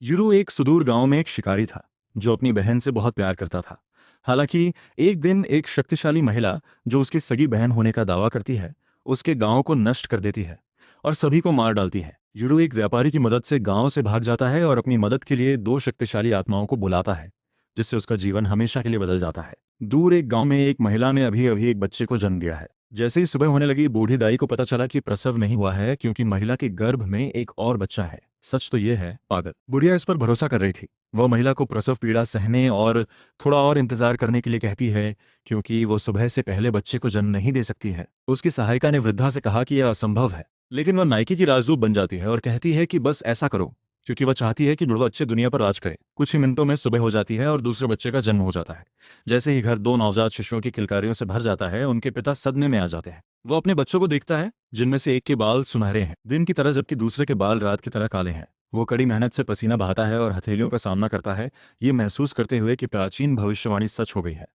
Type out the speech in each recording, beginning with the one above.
Euro एक सुदूर गांव में एक शिकारी था जो अपनी बहन से बहुत प्यार करता था। हालांकि एक दिन एक शक्तिशाली महिला जो उसकी सगी बहन होने का दावा करती है उसके गांव को नष्ट कर देती है और सभी को मार डालती है। यूरो एक व्यापारी की मदद से गांव से भाग जाता है और अपनी मदद के लिए दो शक्तिशाली आत्माओं को बुलाता है, जिससे उसका जीवन हमेशा के लिए बदल जाता है। दूर एक गांव में एक महिला ने अभी अभी एक बच्चे को जन्म दिया है। जैसे ही सुबह होने लगी, बूढ़ी दाई को पता चला कि प्रसव नहीं हुआ है क्योंकि महिला के गर्भ में एक और बच्चा है। सच तो यह है, पागल बुढ़िया इस पर भरोसा कर रही थी। वह महिला को प्रसव पीड़ा सहने और थोड़ा और इंतजार करने के लिए कहती है क्योंकि वो सुबह से पहले बच्चे को जन्म नहीं दे सकती है। उसकी सहायिका ने वृद्धा से कहा कि यह असंभव है, लेकिन वह नायकी की राजदूत बन जाती है और कहती है कि बस ऐसा करो, क्योंकि वह चाहती है कि जुड़वा अच्छे दुनिया पर राज करे। कुछ ही मिनटों में सुबह हो जाती है और दूसरे बच्चे का जन्म हो जाता है। जैसे ही घर दो नवजात शिशुओं की किलकारियों से भर जाता है, उनके पिता सदमे में आ जाते हैं। वो अपने बच्चों को देखता है जिनमें से एक के बाल सुनहरे हैं दिन की तरह, जबकि दूसरे के बाल रात की तरह काले हैं। वो कड़ी मेहनत से पसीना बहाता है और हथेलियों का सामना करता है, ये महसूस करते हुए कि प्राचीन भविष्यवाणी सच हो गई है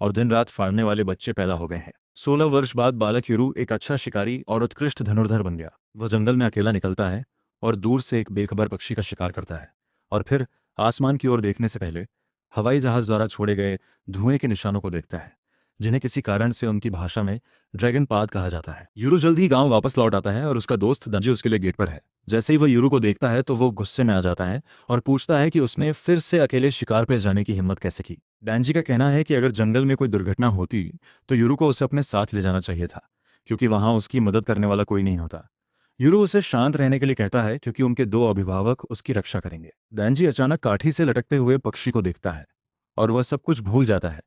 और दिन रात फाड़ने वाले बच्चे पैदा हो गए हैं। 16 वर्ष बाद बालक यूरू एक अच्छा शिकारी और उत्कृष्ट धनुर्धर बन गया। वह जंगल में अकेला निकलता है और दूर से एक बेखबर पक्षी का शिकार करता है, और फिर आसमान की ओर देखने से पहले हवाई जहाज द्वारा छोड़े गए धुएं के निशानों को देखता है, जिन्हें किसी कारण से उनकी भाषा में ड्रैगन पाद कहा जाता है। यूरो जल्द ही गांव वापस लौट आता है और उसका दोस्त दंजी उसके लिए गेट पर है। जैसे ही वह यूरो को देखता है तो वो गुस्से में आ जाता है और पूछता है कि उसने फिर से अकेले शिकार पर जाने की हिम्मत कैसे की। डैंजी का कहना है कि अगर जंगल में कोई दुर्घटना होती तो यूरो को उसे अपने साथ ले जाना चाहिए था, क्योंकि वहां उसकी मदद करने वाला कोई नहीं होता। यूरो उसे शांत रहने के लिए कहता है क्योंकि उनके दो अभिभावक उसकी रक्षा करेंगे। डैंजी अचानक काठी से लटकते हुए पक्षी को देखता है और वह सब कुछ भूल जाता है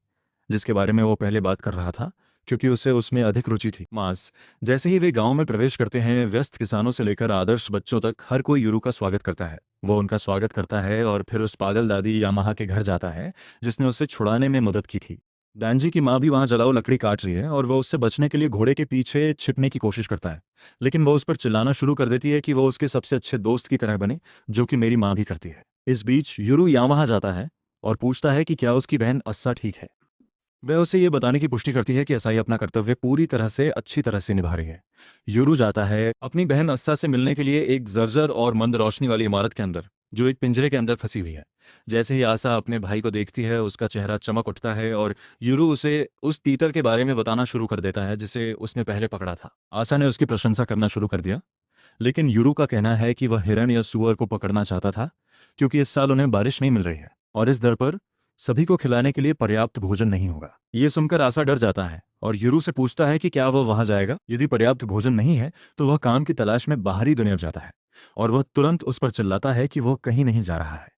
जिसके बारे में वो पहले बात कर रहा था, क्योंकि उसे उसमें अधिक रुचि थी, मांस। जैसे ही वे गांव में प्रवेश करते हैं, व्यस्त किसानों से लेकर आदर्श बच्चों तक हर कोई यूरू का स्वागत करता है। वो उनका स्वागत करता है और फिर उस पागल दादी यामाहा के घर जाता है जिसने उसे छुड़ाने में मदद की थी। डांजी की माँ भी वहां जलाऊ लकड़ी काट रही है और वह उससे बचने के लिए घोड़े के पीछे छिपने की कोशिश करता है, लेकिन वो उस पर चिल्लाना शुरू कर देती है कि वो उसके सबसे अच्छे दोस्त की तरह बने, जो कि मेरी माँ भी करती है। इस बीच यूरू यामाहा जाता है और पूछता है कि क्या उसकी बहन अस्सा ठीक है। वह उसे ये बताने की पुष्टि करती है कि असाई अपना कर्तव्य पूरी तरह से अच्छी तरह से निभा रही है। यूरू जाता है अपनी बहन अस्सा से मिलने के लिए एक जर्जर और मंद रोशनी वाली इमारत के अंदर, जो एक पिंजरे के अंदर फंसी हुई है। जैसे ही आशा अपने भाई को देखती है, उसका चेहरा चमक उठता है और यूरू उसे उस तीतर के बारे में बताना शुरू कर देता है जिसे उसने पहले पकड़ा था। आशा ने उसकी प्रशंसा करना शुरू कर दिया, लेकिन यूरू का कहना है कि वह हिरण या सुअर को पकड़ना चाहता था क्योंकि इस साल उन्हें बारिश नहीं मिल रही है और इस दर पर सभी को खिलाने के लिए पर्याप्त भोजन नहीं होगा। ये सुनकर आशा डर जाता है और यूरू से पूछता है कि क्या वह वहां जाएगा। यदि पर्याप्त भोजन नहीं है तो वह काम की तलाश में बाहरी दुनिया जाता है और वह तुरंत उस पर चिल्लाता है कि वह कहीं नहीं जा रहा है।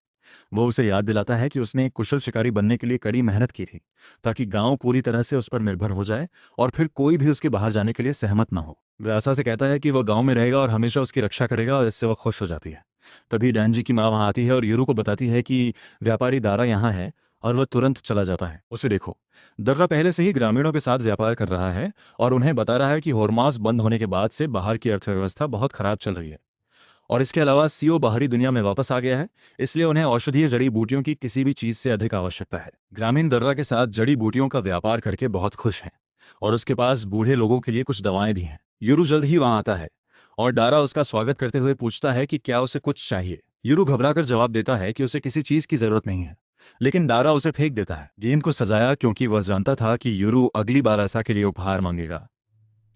वो उसे याद दिलाता है कि उसने एक कुशल शिकारी बनने के लिए कड़ी मेहनत की थी ताकि गांव पूरी तरह से उस पर निर्भर हो जाए और फिर कोई भी उसके बाहर जाने के लिए सहमत ना हो। वह आशा से कहता है कि वह गांव में रहेगा और हमेशा उसकी रक्षा करेगा, और इससे वह खुश हो जाती है। तभी डैंजी की माँ वहां आती है और यूरू को बताती है कि व्यापारी दारा यहाँ है, और वह तुरंत चला जाता है। उसे देखो, दर्रा पहले से ही ग्रामीणों के साथ व्यापार कर रहा है और उन्हें बता रहा है कि होर्मास बंद होने के बाद से बाहर की अर्थव्यवस्था बहुत खराब चल रही है, और इसके अलावा सीओ बाहरी दुनिया में वापस आ गया है, इसलिए उन्हें औषधीय जड़ी बूटियों की किसी भी चीज से अधिक आवश्यकता है। ग्रामीण दर्रा के साथ जड़ी बूटियों का व्यापार करके बहुत खुश हैं और उसके पास बूढ़े लोगों के लिए कुछ दवाएं भी हैं। यूरू जल्द ही वहां आता है और डारा उसका स्वागत करते हुए पूछता है कि क्या उसे कुछ चाहिए। यूरू घबराकर जवाब देता है कि उसे किसी चीज की जरूरत नहीं है, लेकिन डारा उसे फेंक देता है। गेंद को सजाया क्योंकि वह जानता था कि यूरू अगली बार ऐसा के लिए उपहार मांगेगा।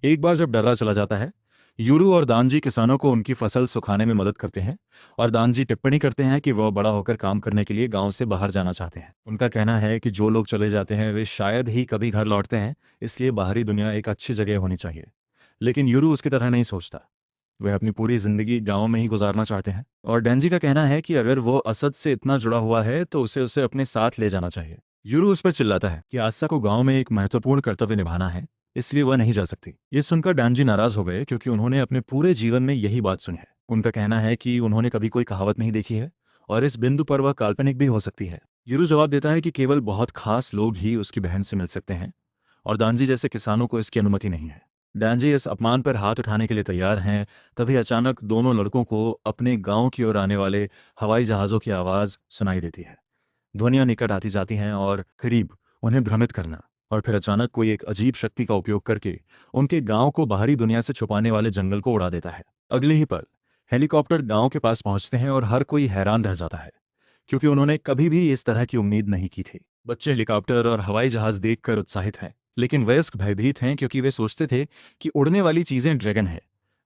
एक बार जब डर्रा चला जाता है, यूरू और दानजी किसानों को उनकी फसल सुखाने में मदद करते हैं और दानजी टिप्पणी करते हैं कि वह बड़ा होकर काम करने के लिए गांव से बाहर जाना चाहते हैं। उनका कहना है कि जो लोग चले जाते हैं वे शायद ही कभी घर लौटते हैं, इसलिए बाहरी दुनिया एक अच्छी जगह होनी चाहिए। लेकिन यूरू उसकी तरह नहीं सोचता। वह अपनी पूरी जिंदगी गांव में ही गुजारना चाहते हैं, और डेंजी का कहना है कि अगर वो असद से इतना जुड़ा हुआ है तो उसे उसे अपने साथ ले जाना चाहिए। यूरू उस पर चिल्लाता है कि आस्था को गांव में एक महत्वपूर्ण कर्तव्य निभाना है, इसलिए वह नहीं जा सकती। ये सुनकर डांजी नाराज हो गए क्योंकि उन्होंने अपने पूरे जीवन में यही बात सुनी है। उनका कहना है कि उन्होंने कभी कोई कहावत नहीं देखी है और इस बिंदु पर वह काल्पनिक भी हो सकती है। यूरू जवाब देता है कि केवल बहुत खास लोग ही उसकी बहन से मिल सकते हैं और दांजी जैसे किसानों को इसकी अनुमति नहीं है। डांजी इस अपमान पर हाथ उठाने के लिए तैयार हैं, तभी अचानक दोनों लड़कों को अपने गांव की ओर आने वाले हवाई जहाज़ों की आवाज़ सुनाई देती है। ध्वनियां निकट आती जाती हैं और करीब उन्हें भ्रमित करना, और फिर अचानक कोई एक अजीब शक्ति का उपयोग करके उनके गांव को बाहरी दुनिया से छुपाने वाले जंगल को उड़ा देता है। अगले ही पल हेलीकॉप्टर गांव के पास पहुंचते हैं और हर कोई हैरान रह जाता है, क्योंकि उन्होंने कभी भी इस तरह की उम्मीद नहीं की थी। बच्चे हेलीकॉप्टर और हवाई जहाज देखकर उत्साहित हैं, लेकिन वयस्क भयभीत हैं क्योंकि वे सोचते थे कि उड़ने वाली चीजें ड्रैगन है,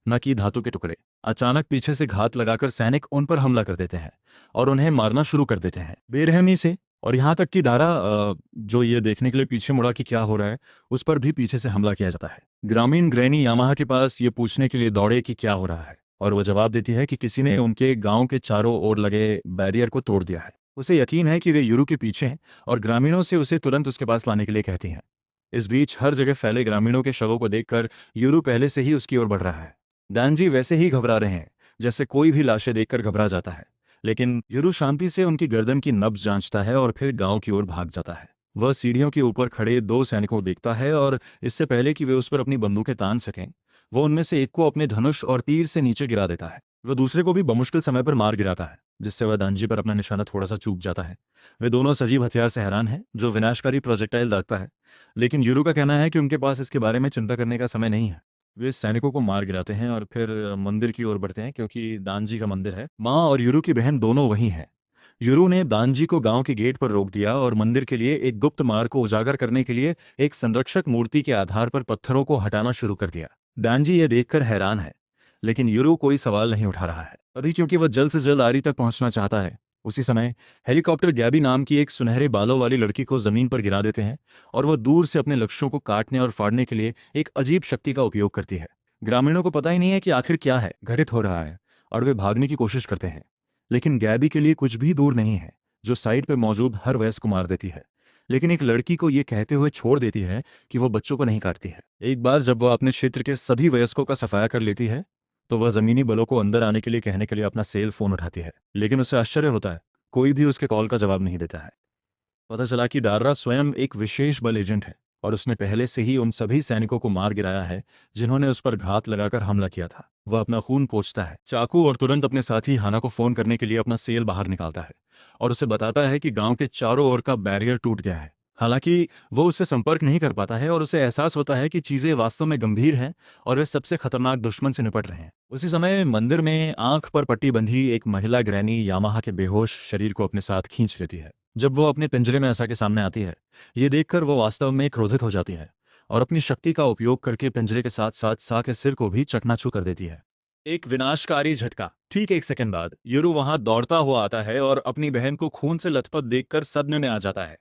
न कि धातु के टुकड़े। अचानक पीछे से घात लगाकर सैनिक उन पर हमला कर देते हैं और उन्हें मारना शुरू कर देते हैं बेरहमी से। और यहाँ तक कि दारा जो ये देखने के लिए पीछे मुड़ा कि क्या हो रहा है, उस पर भी पीछे से हमला किया जाता है। ग्रामीण ग्रैनी यामाहा के पास ये पूछने के लिए दौड़े कि क्या हो रहा है, और वह जवाब देती है कि किसी ने उनके गांव के चारों ओर लगे बैरियर को तोड़ दिया है। उसे यकीन है कि वे यूरू के पीछे हैं और ग्रामीणों से उसे तुरंत उसके पास लाने के लिए कहती हैं। इस बीच हर जगह फैले ग्रामीणों के शवों को देखकर यूरू पहले से ही उसकी ओर बढ़ रहा है। डांजी वैसे ही घबरा रहे हैं जैसे कोई भी लाशें देखकर घबरा जाता है, लेकिन यूरू शांति से उनकी गर्दन की नब्ज जांचता है और फिर गांव की ओर भाग जाता है। वह सीढ़ियों के ऊपर खड़े दो सैनिकों को देखता है और इससे पहले कि वे उस पर अपनी बंदूकें तान सकें, वो उनमें से एक को अपने धनुष और तीर से नीचे गिरा देता है। वह दूसरे को भी बमुश्किल समय पर मार गिराता है, जिससे वह दांजी पर अपना निशाना थोड़ा सा चूक जाता है। वे दोनों सजीव हथियार से हैरान हैं, जो विनाशकारी प्रोजेक्टाइल दागता है, लेकिन यूरू का कहना है कि उनके पास इसके बारे में चिंता करने का समय नहीं है। वे सैनिकों को मार गिराते हैं और फिर मंदिर की ओर बढ़ते हैं, क्योंकि दानजी का मंदिर है। माँ और यूरू की बहन दोनों वहीं हैं। यूरू ने दानजी को गांव के गेट पर रोक दिया और मंदिर के लिए एक गुप्त मार्ग को उजागर करने के लिए एक संरक्षक मूर्ति के आधार पर पत्थरों को हटाना शुरू कर दिया। दानजी यह देखकर हैरान है, लेकिन यूरू कोई सवाल नहीं उठा रहा है अभी, क्योंकि वह जल्द से जल्द आरी तक पहुंचना चाहता है। उसी समय हेलीकॉप्टर गैबी नाम की एक सुनहरे बालों वाली लड़की को जमीन पर गिरा देते हैं और वह दूर से अपने लक्ष्यों को काटने और फाड़ने के लिए एक अजीब शक्ति का उपयोग करती है। ग्रामीणों को पता ही नहीं है कि आखिर क्या है घटित हो रहा है, और वे भागने की कोशिश करते हैं, लेकिन गैबी के लिए कुछ भी दूर नहीं है, जो साइड पर मौजूद हर वयस्क को मार देती है, लेकिन एक लड़की को यह कहते हुए छोड़ देती है कि वह बच्चों को नहीं काटती है। एक बार जब वह अपने क्षेत्र के सभी वयस्कों का सफाया कर लेती है, तो वह जमीनी बलों को अंदर आने के लिए कहने के लिए अपना सेल फोन उठाती है, लेकिन उसे आश्चर्य होता है, कोई भी उसके कॉल का जवाब नहीं देता है। पता चला कि डार्रा स्वयं एक विशेष बल एजेंट है और उसने पहले से ही उन सभी सैनिकों को मार गिराया है जिन्होंने उस पर घात लगाकर हमला किया था। वह अपना खून पोंछता है चाकू और तुरंत अपने साथी हाना को फोन करने के लिए अपना सेल बाहर निकालता है और उसे बताता है कि गांव के चारों ओर का बैरियर टूट गया है। हालांकि वो उससे संपर्क नहीं कर पाता है और उसे एहसास होता है कि चीजें वास्तव में गंभीर हैं और वे सबसे खतरनाक दुश्मन से निपट रहे हैं। उसी समय मंदिर में आंख पर पट्टी बंधी एक महिला ग्रैनी यामाहा के बेहोश शरीर को अपने साथ खींच लेती है। जब वो अपने पिंजरे में ऐसा के सामने आती है, ये देखकर वो वास्तव में क्रोधित हो जाती है और अपनी शक्ति का उपयोग करके पिंजरे के साथ साथ सा के सिर को भी चकनाचूर कर देती है। एक विनाशकारी झटका। ठीक एक सेकंड बाद यूरू वहां दौड़ता हुआ आता है और अपनी बहन को खून से लथपथ देखकर सदमे में आ जाता है।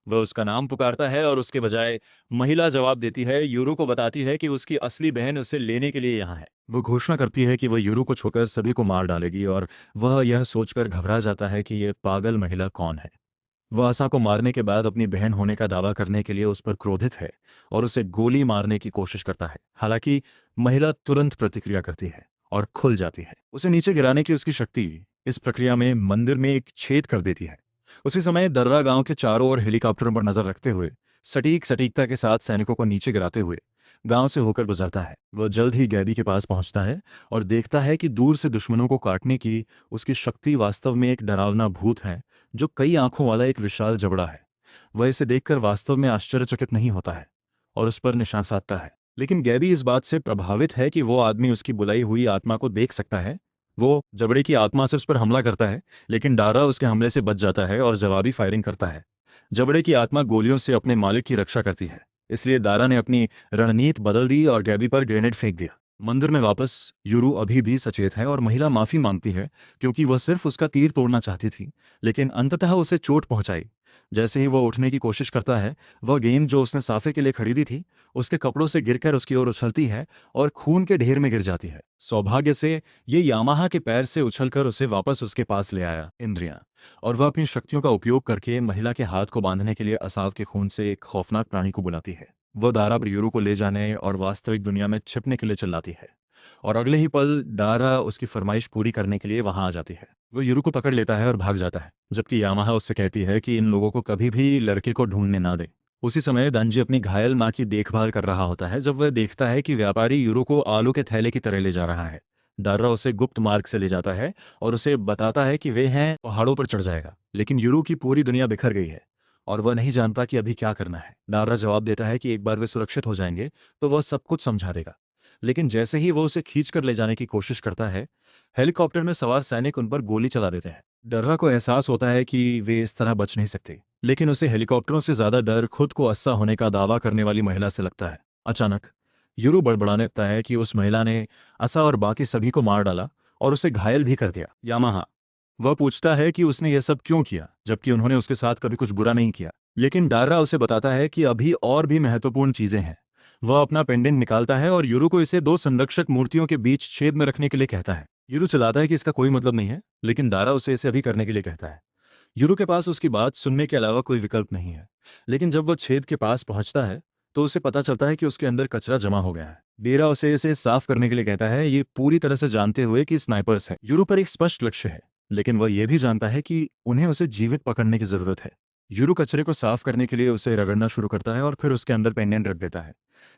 वह उसका नाम पुकारता है और उसके बजाय महिला जवाब देती है, यूरू को बताती है कि उसकी असली बहन उसे लेने के लिए यहाँ है। वो घोषणा करती है कि वह यूरू को छोड़कर सभी को मार डालेगी और वह यह सोचकर घबरा जाता है कि यह पागल महिला कौन है। वह आशा को मारने के बाद अपनी बहन होने का दावा करने के लिए उस पर क्रोधित है और उसे गोली मारने की कोशिश करता है। हालांकि महिला तुरंत प्रतिक्रिया करती है और खुल जाती है। उसे नीचे गिराने की उसकी शक्ति इस प्रक्रिया में मंदिर में एक छेद कर देती है। उसी समय दर्रा गांव के चारों ओर हेलीकॉप्टरों पर नजर रखते हुए सटीकता के साथ सैनिकों को नीचे गिराते हुए गांव से होकर गुजरता है। वह जल्द ही गैबी के पास पहुंचता है और देखता है कि दूर से दुश्मनों को काटने की उसकी शक्ति वास्तव में एक डरावना भूत है, जो कई आंखों वाला एक विशाल जबड़ा है। वह इसे देखकर वास्तव में आश्चर्यचकित नहीं होता है और उस पर निशान साधता है, लेकिन गैबी इस बात से प्रभावित है कि वो आदमी उसकी बुलाई हुई आत्मा को देख सकता है। वो जबड़े की आत्मा से उस पर हमला करता है, लेकिन डारा उसके हमले से बच जाता है और जवाबी फायरिंग करता है। जबड़े की आत्मा गोलियों से अपने मालिक की रक्षा करती है, इसलिए दारा ने अपनी रणनीति बदल दी और गैबी पर ग्रेनेड फेंक दिया। मंदिर में वापस यूरू अभी भी सचेत है और महिला माफी मांगती है, क्योंकि वह सिर्फ उसका तीर तोड़ना चाहती थी, लेकिन अंततः उसे चोट पहुंचाई। जैसे ही वह उठने की कोशिश करता है, वह गेंद जो उसने साफे के लिए खरीदी थी उसके कपड़ों से गिरकर उसकी ओर उछलती है और खून के ढेर में गिर जाती है। सौभाग्य से ये यामाहा के पैर से उछलकर उसे वापस उसके पास ले आया इंद्रियां, और वह अपनी शक्तियों का उपयोग करके महिला के हाथ को बांधने के लिए असाव के खून से एक खौफनाक प्राणी को बुलाती है। वह दारा पर यूरू को ले जाने और वास्तविक दुनिया में छिपने के लिए चिल्लाती है, और अगले ही पल डारा उसकी फरमाइश पूरी करने के लिए वहां आ जाती है। वो यूरू को पकड़ लेता है और भाग जाता है, जबकि यामाहा उससे कहती है कि इन लोगों को कभी भी लड़के को ढूंढने ना दे। उसी समय दांजी अपनी घायल मां की देखभाल कर रहा होता है जब वह देखता है कि व्यापारी यूरू को आलू के थैले की तरह ले जा रहा है। डारा उसे गुप्त मार्ग से ले जाता है और उसे बताता है कि वे हैं पहाड़ों पर चढ़ जाएगा, लेकिन यूरू की पूरी दुनिया बिखर गई है और वह नहीं जानता कि अभी क्या करना है। डारा जवाब देता है कि एक बार वे सुरक्षित हो जाएंगे तो वह सब कुछ समझा देगा। लेकिन जैसे ही वो उसे खींच कर ले जाने की कोशिश करता है, हेलीकॉप्टर में सवार सैनिक उन पर गोली चला देते हैं। डर्रा को एहसास होता है कि वे इस तरह बच नहीं सकते, लेकिन उसे हेलीकॉप्टरों से ज्यादा डर खुद को अस्सा होने का दावा करने वाली महिला से लगता है। अचानक यूरो बड़बड़ाने लगता है कि उस महिला ने असा और बाकी सभी को मार डाला और उसे घायल भी कर दिया। यामाहा वह पूछता है कि उसने यह सब क्यों किया, जबकि उन्होंने उसके साथ कभी कुछ बुरा नहीं किया। लेकिन डार्रा उसे बताता है कि अभी और भी महत्वपूर्ण चीजें हैं। वह अपना पेंडेंट निकालता है और यूरो को इसे दो संरक्षक मूर्तियों के बीच छेद में रखने के लिए कहता है। यूरो चिल्लाता है कि इसका कोई मतलब नहीं है, लेकिन दारा उसे इसे अभी करने के लिए कहता है। यूरो के पास उसकी बात सुनने के अलावा कोई विकल्प नहीं है। लेकिन जब वह छेद के पास पहुंचता है तो उसे पता चलता है कि उसके अंदर कचरा जमा हो गया है। डेरा उसे इसे साफ करने के लिए कहता है, ये पूरी तरह से जानते हुए कि स्नाइपर्स हैं। यूरो पर एक स्पष्ट लक्ष्य है, लेकिन वह यह भी जानता है कि उन्हें उसे जीवित पकड़ने की जरूरत है। यूरो कचरे को साफ करने के लिए उसे रगड़ना शुरू करता है और फिर उसके अंदर पेंडेंट रख देता है।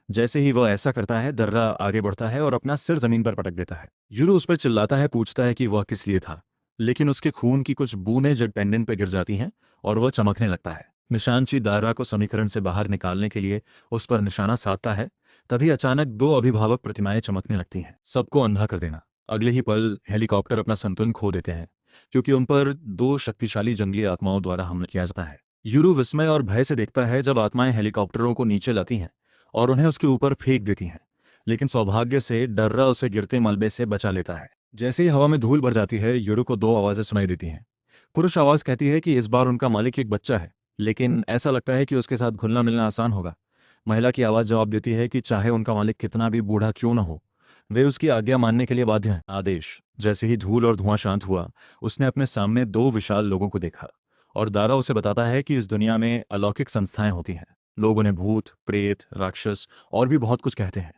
जैसे ही वह ऐसा करता है, दर्रा आगे बढ़ता है और अपना सिर जमीन पर पटक देता है। यूरो उस पर चिल्लाता है, पूछता है कि वह किस लिए था, लेकिन उसके खून की कुछ बूंदें जब पेंडेंट पर गिर जाती हैं और वह चमकने लगता है। निशानची दारा को समीकरण से बाहर निकालने के लिए उस पर निशाना साधता है। तभी अचानक दो अभिभावक प्रतिमाएं चमकने लगती हैं, सबको अंधा कर देना। अगले ही पल हेलीकॉप्टर अपना संतुलन खो देते हैं, क्योंकि उन पर दो शक्तिशाली जंगली आत्माओं द्वारा हमला किया जाता है। यूरो विस्मय और भय से देखता है जब आत्माएं हेलीकॉप्टरों को नीचे लाती हैं और उन्हें उसके ऊपर फेंक देती हैं, लेकिन सौभाग्य से डर्रा उसे गिरते मलबे से बचा लेता है। जैसे ही हवा में धूल भर जाती है, यूरो को दो आवाजें सुनाई देती हैं। पुरुष आवाज कहती है कि इस बार उनका मालिक एक बच्चा है, लेकिन ऐसा लगता है कि उसके साथ घुलना मिलना आसान होगा। महिला की आवाज जवाब देती है कि चाहे उनका मालिक कितना भी बूढ़ा क्यों न हो, वे उसकी आज्ञा मानने के लिए बाध्य हैं। आदेश। जैसे ही धूल और धुआं शांत हुआ, उसने अपने सामने दो विशाल लोगों को देखा और दारा उसे बताता है कि इस दुनिया में अलौकिक संस्थाएं होती हैं। लोग उन्हें भूत, प्रेत, राक्षस और भी बहुत कुछ कहते हैं,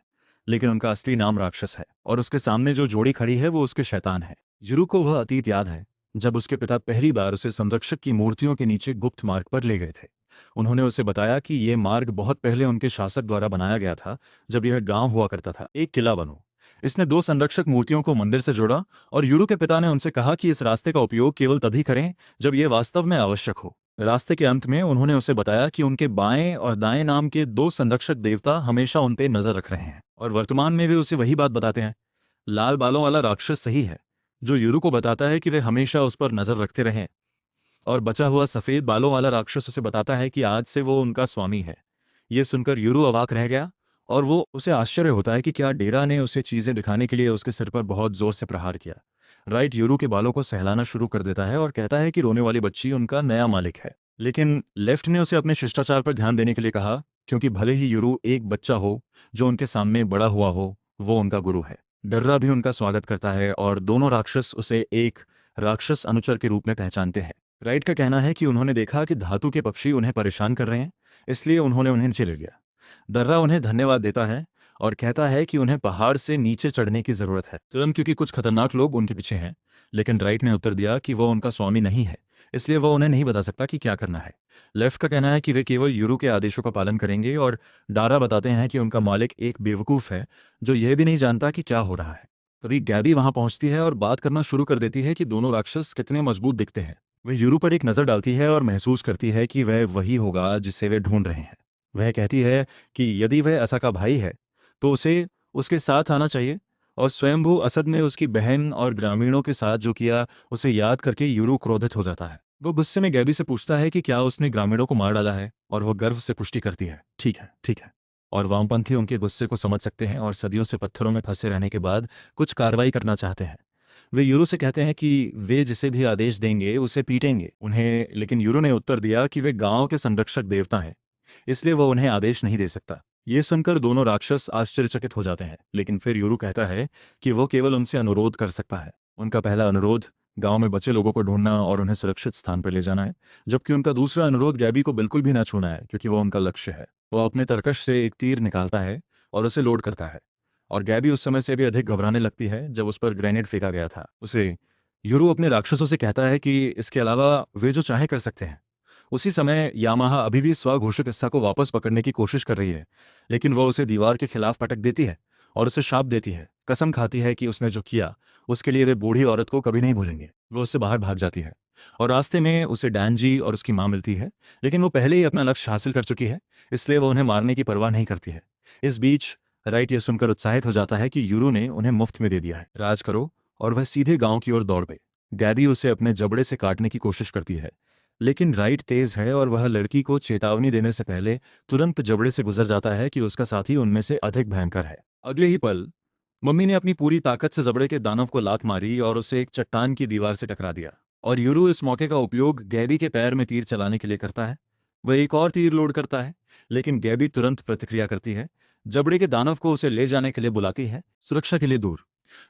लेकिन उनका असली नाम राक्षस है और उसके सामने जो जोड़ी खड़ी है वो उसके शैतान है। यूरो को वह अतीत याद है जब उसके पिता पहली बार उसे संरक्षक की मूर्तियों के नीचे गुप्त मार्ग पर ले गए थे। उन्होंने उसे बताया कि यह मार्ग बहुत पहले उनके शासक द्वारा बनाया गया था, जब यह गांव हुआ करता था। एक किला बनो। इसने दो संरक्षक मूर्तियों को मंदिर से जोड़ा और यूरो के पिता ने उनसे कहा कि इस रास्ते का उपयोग केवल तभी करें जब यह वास्तव में आवश्यक हो। रास्ते के अंत में उन्होंने उसे बताया कि उनके बाएं और दाएं नाम के दो संरक्षक देवता हमेशा उन पर नजर रख रहे हैं और वर्तमान में वे उसे वही बात बताते हैं। लाल बालों वाला राक्षस सही है, जो यूरो को बताता है कि वे हमेशा उस पर नजर रखते रहें, और बचा हुआ सफेद बालों वाला राक्षस उसे बताता है कि आज से वो उनका स्वामी है। ये सुनकर यूरो अवाक रह गया और वो उसे आश्चर्य होता है कि क्या डेरा ने उसे चीजें दिखाने के लिए उसके सिर पर बहुत जोर से प्रहार किया। राइट यूरो के बालों को सहलाना शुरू कर देता है और कहता है कि रोने वाली बच्ची उनका नया मालिक है। लेकिन लेफ्ट ने उसे अपने शिष्टाचार पर ध्यान देने के लिए कहा, क्योंकि भले ही यूरो एक बच्चा हो जो उनके सामने बड़ा हुआ हो, वो उनका गुरु है। डर्रा भी उनका स्वागत करता है और दोनों राक्षस उसे एक राक्षस अनुचर के रूप में पहचानते हैं। राइट का कहना है कि उन्होंने देखा कि धातु के पक्षी उन्हें परेशान कर रहे हैं, इसलिए उन्होंने उन्हें नीचे ले लिया। दर्रा उन्हें धन्यवाद देता है और कहता है कि उन्हें पहाड़ से नीचे चढ़ने की जरूरत है, तुरंत, क्योंकि कुछ खतरनाक लोग उनके पीछे हैं। लेकिन राइट ने उत्तर दिया कि वह उनका स्वामी नहीं है, इसलिए वह उन्हें नहीं बता सकता कि क्या करना है। लेफ्ट का कहना है कि वे केवल यूरो के आदेशों का पालन करेंगे और डारा बताते हैं कि उनका मालिक एक बेवकूफ़ है जो यह भी नहीं जानता कि क्या हो रहा है। तभी गैबी वहां पहुंचती है और बात करना शुरू कर देती है कि दोनों राक्षस कितने मजबूत दिखते हैं। वह यूरो पर एक नज़र डालती है और महसूस करती है कि वह वही होगा जिसे वे ढूंढ रहे हैं। वह कहती है कि यदि वह असा का भाई है तो उसे उसके साथ आना चाहिए, और स्वयंभू असद ने उसकी बहन और ग्रामीणों के साथ जो किया उसे याद करके यूरो क्रोधित हो जाता है। वो गुस्से में गैबी से पूछता है कि क्या उसने ग्रामीणों को मार डाला है, और वह गर्व से पुष्टि करती है, ठीक है, ठीक है। और वामपंथी उनके गुस्से को समझ सकते हैं और सदियों से पत्थरों में फंसे रहने के बाद कुछ कार्रवाई करना चाहते हैं। वे यूरो से कहते हैं कि वे जिसे भी आदेश देंगे उसे पीटेंगे उन्हें, लेकिन यूरो ने उत्तर दिया कि वे गांव के संरक्षक देवता हैं, इसलिए वह उन्हें आदेश नहीं दे सकता। ये सुनकर दोनों राक्षस आश्चर्यचकित हो जाते हैं, लेकिन फिर यूरो कहता है कि वो केवल उनसे अनुरोध कर सकता है। उनका पहला अनुरोध गांव में बचे लोगों को ढूंढना और उन्हें सुरक्षित स्थान पर ले जाना है, जबकि उनका दूसरा अनुरोध गैबी को बिल्कुल भी ना छूना है, क्योंकि वो उनका लक्ष्य है। वो अपने तरकश से एक तीर निकालता है और उसे लोड करता है, और गैबी उस समय से भी अधिक घबराने लगती है जब उस पर ग्रेनेड फेंका गया था। उसे यूरो अपने राक्षसों से कहता है कि इसके अलावा वे जो चाहे कर सकते हैं। उसी समय यामाहा अभी भी स्वघोषित हिस्सा को वापस पकड़ने की कोशिश कर रही है, लेकिन वह उसे दीवार के खिलाफ पटक देती है और उसे शाप देती है, कसम खाती है कि उसने जो किया उसके लिए वे बूढ़ी औरत को कभी नहीं भूलेंगे। वो उससे बाहर भाग जाती है और रास्ते में उसे डैनजी और उसकी मां मिलती है, लेकिन वो पहले ही अपना लक्ष्य हासिल कर चुकी है, इसलिए वो उन्हें मारने की परवाह नहीं करती है। इस बीच राइट ये सुनकर उत्साहित हो जाता है कि यूरो ने उन्हें मुफ्त में दे दिया है, राज करो, और वह सीधे गांव की ओर दौड़ पे। गैबी उसे अपने जबड़े से काटने की कोशिश करती है, लेकिन राइट तेज है और वह लड़की को चेतावनी देने से पहले तुरंत जबड़े से गुजर जाता है कि उसका साथी उनमें से अधिक भयंकर है। अगले ही पल मम्मी ने अपनी पूरी ताकत से जबड़े के दानव को लात मारी और उसे एक चट्टान की दीवार से टकरा दिया, और यूरो इस मौके का उपयोग गैबी के पैर में तीर चलाने के लिए करता है। वह एक और तीर लोड करता है, लेकिन गैबी तुरंत प्रतिक्रिया करती है, जबड़े के दानव को उसे ले जाने के लिए बुलाती है, सुरक्षा के लिए दूर।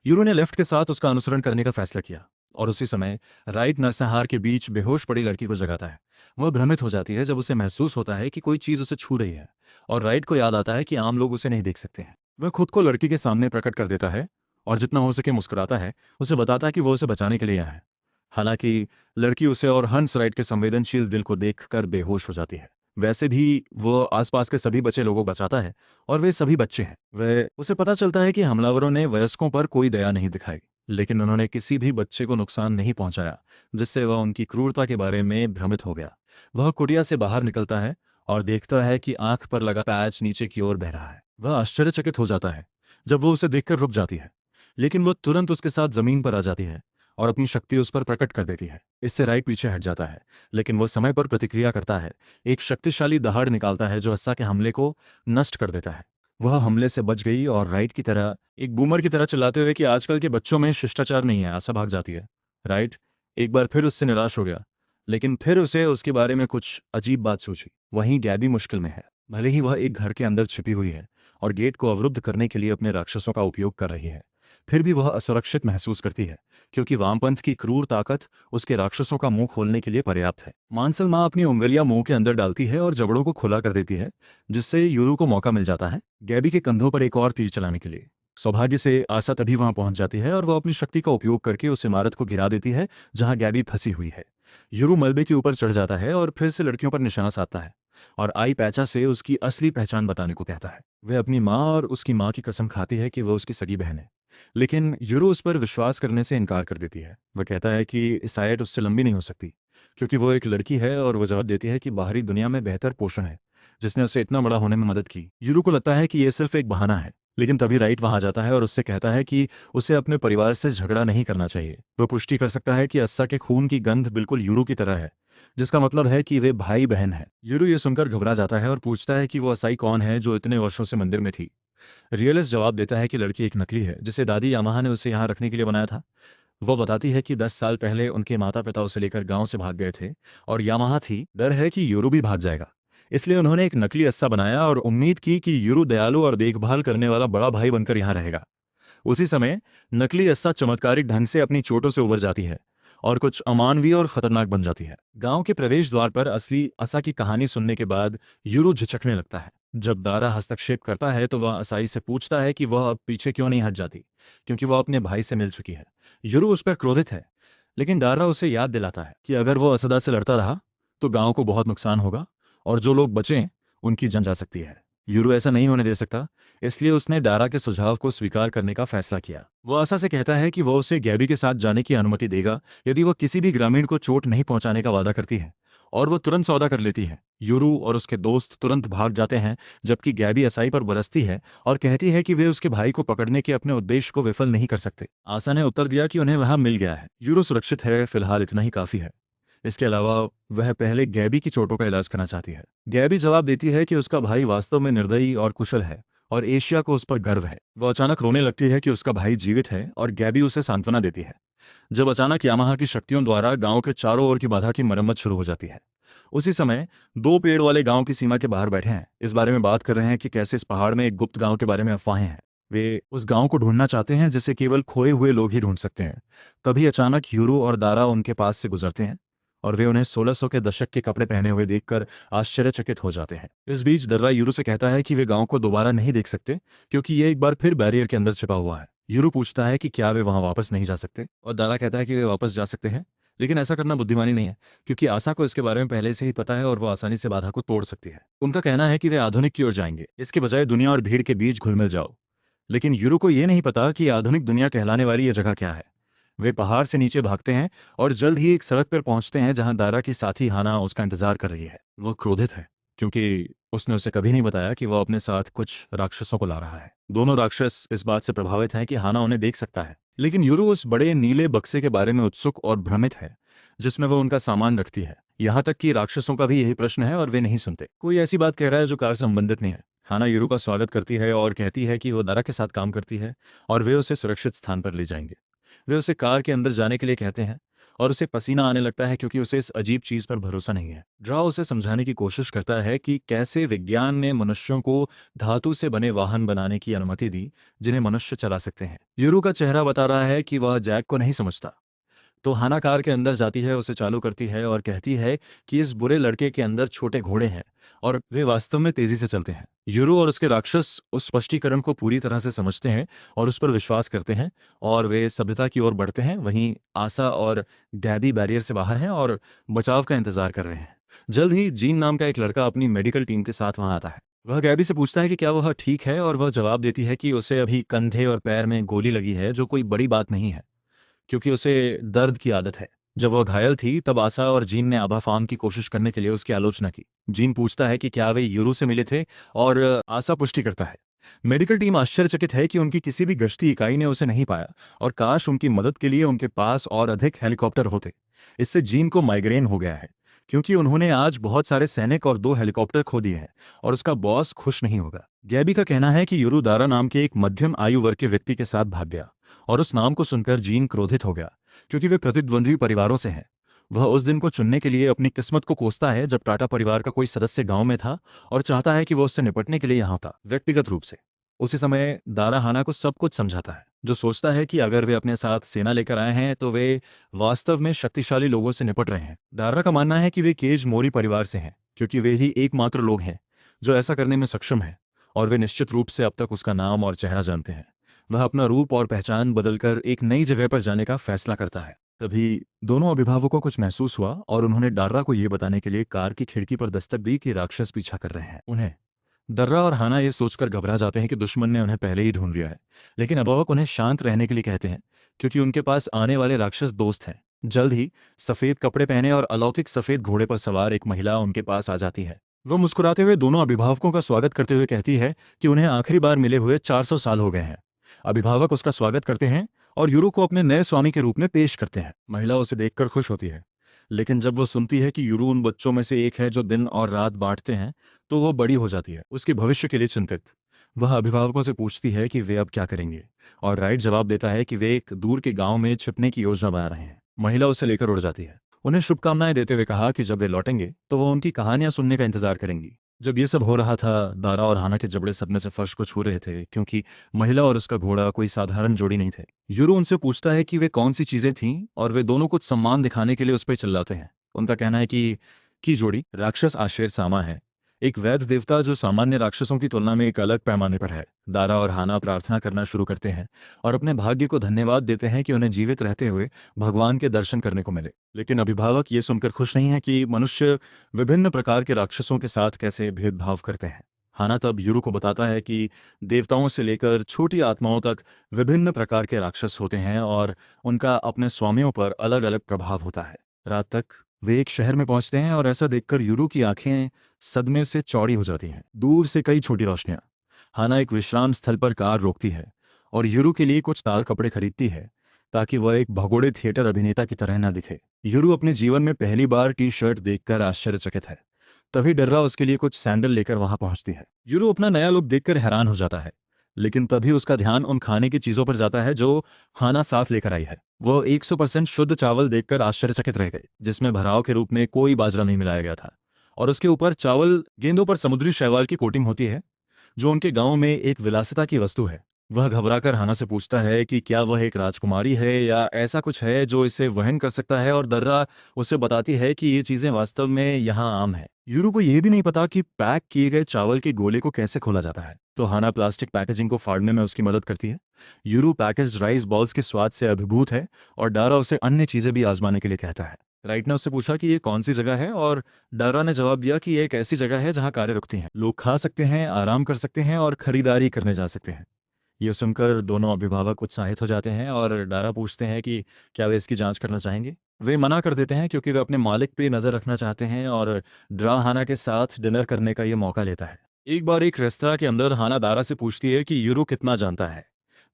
यूरो ने लेफ्ट के साथ उसका अनुसरण करने का फैसला किया, और उसी समय राइट नरसंहार के बीच बेहोश पड़ी लड़की को जगाता है। वह भ्रमित हो जाती है जब उसे महसूस होता है कि कोई चीज उसे छू रही है, और राइट को याद आता है कि आम लोग उसे नहीं देख सकते हैं। वह खुद को लड़की के सामने प्रकट कर देता है और जितना हो सके मुस्कुराता है, उसे बताता है कि वो उसे बचाने के लिए यहाँ है। हालांकि लड़की उसे और हंस राइट के संवेदनशील दिल को देखकर बेहोश हो जाती है। वैसे भी वो आसपास के सभी बचे लोगों को बचाता है, और वे सभी बच्चे हैं। वह उसे पता चलता है कि हमलावरों ने वयस्कों पर कोई दया नहीं दिखाई, लेकिन उन्होंने किसी भी बच्चे को नुकसान नहीं पहुंचाया, जिससे वह उनकी क्रूरता के बारे में भ्रमित हो गया। वह कुटिया से बाहर निकलता है और देखता है कि आंख पर लगा पैच नीचे की ओर बह रहा है। वह आश्चर्यचकित हो जाता है जब वो उसे देखकर रुक जाती है, लेकिन वह तुरंत उसके साथ जमीन पर आ जाती है और अपनी शक्ति उस पर प्रकट कर देती है। इससे राइट पीछे हट जाता है, लेकिन वो समय पर प्रतिक्रिया करता है। एक शक्तिशाली दहाड़ निकालता है जो अस्सा के हमले को नष्ट कर देता है। वह हमले से बच गई और राइट की तरह एक बूमर की तरह चिल्लाते हुए कि आजकल के बच्चों में शिष्टाचार नहीं है, आशा भाग जाती है। राइट एक बार फिर उससे निराश हो गया, लेकिन फिर उसे उसके बारे में कुछ अजीब बात सूझी। वहीं गैबी मुश्किल में है। भले ही वह एक घर के अंदर छिपी हुई है और गेट को अवरुद्ध करने के लिए अपने राक्षसों का उपयोग कर रही है, फिर भी वह असुरक्षित महसूस करती है, क्योंकि वामपंथ की क्रूर ताकत उसके राक्षसों का मुंह खोलने के लिए पर्याप्त है। मांसल माँ अपनी उंगलियां मुंह के अंदर डालती है और जबड़ों को खुला कर देती है, जिससे यूरू को मौका मिल जाता है गैबी के कंधों पर एक और तीर चलाने के लिए। सौभाग्य से आशा तभी वहां पहुंच जाती है और वह अपनी शक्ति का उपयोग करके उस इमारत को गिरा देती है जहां गैबी फंसी हुई है। यूरू मलबे के ऊपर चढ़ जाता है और फिर से लड़कियों पर निशाना साधता है, और आई पैचा से उसकी असली पहचान बताने को कहता है। वह अपनी माँ और उसकी माँ की कसम खाती है कि वह उसकी सगी बहन है, लेकिन यूरो उस पर विश्वास करने से इनकार कर देती है। वह कहता है कि ईसाइट उससे लंबी नहीं हो सकती, क्योंकि वो एक लड़की है, और वह जवाब देती है कि बाहरी दुनिया में बेहतर पोषण है जिसने उसे इतना बड़ा होने में मदद की। यूरो को लगता है कि यह सिर्फ एक बहाना है, लेकिन तभी राइट वहां जाता है और उससे कहता है कि उसे अपने परिवार से झगड़ा नहीं करना चाहिए। वह पुष्टि कर सकता है कि अस्सा के खून की गंध बिल्कुल यूरो की तरह है, जिसका मतलब है कि वे भाई बहन हैं। यूरो ये सुनकर घबरा जाता है और पूछता है कि वो असाई कौन है जो इतने वर्षों से मंदिर में थी। रियलिस्ट जवाब देता है कि लड़की एक नकली है जिसे दादी यामाहा ने उसे यहाँ रखने के लिए बनाया था। वो बताती है कि 10 साल पहले उनके माता पिता उसे लेकर गांव से भाग गए थे, और यामाहा थी डर है कि यूरो भी भाग जाएगा, इसलिए उन्होंने एक नकली अस्सा बनाया और उम्मीद की कि यूरो दयालु और देखभाल करने वाला बड़ा भाई बनकर यहाँ रहेगा। उसी समय नकली अस्सा चमत्कारिक ढंग से अपनी चोटों से उबर जाती है और कुछ अमानवीय और खतरनाक बन जाती है। गांव के प्रवेश द्वार पर असली असा की कहानी सुनने के बाद यूरो झिझकने लगता है। जब दारा हस्तक्षेप करता है तो वह असाई से पूछता है कि वह अब पीछे क्यों नहीं हट जाती, क्योंकि वह अपने भाई से मिल चुकी है। यूरो उस पर क्रोधित है, लेकिन दारा उसे याद दिलाता है कि अगर वो असदा से लड़ता रहा तो गांव को बहुत नुकसान होगा, और जो लोग बचें उनकी जान जा सकती है। यूरो ऐसा नहीं होने दे सकता, इसलिए उसने डारा के सुझाव को स्वीकार करने का फैसला किया। वो आशा से कहता है कि वह उसे गैबी के साथ जाने की अनुमति देगा यदि वह किसी भी ग्रामीण को चोट नहीं पहुंचाने का वादा करती है, और वो तुरंत सौदा कर लेती है। यूरू और उसके दोस्त तुरंत भाग जाते हैं, जबकि गैबी असाई पर बरसती है और कहती है कि वे उसके भाई को पकड़ने के अपने उद्देश्य को विफल नहीं कर सकते। आशा ने उत्तर दिया कि उन्हें वहां मिल गया है, यूरो सुरक्षित है, फिलहाल इतना ही काफी है। इसके अलावा वह पहले गैबी की चोटों का इलाज करना चाहती है। गैबी जवाब देती है कि उसका भाई वास्तव में निर्दयी और कुशल है, और एशिया को उस पर गर्व है। वह अचानक रोने लगती है कि उसका भाई जीवित है, और गैबी उसे सांत्वना देती है। जब अचानक यामाहा की शक्तियों द्वारा गांव के चारों ओर की बाधा की मरम्मत शुरू हो जाती है। उसी समय दो पेड़ वाले गांव की सीमा के बाहर बैठे हैं, इस बारे में बात कर रहे हैं कि कैसे इस पहाड़ में एक गुप्त गांव के बारे में अफवाहें हैं। वे उस गांव को ढूंढना चाहते हैं जिसे केवल खोए हुए लोग ही ढूंढ सकते हैं। तभी अचानक यूरो और दारा उनके पास से गुजरते हैं, और वे उन्हें 1600 के दशक के कपड़े पहने हुए देखकर आश्चर्यचकित हो जाते हैं। इस बीच दर्रा यूरो से कहता है कि वे गांव को दोबारा नहीं देख सकते, क्योंकि ये एक बार फिर बैरियर के अंदर छिपा हुआ है। यूरो पूछता है कि क्या वे वहां वापस नहीं जा सकते, और दारा कहता है कि वे वापस जा सकते हैं, लेकिन ऐसा करना बुद्धिमानी नहीं है, क्योंकि आशा को इसके बारे में पहले से ही पता है और वो आसानी से बाधा को तोड़ सकती है। उनका कहना है कि वे आधुनिक की ओर जाएंगे, इसके बजाय दुनिया और भीड़ के बीच घुल मिल जाओ। लेकिन यूरो को ये नहीं पता कि आधुनिक दुनिया कहलाने वाली यह जगह क्या है। वे पहाड़ से नीचे भागते हैं और जल्द ही एक सड़क पर पहुंचते हैं जहां दारा की साथी हाना उसका इंतजार कर रही है। वो क्रोधित है, क्योंकि उसने उसे कभी नहीं बताया कि वह अपने साथ कुछ राक्षसों को ला रहा है। दोनों राक्षस इस बात से प्रभावित हैं कि हाना उन्हें देख सकता है, लेकिन यूरू उस बड़े नीले बक्से के बारे में उत्सुक और भ्रमित है जिसमें वह उनका सामान रखती है। यहाँ तक कि राक्षसों का भी यही प्रश्न है और वे नहीं सुनते। कोई ऐसी बात कह रहा है जो कार से संबंधित नहीं है। हाना यूरू का स्वागत करती है और कहती है कि वो दारा के साथ काम करती है और वे उसे सुरक्षित स्थान पर ले जाएंगे। वे उसे कार के अंदर जाने के लिए कहते हैं और उसे पसीना आने लगता है क्योंकि उसे इस अजीब चीज पर भरोसा नहीं है। ड्रा उसे समझाने की कोशिश करता है कि कैसे विज्ञान ने मनुष्यों को धातु से बने वाहन बनाने की अनुमति दी जिन्हें मनुष्य चला सकते हैं। यूरू का चेहरा बता रहा है कि वह जैक को नहीं समझता। तो हाना कार के अंदर जाती है, उसे चालू करती है और कहती है कि इस बुरे लड़के के अंदर छोटे घोड़े हैं और वे वास्तव में तेजी से चलते हैं। यूरो और उसके राक्षस उस स्पष्टीकरण को पूरी तरह से समझते हैं और उस पर विश्वास करते हैं और वे सभ्यता की ओर बढ़ते हैं। वहीं आशा और डैबी बैरियर से बाहर हैं और बचाव का इंतजार कर रहे हैं। जल्द ही जीन नाम का एक लड़का अपनी मेडिकल टीम के साथ वहां आता है। वह गैबी से पूछता है कि क्या वह ठीक है और वह जवाब देती है कि उसे अभी कंधे और पैर में गोली लगी है, जो कोई बड़ी बात नहीं है क्योंकि उसे दर्द की आदत है। जब वह घायल थी तब आशा और जीन ने आभा फार्म की कोशिश करने के लिए उसकी आलोचना की। जीन पूछता है कि क्या वे यूरो से मिले थे और आशा पुष्टि करता है। मेडिकल टीम आश्चर्यचकित है कि उनकी किसी भी गश्ती इकाई ने उसे नहीं पाया और काश उनकी मदद के लिए उनके पास और अधिक हेलीकॉप्टर होते। इससे जीन को माइग्रेन हो गया है क्योंकि उन्होंने आज बहुत सारे सैनिक और 2 हेलीकॉप्टर खो दिए हैं और उसका बॉस खुश नहीं होगा। गैबी का कहना है कि यूरू दारा नाम के एक मध्यम आयु वर्ग के व्यक्ति के साथ भाग गया और उस नाम को सुनकर जीन क्रोधित हो गया क्योंकि वे प्रतिद्वंद्वी परिवारों से हैं। वह उस दिन को चुनने के लिए अपनी किस्मत को कोसता है जब टाटा परिवार का कोई सदस्य गांव में था और चाहता है कि वो उससे निपटने के लिए यहाँ था व्यक्तिगत रूप से। उसी समय दारा हाना को सब कुछ समझाता है, जो सोचता है कि अगर वे अपने साथ सेना लेकर आए हैं तो वे वास्तव में शक्तिशाली लोगों से निपट रहे हैं। दारा का मानना है कि वे केज मोरी परिवार से हैं क्योंकि वे ही एकमात्र लोग हैं जो ऐसा करने में सक्षम हैं और वे निश्चित रूप से अब तक उसका नाम और चेहरा जानते हैं। वह अपना रूप और पहचान बदलकर एक नई जगह पर जाने का फैसला करता है। तभी दोनों अभिभावकों को कुछ महसूस हुआ और उन्होंने डार्रा को यह बताने के लिए कार की खिड़की पर दस्तक दी कि राक्षस पीछा कर रहे हैं उन्हें। दर्रा और हाना ये सोचकर घबरा जाते हैं कि दुश्मन ने उन्हें पहले ही ढूंढ लिया है, लेकिन अभिभावक उन्हें शांत रहने के लिए कहते हैं क्योंकि उनके पास आने वाले राक्षस दोस्त हैं। जल्द ही सफेद कपड़े पहने और अलौकिक सफेद घोड़े पर सवार एक महिला उनके पास आ जाती है। वो मुस्कुराते हुए दोनों अभिभावकों का स्वागत करते हुए कहती है कि उन्हें आखिरी बार मिले हुए 400 साल हो गए हैं। अभिभावक उसका स्वागत करते हैं और यूरो को अपने नए स्वामी के रूप में पेश करते हैं। महिला उसे देखकर खुश होती है, लेकिन जब वो सुनती है कि यूरो उन बच्चों में से एक है जो दिन और रात बांटते हैं तो वो बड़ी हो जाती है, उसके भविष्य के लिए चिंतित। वह अभिभावकों से पूछती है कि वे अब क्या करेंगे और राइट जवाब देता है कि वे एक दूर के गांव में छिपने की योजना बना रहे हैं। महिला उसे लेकर उड़ जाती है, उन्हें शुभकामनाएं देते हुए कहा कि जब वे लौटेंगे तो वो उनकी कहानियां सुनने का इंतजार करेंगी। जब ये सब हो रहा था, दारा और हाना के जबड़े सदमे से फर्श को छू रहे थे क्योंकि महिला और उसका घोड़ा कोई साधारण जोड़ी नहीं थे। यूरो उनसे पूछता है कि वे कौन सी चीजें थीं और वे दोनों कुछ सम्मान दिखाने के लिए उस पर चिल्लाते हैं। उनका कहना है कि जोड़ी राक्षस आशेर सामा है, एक वैध देवता जो सामान्य राक्षसों की तुलना में एक अलग पैमाने पर है। दारा और हाना प्रार्थना करना शुरू करते हैं और अपने भाग्य को धन्यवाद देते हैं कि उन्हें जीवित रहते हुए भगवान के दर्शन करने को मिले। लेकिन अभिभावक ये सुनकर खुश नहीं है कि मनुष्य विभिन्न प्रकार के राक्षसों के साथ कैसे भेदभाव करते हैं। हाना तब यूरो को बताता है कि देवताओं से लेकर छोटी आत्माओं तक विभिन्न प्रकार के राक्षस होते हैं और उनका अपने स्वामियों पर अलग अलग प्रभाव होता है। रात तक वे एक शहर में पहुंचते हैं और ऐसा देखकर यूरो की आंखें सदमे से चौड़ी हो जाती हैं। दूर से कई छोटी रोशनियां। हाना एक विश्राम स्थल पर कार रोकती है और यूरो के लिए कुछ तार कपड़े खरीदती है ताकि वह एक भगोड़े थिएटर अभिनेता की तरह न दिखे। यूरो अपने जीवन में पहली बार टी शर्ट देखकर आश्चर्यचकित है। तभी डर्रा उसके लिए कुछ सैंडल लेकर वहां पहुंचती है। यूरो अपना नया लुक देखकर हैरान हो जाता है, लेकिन तभी उसका ध्यान उन खाने की चीजों पर जाता है जो हाना साथ लेकर आई है। वो 100% शुद्ध चावल देखकर आश्चर्यचकित रह गए, जिसमें भराव के रूप में कोई बाजरा नहीं मिलाया गया था और उसके ऊपर चावल गेंदों पर समुद्री शैवाल की कोटिंग होती है जो उनके गांव में एक विलासिता की वस्तु है। वह घबराकर हाना से पूछता है कि क्या वह एक राजकुमारी है या ऐसा कुछ है जो इसे वहन कर सकता है और दर्रा उसे बताती है कि ये चीजें वास्तव में यहाँ आम है। यूरो को यह भी नहीं पता कि पैक किए गए चावल के गोले को कैसे खोला जाता है, तो हाना प्लास्टिक पैकेजिंग को फाड़ने में उसकी मदद करती है। यूरो पैकेज राइस बॉल्स के स्वाद से अभिभूत है और डारा उसे अन्य चीजें भी आजमाने के लिए कहता है। राइट ने उससे पूछा कि ये कौन सी जगह है और डारा ने जवाब दिया कि ये एक ऐसी जगह है जहाँ कारें रुकती हैं, लोग खा सकते हैं, आराम कर सकते हैं और खरीदारी करने जा सकते हैं। ये सुनकर दोनों अभिभावक उत्साहित हो जाते हैं और डारा पूछते हैं कि क्या वे इसकी जांच करना चाहेंगे। वे मना कर देते हैं क्योंकि वे अपने मालिक पे नज़र रखना चाहते हैं और ड्रा हाना के साथ डिनर करने का ये मौका लेता है। एक बार एक रेस्तरां के अंदर हाना दारा से पूछती है कि यूरो कितना जानता है।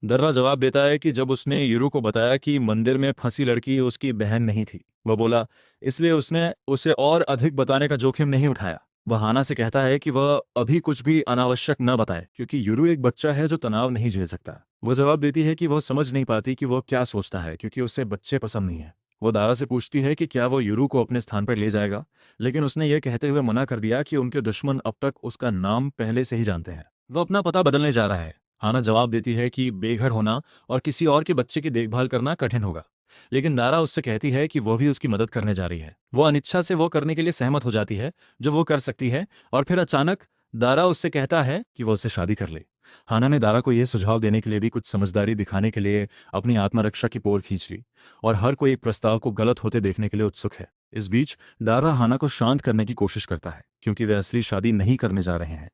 दर्रा जवाब देता है कि जब उसने यूरो को बताया कि मंदिर में फंसी लड़की उसकी बहन नहीं थी, वह बोला, इसलिए उसने उसे और अधिक बताने का जोखिम नहीं उठाया। वह हाना से कहता है कि वह अभी कुछ भी अनावश्यक न बताए क्योंकि यूरो एक बच्चा है जो तनाव नहीं झेल सकता। वह जवाब देती है कि वह समझ नहीं पाती कि वह क्या सोचता है क्योंकि उसे बच्चे पसंद नहीं है। वो दारा से पूछती है कि क्या वो यूरू को अपने स्थान पर ले जाएगा, लेकिन उसने ये कहते हुए मना कर दिया कि उनके दुश्मन अब तक उसका नाम पहले से ही जानते हैं। वो अपना पता बदलने जा रहा है। हाना जवाब देती है कि बेघर होना और किसी और के बच्चे की देखभाल करना कठिन होगा, लेकिन दारा उससे कहती है कि वो भी उसकी मदद करने जा रही है। वो अनिच्छा से वो करने के लिए सहमत हो जाती है जो वो कर सकती है, और फिर अचानक दारा उससे कहता है कि वो उससे शादी कर ले। हाना ने दारा को यह सुझाव देने के लिए भी कुछ समझदारी दिखाने के लिए अपनी आत्मरक्षा की पोर खींच ली, और हर कोई एक प्रस्ताव को गलत होते देखने के लिए उत्सुक है। इस बीच दारा हाना को शांत करने की कोशिश करता है क्योंकि वे असली शादी नहीं करने जा रहे हैं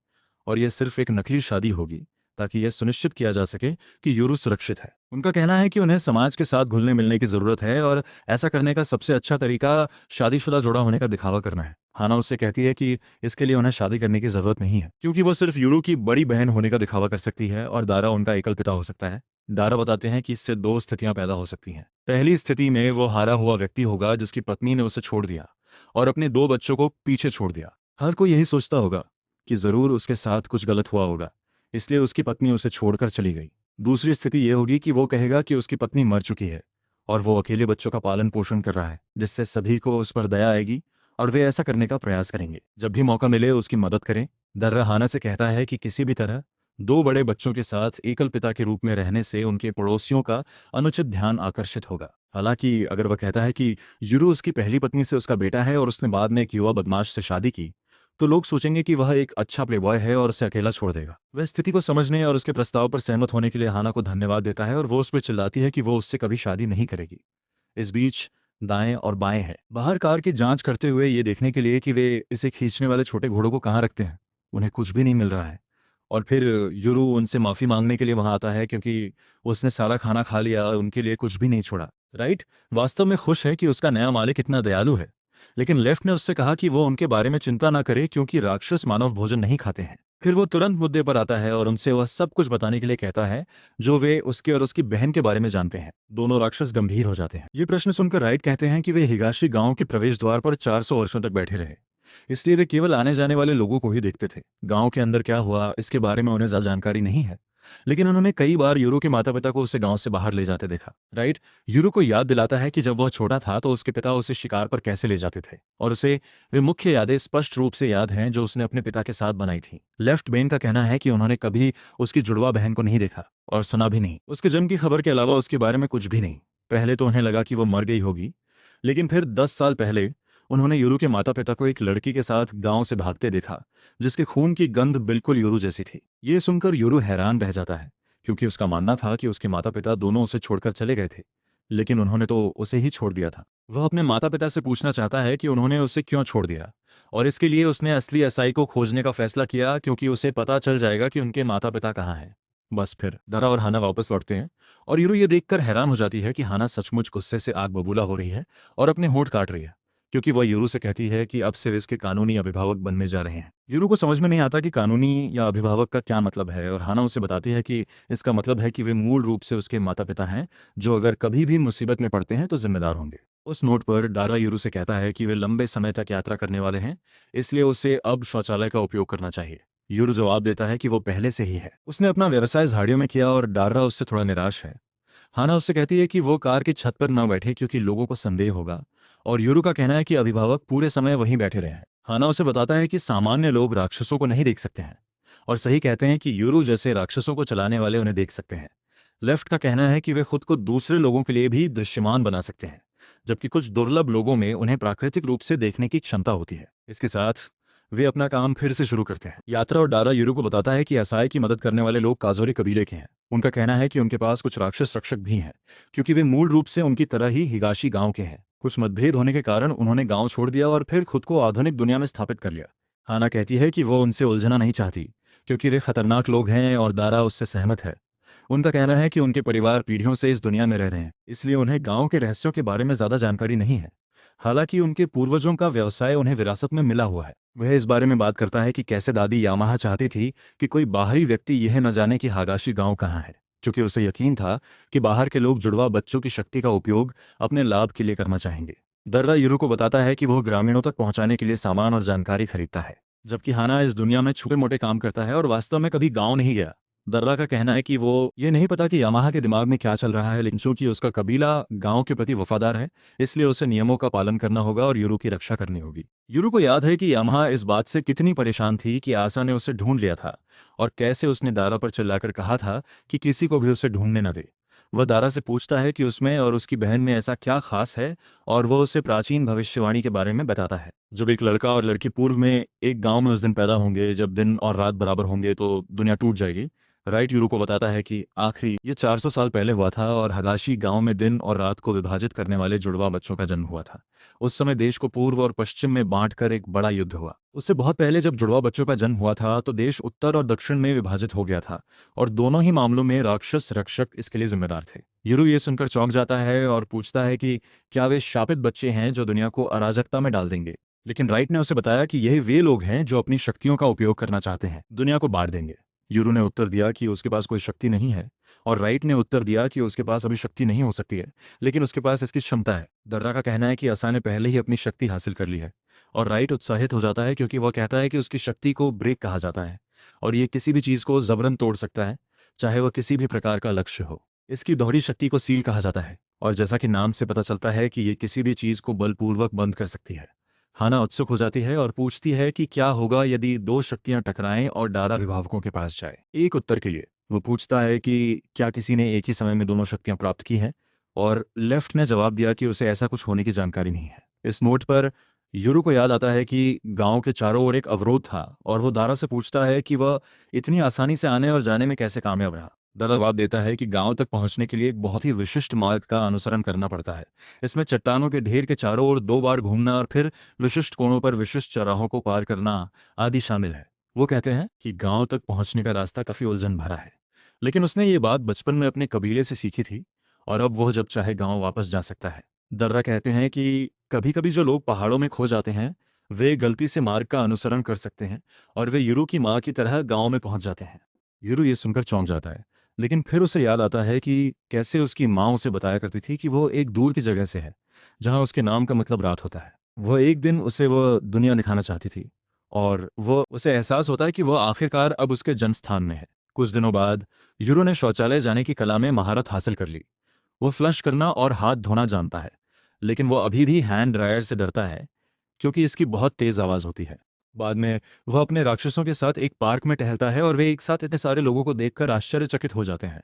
और यह सिर्फ एक नकली शादी होगी ताकि यह सुनिश्चित किया जा सके कि यूरू सुरक्षित है। उनका कहना है कि उन्हें समाज के साथ घुलने मिलने की जरूरत है और ऐसा करने का सबसे अच्छा तरीका शादीशुदा जोड़ा होने का दिखावा करना है। हाना उससे कहती है कि इसके लिए उन्हें शादी करने की जरूरत नहीं है क्योंकि वो सिर्फ यूरो की बड़ी बहन होने का दिखावा कर सकती है और दारा उनका एकल पिता हो सकता है। दारा बताते हैं कि इससे दो स्थितियां पैदा हो सकती हैं। पहली स्थिति में वो हारा हुआ व्यक्ति होगा जिसकी पत्नी ने उसे छोड़ दिया और अपने दो बच्चों को पीछे छोड़ दिया। हर कोई यही सोचता होगा कि जरूर उसके साथ कुछ गलत हुआ होगा, इसलिए उसकी पत्नी उसे छोड़कर चली गई। दूसरी स्थिति यह होगी कि वो कहेगा कि उसकी पत्नी मर चुकी है और वो अकेले बच्चों का पालन पोषण कर रहा है, जिससे सभी को उस पर दया आएगी और वे ऐसा करने का प्रयास करेंगे। जब भी मौका मिले उसकी मदद करें। दर्रा हाना से कहता है कि किसी भी तरह दो बड़े बच्चों के साथ एकल पिता के रूप में रहने से उनके पड़ोसियों का अनुचित ध्यान आकर्षित होगा। हालांकि अगर वह कहता है कि यूरो उसकी पहली पत्नी से उसका बेटा है और उसने बाद में एक युवा बदमाश से शादी की, तो लोग सोचेंगे कि वह एक अच्छा प्लेबॉय है और उसे अकेला छोड़ देगा। वह स्थिति को समझने और उसके प्रस्ताव पर सहमत होने के लिए हाना को धन्यवाद देता है और वो उस पर चिल्लाती है कि वो उससे कभी शादी नहीं करेगी। इस बीच दाएं और बाएं हैं बाहर कार की जांच करते हुए ये देखने के लिए कि वे इसे खींचने वाले छोटे घोड़ों को कहाँ रखते हैं। उन्हें कुछ भी नहीं मिल रहा है और फिर यूरू उनसे माफी मांगने के लिए वहां आता है क्योंकि उसने सारा खाना खा लिया और उनके लिए कुछ भी नहीं छोड़ा। राइट वास्तव में खुश है कि उसका नया मालिक इतना दयालु है, लेकिन लेफ्ट ने उससे कहा कि वो उनके बारे में चिंता ना करे क्योंकि राक्षस मानव भोजन नहीं खाते हैं। फिर वो तुरंत मुद्दे पर आता है और उनसे वह सब कुछ बताने के लिए कहता है जो वे उसके और उसकी बहन के बारे में जानते हैं। दोनों राक्षस गंभीर हो जाते हैं। ये प्रश्न सुनकर राइट कहते हैं कि वे हिगाशी गांव के प्रवेश द्वार पर 400 वर्षों तक बैठे रहे, इसलिए वे केवल आने जाने वाले लोगों को ही देखते थे। गांव के अंदर क्या हुआ इसके बारे में उन्हें ज्यादा जानकारी नहीं है, लेकिन उन्होंने कई बार यूरो के माता पिता को उसे गांव से बाहर ले जाते देखा। राइट यूरो को याद दिलाता है कि जब वह छोटा था तो उसके पिता उसे शिकार पर कैसे ले जाते थे और उसे वे मुख्य यादें स्पष्ट रूप से याद हैं जो उसने अपने पिता के साथ बनाई थी। लेफ्ट बेन का कहना है कि उन्होंने कभी उसकी जुड़वा बहन को नहीं देखा और सुना भी नहीं। उसके जन्म की खबर के अलावा उसके बारे में कुछ भी नहीं। पहले तो उन्हें लगा कि वो मर गई होगी, लेकिन फिर 10 साल पहले उन्होंने यूरो के माता पिता को एक लड़की के साथ गांव से भागते देखा जिसके खून की गंध बिल्कुल यूरो जैसी थी। ये सुनकर यूरो हैरान रह जाता है क्योंकि उसका मानना था कि उसके माता पिता दोनों उसे छोड़कर चले गए थे, लेकिन उन्होंने तो उसे ही छोड़ दिया था। वह अपने माता पिता से पूछना चाहता है कि उन्होंने उसे क्यों छोड़ दिया, और इसके लिए उसने असली असाई को खोजने का फैसला किया क्योंकि उसे पता चल जाएगा कि उनके माता पिता कहाँ हैं। बस फिर दरा और हाना वापस लौटते हैं और यूरो ये देखकर हैरान हो जाती है कि हाना सचमुच गुस्से से आग बबूला हो रही है और अपने होंठ काट रही है क्योंकि वह यूरो से कहती है कि अब से वे उसके कानूनी अभिभावक बनने जा रहे हैं। यूरो को समझ में नहीं आता कि कानूनी या अभिभावक का क्या मतलब है, और हाना उसे बताती है कि इसका मतलब है कि वे मूल रूप से उसके माता पिता हैं जो अगर कभी भी मुसीबत में पड़ते हैं तो जिम्मेदार होंगे। उस नोट पर डारा यूरो से कहता है कि वे लंबे समय तक यात्रा करने वाले हैं, इसलिए उसे अब शौचालय का उपयोग करना चाहिए। यूरो जवाब देता है कि वो पहले से ही है, उसने अपना व्यवसाय झाड़ियों में किया और डारा उससे थोड़ा निराश है। हाना उससे कहती है कि वो कार की छत पर न बैठे क्योंकि लोगों को संदेह होगा, और यूरो का कहना है कि अभिभावक पूरे समय वहीं बैठे रहे हैं। हाना उसे बताता है कि सामान्य लोग राक्षसों को नहीं देख सकते हैं और सही कहते हैं कि यूरो जैसे राक्षसों को चलाने वाले उन्हें देख सकते हैं। लेफ्ट का कहना है कि वे खुद को दूसरे लोगों के लिए भी दृश्यमान बना सकते हैं, जबकि कुछ दुर्लभ लोगों में उन्हें प्राकृतिक रूप से देखने की क्षमता होती है। इसके साथ वे अपना काम फिर से शुरू करते हैं। यात्रा और डारा यूरो को बताता है कि असाई की मदद करने वाले लोग काजोरी कबीले के हैं। उनका कहना है कि उनके पास कुछ राक्षस रक्षक भी हैं क्योंकि वे मूल रूप से उनकी तरह ही हिगाशी गांव के हैं। कुछ मतभेद होने के कारण उन्होंने गांव छोड़ दिया और फिर खुद को आधुनिक दुनिया में स्थापित कर लिया। हाना कहती है कि वो उनसे उलझना नहीं चाहती क्योंकि वे खतरनाक लोग हैं और दारा उससे सहमत है। उनका कहना है कि उनके परिवार पीढ़ियों से इस दुनिया में रह रहे हैं, इसलिए उन्हें गांव के रहस्यों के बारे में ज़्यादा जानकारी नहीं है। हालांकि उनके पूर्वजों का व्यवसाय उन्हें विरासत में मिला हुआ है। वह इस बारे में बात करता है कि कैसे दादी यामाहा चाहती थी कि कोई बाहरी व्यक्ति यह न जाने कि हागाशी गांव कहाँ है, क्योंकि उसे यकीन था कि बाहर के लोग जुड़वा बच्चों की शक्ति का उपयोग अपने लाभ के लिए करना चाहेंगे। दर्रा यूरू को बताता है कि वह ग्रामीणों तक पहुंचाने के लिए सामान और जानकारी खरीदता है, जबकि हाना इस दुनिया में छोटे मोटे काम करता है और वास्तव में कभी गांव नहीं गया। दर्रा का कहना है कि वो ये नहीं पता कि यामाहा के दिमाग में क्या चल रहा है, लेकिन चूंकि उसका कबीला गांव के प्रति वफादार है, इसलिए उसे नियमों का पालन करना होगा और यूरू की रक्षा करनी होगी। यूरू को याद है कि यामाहा इस बात से कितनी परेशान थी कि आसा ने उसे ढूंढ लिया था, और कैसे उसने दारा पर चिल्लाकर कहा था कि किसी को भी उसे ढूंढने न दे। वह दारा से पूछता है कि उसमें और उसकी बहन में ऐसा क्या खास है, और वह उसे प्राचीन भविष्यवाणी के बारे में बताता है। जब एक लड़का और लड़की पूर्व में एक गांव में उस दिन पैदा होंगे जब दिन और रात बराबर होंगे तो दुनिया टूट जाएगी। राइट यूरो को बताता है कि आखिरी ये 400 साल पहले हुआ था और हगाशी गांव में दिन और रात को विभाजित करने वाले जुड़वा बच्चों का जन्म हुआ था। उस समय देश को पूर्व और पश्चिम में बांटकर एक बड़ा युद्ध हुआ। उससे बहुत पहले जब जुड़वा बच्चों का जन्म हुआ था तो देश उत्तर और दक्षिण में विभाजित हो गया था, और दोनों ही मामलों में राक्षस रक्षक इसके लिए जिम्मेदार थे। यूरो ये सुनकर चौंक जाता है और पूछता है कि क्या वे शापित बच्चे हैं जो दुनिया को अराजकता में डाल देंगे। लेकिन राइट ने उसे बताया कि यही वे लोग हैं जो अपनी शक्तियों का उपयोग करना चाहते हैं, दुनिया को बांट देंगे। यूरो ने उत्तर दिया कि उसके पास कोई शक्ति नहीं है, और राइट ने उत्तर दिया कि उसके पास अभी शक्ति नहीं हो सकती है, लेकिन उसके पास इसकी क्षमता है। दर्रा का कहना है कि असा ने पहले ही अपनी शक्ति हासिल कर ली है, और राइट उत्साहित हो जाता है क्योंकि वह कहता है कि उसकी शक्ति को ब्रेक कहा जाता है, और ये किसी भी चीज़ को जबरन तोड़ सकता है, चाहे वह किसी भी प्रकार का लक्ष्य हो। इसकी दोहरी शक्ति को सील कहा जाता है, और जैसा कि नाम से पता चलता है कि ये किसी भी चीज़ को बलपूर्वक बंद कर सकती है। हाना उत्सुक हो जाती है और पूछती है कि क्या होगा यदि दो शक्तियां टकराएं और डारा अभिभावकों के पास जाए। एक उत्तर के लिए वो पूछता है कि क्या किसी ने एक ही समय में दोनों शक्तियां प्राप्त की हैं, और लेफ्ट ने जवाब दिया कि उसे ऐसा कुछ होने की जानकारी नहीं है। इस नोट पर यूरो को याद आता है कि गांव के चारों ओर एक अवरोध था, और वो दारा से पूछता है कि वह इतनी आसानी से आने और जाने में कैसे कामयाब रहा। दारा जवाब देता है कि गांव तक पहुंचने के लिए एक बहुत ही विशिष्ट मार्ग का अनुसरण करना पड़ता है। इसमें चट्टानों के ढेर के चारों ओर 2 बार घूमना और फिर विशिष्ट कोणों पर विशिष्ट चौराहों को पार करना आदि शामिल है। वो कहते हैं कि गांव तक पहुंचने का रास्ता काफी उलझन भरा है, लेकिन उसने ये बात बचपन में अपने कबीले से सीखी थी, और अब वह जब चाहे गांव वापस जा सकता है। दर्रा कहते हैं कि कभी कभी जो लोग पहाड़ों में खो जाते हैं वे गलती से मार्ग का अनुसरण कर सकते हैं, और वे यूरो की माँ की तरह गांव में पहुंच जाते हैं। यूरो ये सुनकर चौंक जाता है, लेकिन फिर उसे याद आता है कि कैसे उसकी माँ उसे बताया करती थी कि वो एक दूर की जगह से है जहाँ उसके नाम का मतलब रात होता है। वह एक दिन उसे वह दुनिया दिखाना चाहती थी, और वह उसे एहसास होता है कि वह आखिरकार अब उसके जन्म स्थान में है। कुछ दिनों बाद यूरो ने शौचालय जाने की कला में महारत हासिल कर ली। वो फ्लश करना और हाथ धोना जानता है, लेकिन वो अभी भी हैंड ड्रायर से डरता है क्योंकि इसकी बहुत तेज आवाज होती है। बाद में वह अपने राक्षसों के साथ एक पार्क में टहलता है और वे एक साथ इतने सारे लोगों को देखकर आश्चर्यचकित हो जाते हैं।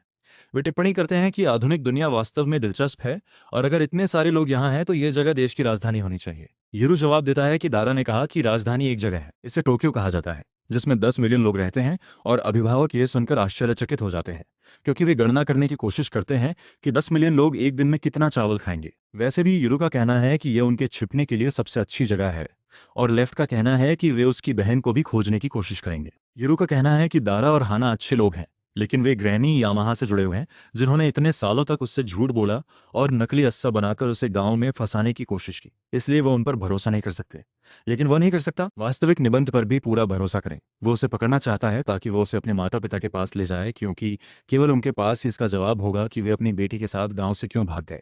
वे टिप्पणी करते हैं कि आधुनिक दुनिया वास्तव में दिलचस्प है, और अगर इतने सारे लोग यहाँ हैं तो यह जगह देश की राजधानी होनी चाहिए। यूरू जवाब देता है कि दारा ने कहा कि राजधानी एक जगह है, इसे टोक्यो कहा जाता है, जिसमें 10 मिलियन लोग रहते हैं, और अभिभावक ये सुनकर आश्चर्यचकित हो जाते हैं क्योंकि वे गणना करने की कोशिश करते हैं कि 10 मिलियन लोग एक दिन में कितना चावल खाएंगे। वैसे भी यूरो का कहना है कि यह उनके छिपने के लिए सबसे अच्छी जगह है, और लेफ्ट का कहना है कि वे उसकी बहन को भी खोजने की कोशिश करेंगे। यूरो का कहना है कि दारा और हाना अच्छे लोग हैं, लेकिन वे ग्रैनी यामाहा से जुड़े हुए हैं जिन्होंने इतने सालों तक उससे झूठ बोला और नकली अस्सा बनाकर उसे गांव में फंसाने की कोशिश की, इसलिए वो उन पर भरोसा नहीं कर सकते। लेकिन वह नहीं कर सकता वास्तविक निबंध पर भी पूरा भरोसा करें। वो उसे पकड़ना चाहता है ताकि वो उसे अपने माता पिता के पास ले जाए, क्योंकि केवल उनके पास ही इसका जवाब होगा कि वे अपनी बेटी के साथ गांव से क्यों भाग गए।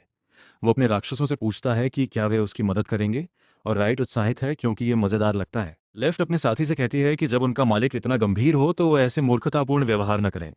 वो अपने राक्षसों से पूछता है कि क्या वे उसकी मदद करेंगे, और राइट उत्साहित है क्योंकि ये मजेदार लगता है। लेफ्ट अपने साथी से कहती है कि जब उनका मालिक इतना गंभीर हो तो वो ऐसे मूर्खतापूर्ण व्यवहार न करें।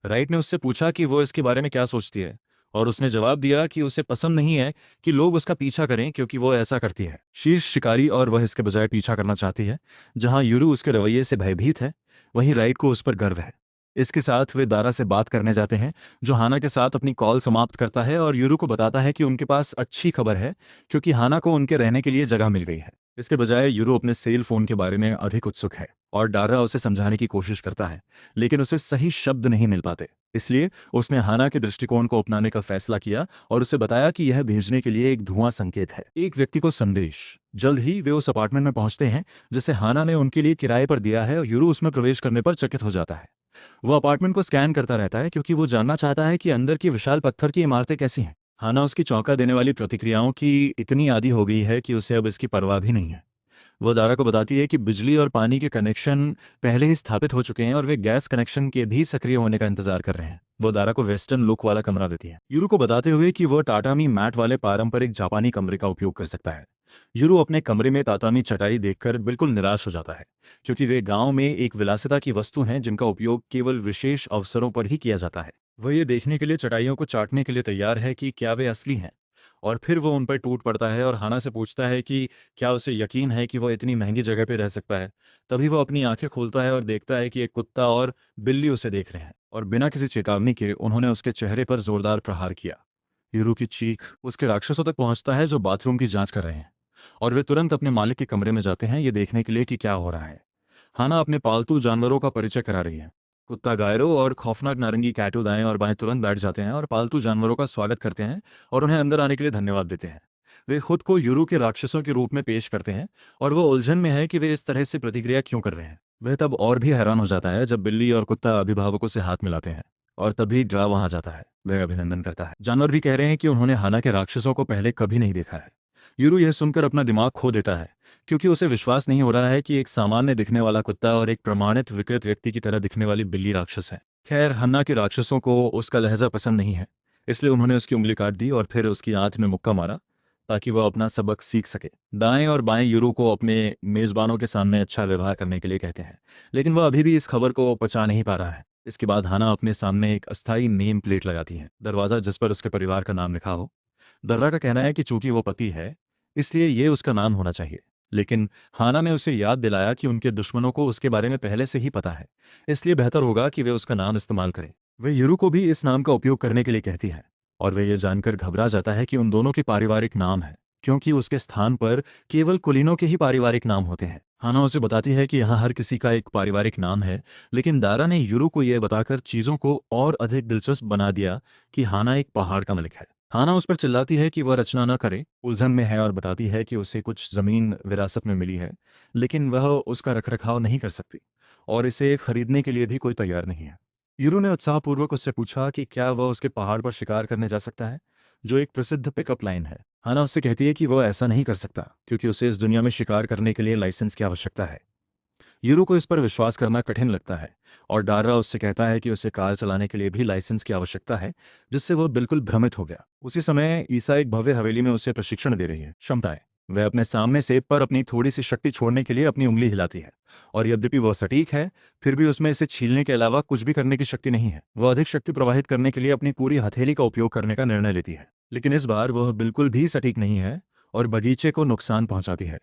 राइट ने उससे पूछा कि वो इसके बारे में क्या सोचती है, और उसने जवाब दिया कि उसे पसंद नहीं है कि लोग उसका पीछा करें क्योंकि वो ऐसा करती है शीर्ष शिकारी, और वह इसके बजाय पीछा करना चाहती है। जहां यूरू उसके रवैये से भयभीत है, वहीं राइट को उस पर गर्व है। इसके साथ वे दारा से बात करने जाते हैं, जो हाना के साथ अपनी कॉल समाप्त करता है और यूरू को बताता है कि उनके पास अच्छी खबर है क्योंकि हाना को उनके रहने के लिए जगह मिल गई है। इसके बजाय यूरो अपने सेल फोन के बारे में अधिक उत्सुक है, और डारा उसे समझाने की कोशिश करता है, लेकिन उसे सही शब्द नहीं मिल पाते। इसलिए उसने हाना के दृष्टिकोण को अपनाने का फैसला किया और उसे बताया कि यह भेजने के लिए एक धुआं संकेत है, एक व्यक्ति को संदेश। जल्द ही वे उस अपार्टमेंट में पहुंचते हैं जिसे हाना ने उनके लिए किराए पर दिया है, और यूरो उसमें प्रवेश करने पर चकित हो जाता है। वो अपार्टमेंट को स्कैन करता रहता है क्योंकि वो जानना चाहता है कि अंदर की विशाल पत्थर की इमारतें कैसी हैं। हाना उसकी चौंका देने वाली प्रतिक्रियाओं की इतनी आदी हो गई है कि उसे अब इसकी परवाह भी नहीं है। वो दारा को बताती है कि बिजली और पानी के कनेक्शन पहले ही स्थापित हो चुके हैं और वे गैस कनेक्शन के भी सक्रिय होने का इंतजार कर रहे हैं। वो दारा को वेस्टर्न लुक वाला कमरा देती है, यूरू को बताते हुए कि वह टाटामी मैट वाले पारंपरिक जापानी कमरे का उपयोग कर सकता है। यूरू अपने कमरे में तातामी चटाई देखकर बिल्कुल निराश हो जाता है, क्योंकि वे गांव में एक विलासिता की वस्तु हैं जिनका उपयोग केवल विशेष अवसरों पर ही किया जाता है। वह ये देखने के लिए चटाइयों को चाटने के लिए तैयार है कि क्या वे असली हैं, और फिर वो उन पर टूट पड़ता है और हाना से पूछता है कि क्या उसे यकीन है कि वो इतनी महंगी जगह पर रह सकता है। तभी वो अपनी आंखें खोलता है और देखता है कि एक कुत्ता और बिल्ली उसे देख रहे हैं, और बिना किसी चेतावनी के उन्होंने उसके चेहरे पर जोरदार प्रहार किया। यूरू की चीख उसके राक्षसों तक पहुंचता है जो बाथरूम की जांच कर रहे हैं, और वे तुरंत अपने मालिक के कमरे में जाते हैं ये देखने के लिए कि क्या हो रहा है। हाना अपने पालतू जानवरों का परिचय करा रही है। कुत्ता गायरो और खौफनाक नारंगी कैटो दाएं और बाएं तुरंत बैठ जाते हैं और पालतू जानवरों का स्वागत करते हैं और उन्हें अंदर आने के लिए धन्यवाद देते हैं। वे खुद को यूरू के राक्षसों के रूप में पेश करते हैं, और वो उलझन में है कि वे इस तरह से प्रतिक्रिया क्यों कर रहे हैं। वह तब और भी हैरान हो जाता है जब बिल्ली और कुत्ता अभिभावकों से हाथ मिलाते हैं, और तभी ड्रा वहां जाता है। वह अभिनंदन करता है। जानवर भी कह रहे हैं कि उन्होंने हाना के राक्षसों को पहले कभी नहीं देखा है। यूरू यह सुनकर अपना दिमाग खो देता है, क्योंकि उसे विश्वास नहीं हो रहा है कि एक सामान्य दिखने वाला कुत्ता और एक प्रमाणित विकृत व्यक्ति की तरह दिखने वाली बिल्ली राक्षस है। खैर, हन्ना के राक्षसों को उसका लहजा पसंद नहीं है, इसलिए उन्होंने उसकी उंगली काट दी और फिर उसकी आंत में मुक्का मारा ताकि वह अपना सबक सीख सके। दाएं और बाएं यूरो को अपने मेजबानों के सामने अच्छा व्यवहार करने के लिए कहते हैं, लेकिन वह अभी भी इस खबर को पचा नहीं पा रहा है। इसके बाद हाना अपने सामने एक अस्थायी नेम प्लेट लगाती है, दरवाज़ा जिस पर उसके परिवार का नाम लिखा हो। दर्रा का कहना है कि चूंकि वो पति है, इसलिए ये उसका नाम होना चाहिए, लेकिन हाना ने उसे याद दिलाया कि उनके दुश्मनों को उसके बारे में पहले से ही पता है, इसलिए बेहतर होगा कि वे उसका नाम इस्तेमाल करें। वे यूरू को भी इस नाम का उपयोग करने के लिए कहती है, और वे ये जानकर घबरा जाता है कि उन दोनों के पारिवारिक नाम है, क्योंकि उसके स्थान पर केवल कुलीनों के ही पारिवारिक नाम होते हैं। हाना उसे बताती है कि यहाँ हर किसी का एक पारिवारिक नाम है, लेकिन दारा ने यूरू को यह बताकर चीज़ों को और अधिक दिलचस्प बना दिया कि हाना एक पहाड़ का मलिक है। हाना उस पर चिल्लाती है कि वह रचना न करे, उलझन में है, और बताती है कि उसे कुछ ज़मीन विरासत में मिली है, लेकिन वह उसका रखरखाव नहीं कर सकती और इसे खरीदने के लिए भी कोई तैयार नहीं है। यूरू ने उत्साहपूर्वक उससे पूछा कि क्या वह उसके पहाड़ पर शिकार करने जा सकता है, जो एक प्रसिद्ध पिकअप लाइन है। हाना उससे कहती है कि वह ऐसा नहीं कर सकता, क्योंकि उसे इस दुनिया में शिकार करने के लिए लाइसेंस की आवश्यकता है। यूरो को इस पर विश्वास करना कठिन लगता है, और डारा उससे कहता है कि उसे कार चलाने के लिए भी लाइसेंस की आवश्यकता है, जिससे वह बिल्कुल भ्रमित हो गया। उसी समय ईसा एक भव्य हवेली में उसे प्रशिक्षण दे रही है। क्षमताएं। वह अपने सामने सेब पर अपनी थोड़ी सी शक्ति छोड़ने के लिए अपनी उंगली हिलाती है, और यद्यपि वह सटीक है, फिर भी उसमें इसे छीलने के अलावा कुछ भी करने की शक्ति नहीं है। वह अधिक शक्ति प्रवाहित करने के लिए अपनी पूरी हथेली का उपयोग करने का निर्णय लेती है, लेकिन इस बार वह बिल्कुल भी सटीक नहीं है और बगीचे को नुकसान पहुंचाती है।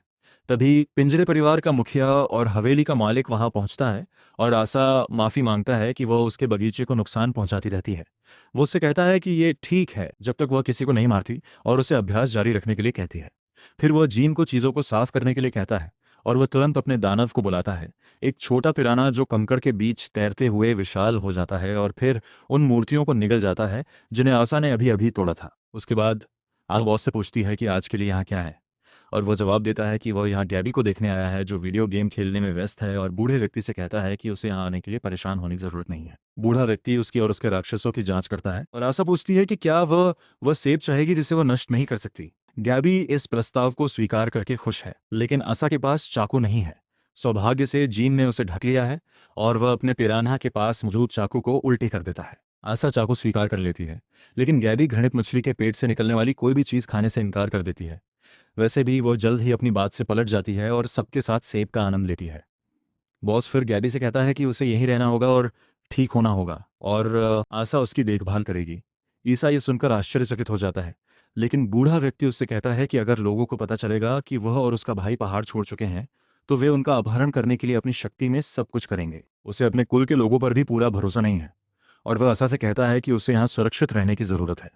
तभी पिंजरे परिवार का मुखिया और हवेली का मालिक वहां पहुंचता है, और आशा माफी मांगता है कि वह उसके बगीचे को नुकसान पहुंचाती रहती है। वो उससे कहता है कि ये ठीक है जब तक वह किसी को नहीं मारती, और उसे अभ्यास जारी रखने के लिए कहती है। फिर वह जीन को चीज़ों को साफ करने के लिए कहता है, और वह तुरंत अपने दानव को बुलाता है, एक छोटा पिराना जो कंकड़ के बीच तैरते हुए विशाल हो जाता है और फिर उन मूर्तियों को निगल जाता है जिन्हें आशा ने अभी अभी तोड़ा था। उसके बाद आग बॉस से पूछती है कि आज के लिए यहाँ क्या है, और वो जवाब देता है कि वह यहाँ गैबी को देखने आया है जो वीडियो गेम खेलने में व्यस्त है, और बूढ़े व्यक्ति से कहता है कि उसे यहाँ आने के लिए परेशान होने की जरूरत नहीं है। बूढ़ा व्यक्ति उसकी और उसके राक्षसों की जांच करता है, और आशा पूछती है कि क्या वह सेब चाहेगी जिसे वह नष्ट नहीं कर सकती। गैबी इस प्रस्ताव को स्वीकार करके खुश है, लेकिन आशा के पास चाकू नहीं है। सौभाग्य से जीन ने उसे ढक लिया है, और वह अपने पिरान्हा के पास मौजूद चाकू को उल्टी कर देता है। आशा चाकू स्वीकार कर लेती है, लेकिन गैबी घृणित मछली के पेट से निकलने वाली कोई भी चीज़ खाने से इनकार कर देती है। वैसे भी वो जल्द ही अपनी बात से पलट जाती है और सबके साथ सेब का आनंद लेती है। बॉस फिर गैबी से कहता है कि उसे यहीं रहना होगा और ठीक होना होगा, और आशा उसकी देखभाल करेगी। ईसा ये सुनकर आश्चर्यचकित हो जाता है, लेकिन बूढ़ा व्यक्ति उससे कहता है कि अगर लोगों को पता चलेगा कि वह और उसका भाई पहाड़ छोड़ चुके हैं, तो वे उनका अपहरण करने के लिए अपनी शक्ति में सब कुछ करेंगे। उसे अपने कुल के लोगों पर भी पूरा भरोसा नहीं है, और वह आशा से कहता है कि उसे यहाँ सुरक्षित रहने की जरूरत है।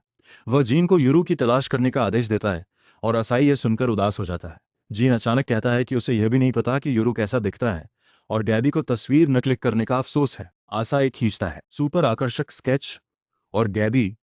वह जीन को यूरू की तलाश करने का आदेश देता है, और असाई यह सुनकर उदास हो जाता है। जीन अचानक कहता है कि उसे यह भी नहीं पता कि यूरू कैसा दिखता है, और गैबी को तस्वीर न क्लिक करने का अफसोस है। आशा एक खींचता है सुपर आकर्षक स्केच, और गैबी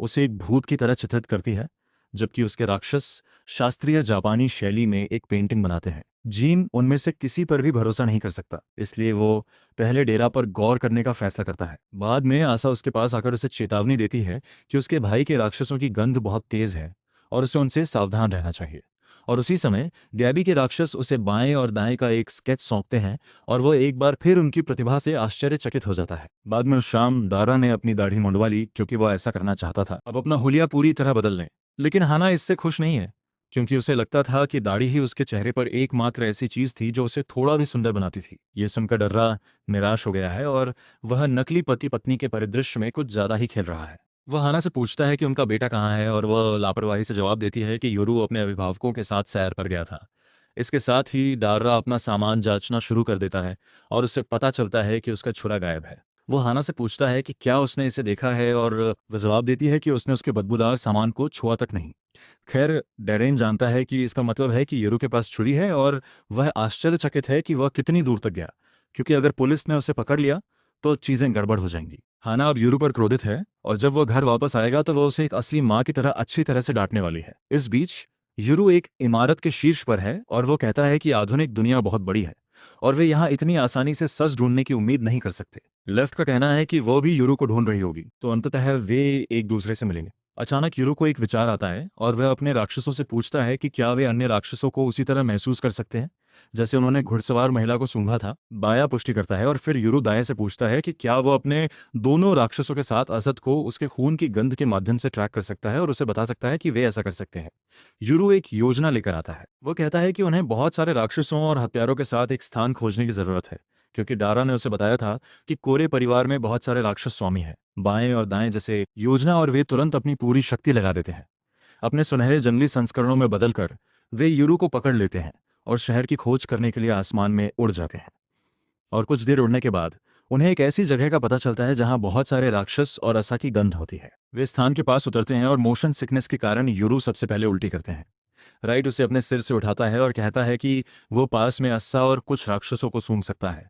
उसे एक भूत की तरह चित्रित करती है, जबकि उसके राक्षस शास्त्रीय जापानी शैली में एक पेंटिंग बनाते हैं। जीन उनमें से किसी पर भी भरोसा नहीं कर सकता, इसलिए वो पहले डेरा पर गौर करने का फैसला करता है। बाद में आशा उसके पास आकर उसे चेतावनी देती है कि उसके भाई के राक्षसों की गंध बहुत तेज है और उसे उनसे सावधान रहना चाहिए। और उसी समय गैबी के राक्षस उसे बाएं और दाएं का एक स्केच सौंपते हैं और वो एक बार फिर उनकी प्रतिभा से आश्चर्यचकित हो जाता है। बाद में उस शाम दारा ने अपनी दाढ़ी मुंडवा ली क्योंकि वो ऐसा करना चाहता था, अब अपना हुलिया पूरी तरह बदल लें। लेकिन हाना इससे खुश नहीं है, क्योंकि उसे लगता था कि दाढ़ी ही उसके चेहरे पर एकमात्र ऐसी चीज थी जो उसे थोड़ा भी सुंदर बनाती थी। ये सुनकर डर्रा निराश हो गया है और वह नकली पति पत्नी के परिदृश्य में कुछ ज्यादा ही खेल रहा है। वह हाना से पूछता है कि उनका बेटा कहाँ है और वह लापरवाही से जवाब देती है कि योरू अपने अभिभावकों के साथ सैर पर गया था। इसके साथ ही डार्रा अपना सामान जांचना शुरू कर देता है और उससे पता चलता है कि उसका छुरा गायब है। वो हाना से पूछता है कि क्या उसने इसे देखा है और वह जवाब देती है कि उसने उसके बदबूदार सामान को छुआ तक नहीं। खैर, डेरेन जानता है कि इसका मतलब है कि योरू के पास छुरी है और वह आश्चर्यचकित है कि वह कितनी दूर तक गया, क्योंकि अगर पुलिस ने उसे पकड़ लिया तो चीजें गड़बड़ हो जाएंगी। हाना अब यूरू पर क्रोधित है और जब वह घर वापस आएगा तो वह उसे एक असली माँ की तरह अच्छी तरह से डांटने वाली है। इस बीच यूरू एक इमारत के शीर्ष पर है और वो कहता है कि आधुनिक दुनिया बहुत बड़ी है और वे यहाँ इतनी आसानी से सच ढूंढने की उम्मीद नहीं कर सकते। लेफ्ट का कहना है कि वो भी यूरू को ढूंढ रही होगी, तो अंततः वे एक दूसरे से मिलेंगे। अचानक यूरू को एक विचार आता है और वह अपने राक्षसों से पूछता है कि क्या वे अन्य राक्षसों को उसी तरह महसूस कर सकते हैं जैसे उन्होंने घुड़सवार महिला को सूंघा था। बाया पुष्टि करता है और फिर यूरू दाएं से पूछता है कि क्या वो अपने दोनों राक्षसों के साथ असद को उसके खून की गंध के माध्यम से ट्रैक कर सकता है और उसे बता सकता है कि वे ऐसा कर सकते हैं। यूरू एक योजना लेकर आता है। वो कहता है कि उन्हें बहुत सारे राक्षसों और हत्यारों के साथ एक स्थान खोजने की जरूरत है, क्योंकि डारा ने उसे बताया था कि कोरे परिवार में बहुत सारे राक्षस स्वामी हैं, बाएं और दाएं जैसे योजना, और वे तुरंत अपनी पूरी शक्ति लगा देते हैं। अपने सुनहरे जंगली संस्करणों में बदलकर वे यूरू को पकड़ लेते हैं और शहर की खोज करने के लिए आसमान में उड़ जाते हैं। और कुछ देर उड़ने के बाद उन्हें एक ऐसी जगह का पता चलता है जहां बहुत सारे राक्षस और असा की गंध होती है। वे स्थान के पास उतरते हैं और मोशन सिकनेस के कारण यूरू सबसे पहले उल्टी करते हैं। राइट उसे अपने सिर से उठाता है और कहता है कि वो पास में अस्सा और कुछ राक्षसों को सूंघ सकता है।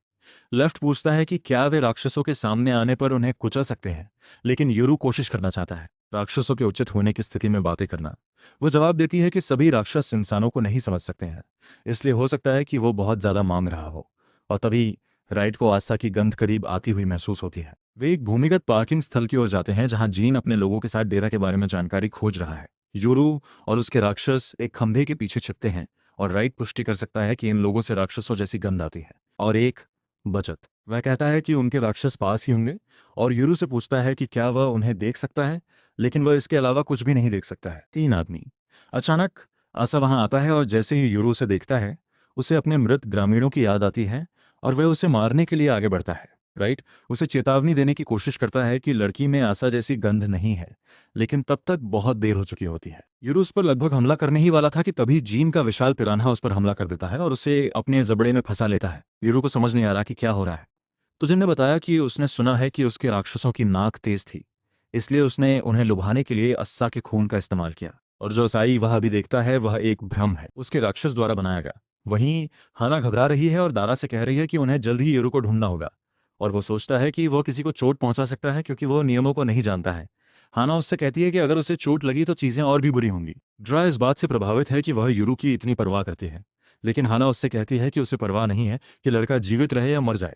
लेफ्ट पूछता है कि क्या वे राक्षसों के सामने आने पर उन्हें कुचल सकते हैं, लेकिन यूरू कोशिश करना चाहता है राक्षसों के उचित होने की स्थिति में बातें करना। वो जवाब देती है कि सभी राक्षस इंसानों को नहीं समझ सकते हैं, इसलिए हो सकता है कि वो बहुत ज्यादा मांग रहा हो। और तभी राइट को आस्था की गंध करीब आती हुई महसूस होती है। वे एक भूमिगत पार्किंग स्थल की ओर जाते हैं जहां जीन अपने लोगों के साथ डेरा के बारे में जानकारी खोज रहा है। यूरू और उसके राक्षस एक खंभे के पीछे छिपते हैं और राइट पुष्टि कर सकता है कि इन लोगों से राक्षसों जैसी गंध आती है। और एक बचत, वह कहता है कि उनके राक्षस पास ही होंगे और यूरू से पूछता है कि क्या वह उन्हें देख सकता है, लेकिन वह इसके अलावा कुछ भी नहीं देख सकता है। 3 आदमी। अचानक आसा वहां आता है और जैसे ही यूरू उसे देखता है उसे अपने मृत ग्रामीणों की याद आती है और वह उसे मारने के लिए आगे बढ़ता है। राइट उसे चेतावनी देने की कोशिश करता है कि लड़की में आशा जैसी गंध नहीं है, लेकिन तब तक बहुत देर हो चुकी होती है। यूरू उस पर लगभग हमला करने ही वाला था कि तभी जीन का विशाल पिरान्हा उस पर हमला कर देता है और उसे अपने जबड़े में फंसा लेता है। यूरू को समझ नहीं आ रहा कि क्या हो रहा है। तो जिन ने बताया कि उसने सुना है कि उसके राक्षसों की नाक तेज थी, इसलिए उसने उन्हें लुभाने के लिए अस्सा के खून का इस्तेमाल किया, और जो साई वह अभी देखता है वह एक भ्रम है, उसके राक्षस द्वारा बनाया गया। वहीं हाना घबरा रही है और दारा से कह रही है कि उन्हें जल्द ही यूरू को ढूंढना होगा, और वो सोचता है कि वो किसी को चोट पहुंचा सकता है क्योंकि वो नियमों को नहीं जानता है। हाना उससे कहती है कि अगर उसे चोट लगी तो चीजें और भी बुरी होंगी। ड्रा इस बात से प्रभावित है कि वह यूरू की इतनी परवाह करती है, लेकिन हाना उससे कहती है कि उसे परवाह नहीं है कि लड़का जीवित रहे या मर जाए।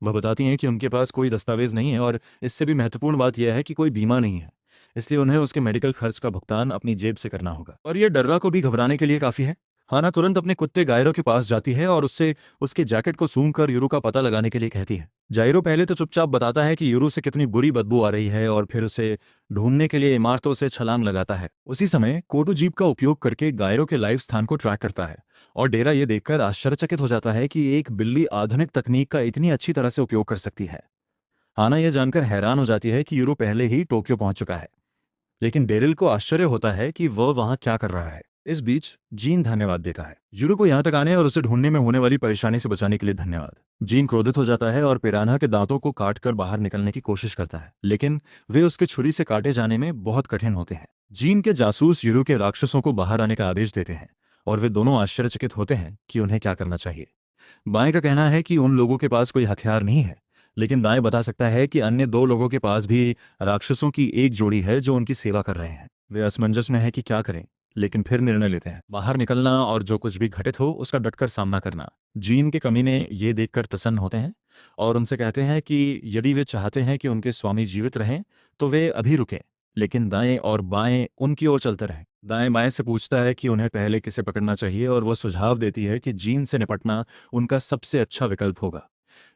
वह बताती हैं कि उनके पास कोई दस्तावेज नहीं है और इससे भी महत्वपूर्ण बात यह है कि कोई बीमा नहीं है, इसलिए उन्हें उसके मेडिकल खर्च का भुगतान अपनी जेब से करना होगा। और यह डर्रा को भी घबराने के लिए काफी है। हाना तुरंत अपने कुत्ते गायरो के पास जाती है और उससे उसके जैकेट को सूंघकर यूरू का पता लगाने के लिए कहती है। जायरो पहले तो चुपचाप बताता है कि यूरू से कितनी बुरी बदबू आ रही है और फिर उसे ढूंढने के लिए इमारतों से छलांग लगाता है। उसी समय कोटो जीप का उपयोग करके गायरो के लाइव स्थान को ट्रैक करता है और डेरा ये देखकर आश्चर्यचकित हो जाता है कि एक बिल्ली आधुनिक तकनीक का इतनी अच्छी तरह से उपयोग कर सकती है। हाना यह जानकर हैरान हो जाती है कि यूरो पहले ही टोक्यो पहुंच चुका है, लेकिन डेरिल को आश्चर्य होता है कि वह वहां क्या कर रहा है। इस बीच जीन धन्यवाद देता है यूरो को यहां तक आने और उसे ढूंढने में होने वाली परेशानी से बचाने के लिए धन्यवाद। जीन क्रोधित हो जाता है और पिरान्हा के दांतों को काटकर बाहर निकलने की कोशिश करता है, लेकिन वे उसके छुरी से काटे जाने में बहुत कठिन होते हैं। जीन के जासूस यूरो के राक्षसों को बाहर आने का आदेश देते हैं और वे दोनों आश्चर्यचकित होते हैं कि उन्हें क्या करना चाहिए। बाएं का कहना है कि उन लोगों के पास कोई हथियार नहीं है, लेकिन दाएं बता सकता है कि अन्य 2 लोगों के पास भी राक्षसों की एक जोड़ी है जो उनकी सेवा कर रहे हैं। वे असमंजस में है कि क्या करें, लेकिन फिर निर्णय लेते हैं बाहर निकलना और जो कुछ भी घटित हो उसका डटकर सामना करना। जीन के कमीने ये देखकर प्रसन्न होते हैं और उनसे कहते हैं कि यदि वे चाहते हैं कि उनके स्वामी जीवित रहें तो वे अभी रुकें, लेकिन दाएं और बाएं उनकी ओर चलते रहें। दाएं बाएं से पूछता है कि उन्हें पहले किसे पकड़ना चाहिए और वो सुझाव देती है कि जीन से निपटना उनका सबसे अच्छा विकल्प होगा।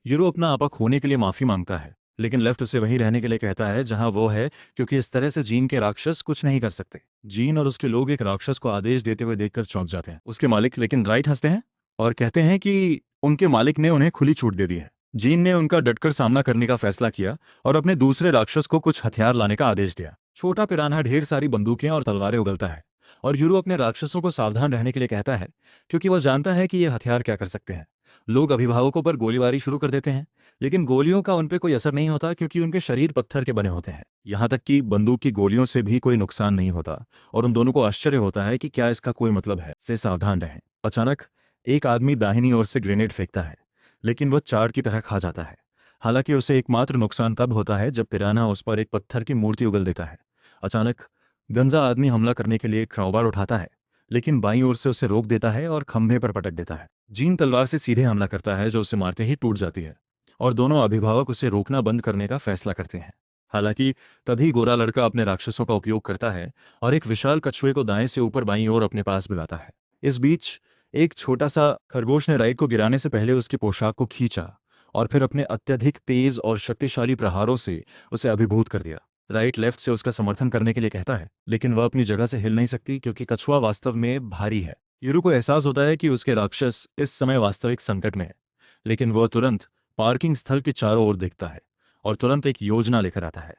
यूरो अपना आपा खोने के लिए माफी मांगता है, लेकिन लेफ्ट उसे वहीं रहने के लिए कहता है जहां वो है, क्योंकि इस तरह से जीन के राक्षस कुछ नहीं कर सकते। जीन और उसके लोग एक राक्षस को आदेश देते हुए देखकर चौंक जाते हैं। उसके मालिक लेकिन राइट हंसते हैं और कहते हैं कि उनके मालिक ने उन्हें खुली छूट दे दी है। जीन ने उनका डटकर सामना करने का फैसला किया और अपने दूसरे राक्षस को कुछ हथियार लाने का आदेश दिया। छोटा पिरान्हा ढेर सारी बंदूकें और तलवारें उगलता है और यूरो अपने राक्षसों को सावधान रहने के लिए कहता है, क्योंकि वह जानता है कि ये हथियार क्या कर सकते हैं। लोग अभिभावकों पर गोलीबारी शुरू कर देते हैं, लेकिन गोलियों का उन पर कोई असर नहीं होता क्योंकि उनके शरीर पत्थर के बने होते हैं। यहाँ तक कि बंदूक की गोलियों से भी कोई नुकसान नहीं होता और उन दोनों को आश्चर्य होता है कि क्या इसका कोई मतलब है। से सावधान रहें। अचानक एक आदमी दाहिनी ओर से ग्रेनेड फेंकता है, लेकिन वह चार की तरह खा जाता है। हालांकि उसे एकमात्र नुकसान तब होता है जब पिरान्हा उस पर एक पत्थर की मूर्ति उगल देता है। अचानक गंजा आदमी हमला करने के लिए एक क्रॉबार उठाता है, लेकिन बाईं ओर से उसे रोक देता है और खंभे पर पटक देता है। जीन तलवार से सीधे हमला करता है जो उसे मारते ही टूट जाती है और दोनों अभिभावक उसे रोकना बंद करने का फैसला करते हैं। हालांकि तभी गोरा लड़का अपने राक्षसों का उपयोग करता है और एक विशाल कछुए को दाएं से ऊपर बाईं ओर अपने पास बुलाता है। इस बीच एक छोटा सा खरगोश ने राइट को गिराने से पहले उसकी पोशाक को खींचा और फिर अपने अत्यधिक तेज और शक्तिशाली प्रहारों से उसे अभिभूत कर दिया। राइट लेफ्ट से उसका समर्थन करने के लिए कहता है, लेकिन वह अपनी जगह से हिल नहीं सकती क्योंकि कछुआ वास्तव में भारी है। यूरू को एहसास होता है कि उसके राक्षस इस समय वास्तविक संकट में है, लेकिन वह तुरंत पार्किंग स्थल के चारों ओर देखता है और तुरंत एक योजना लेकर आता है।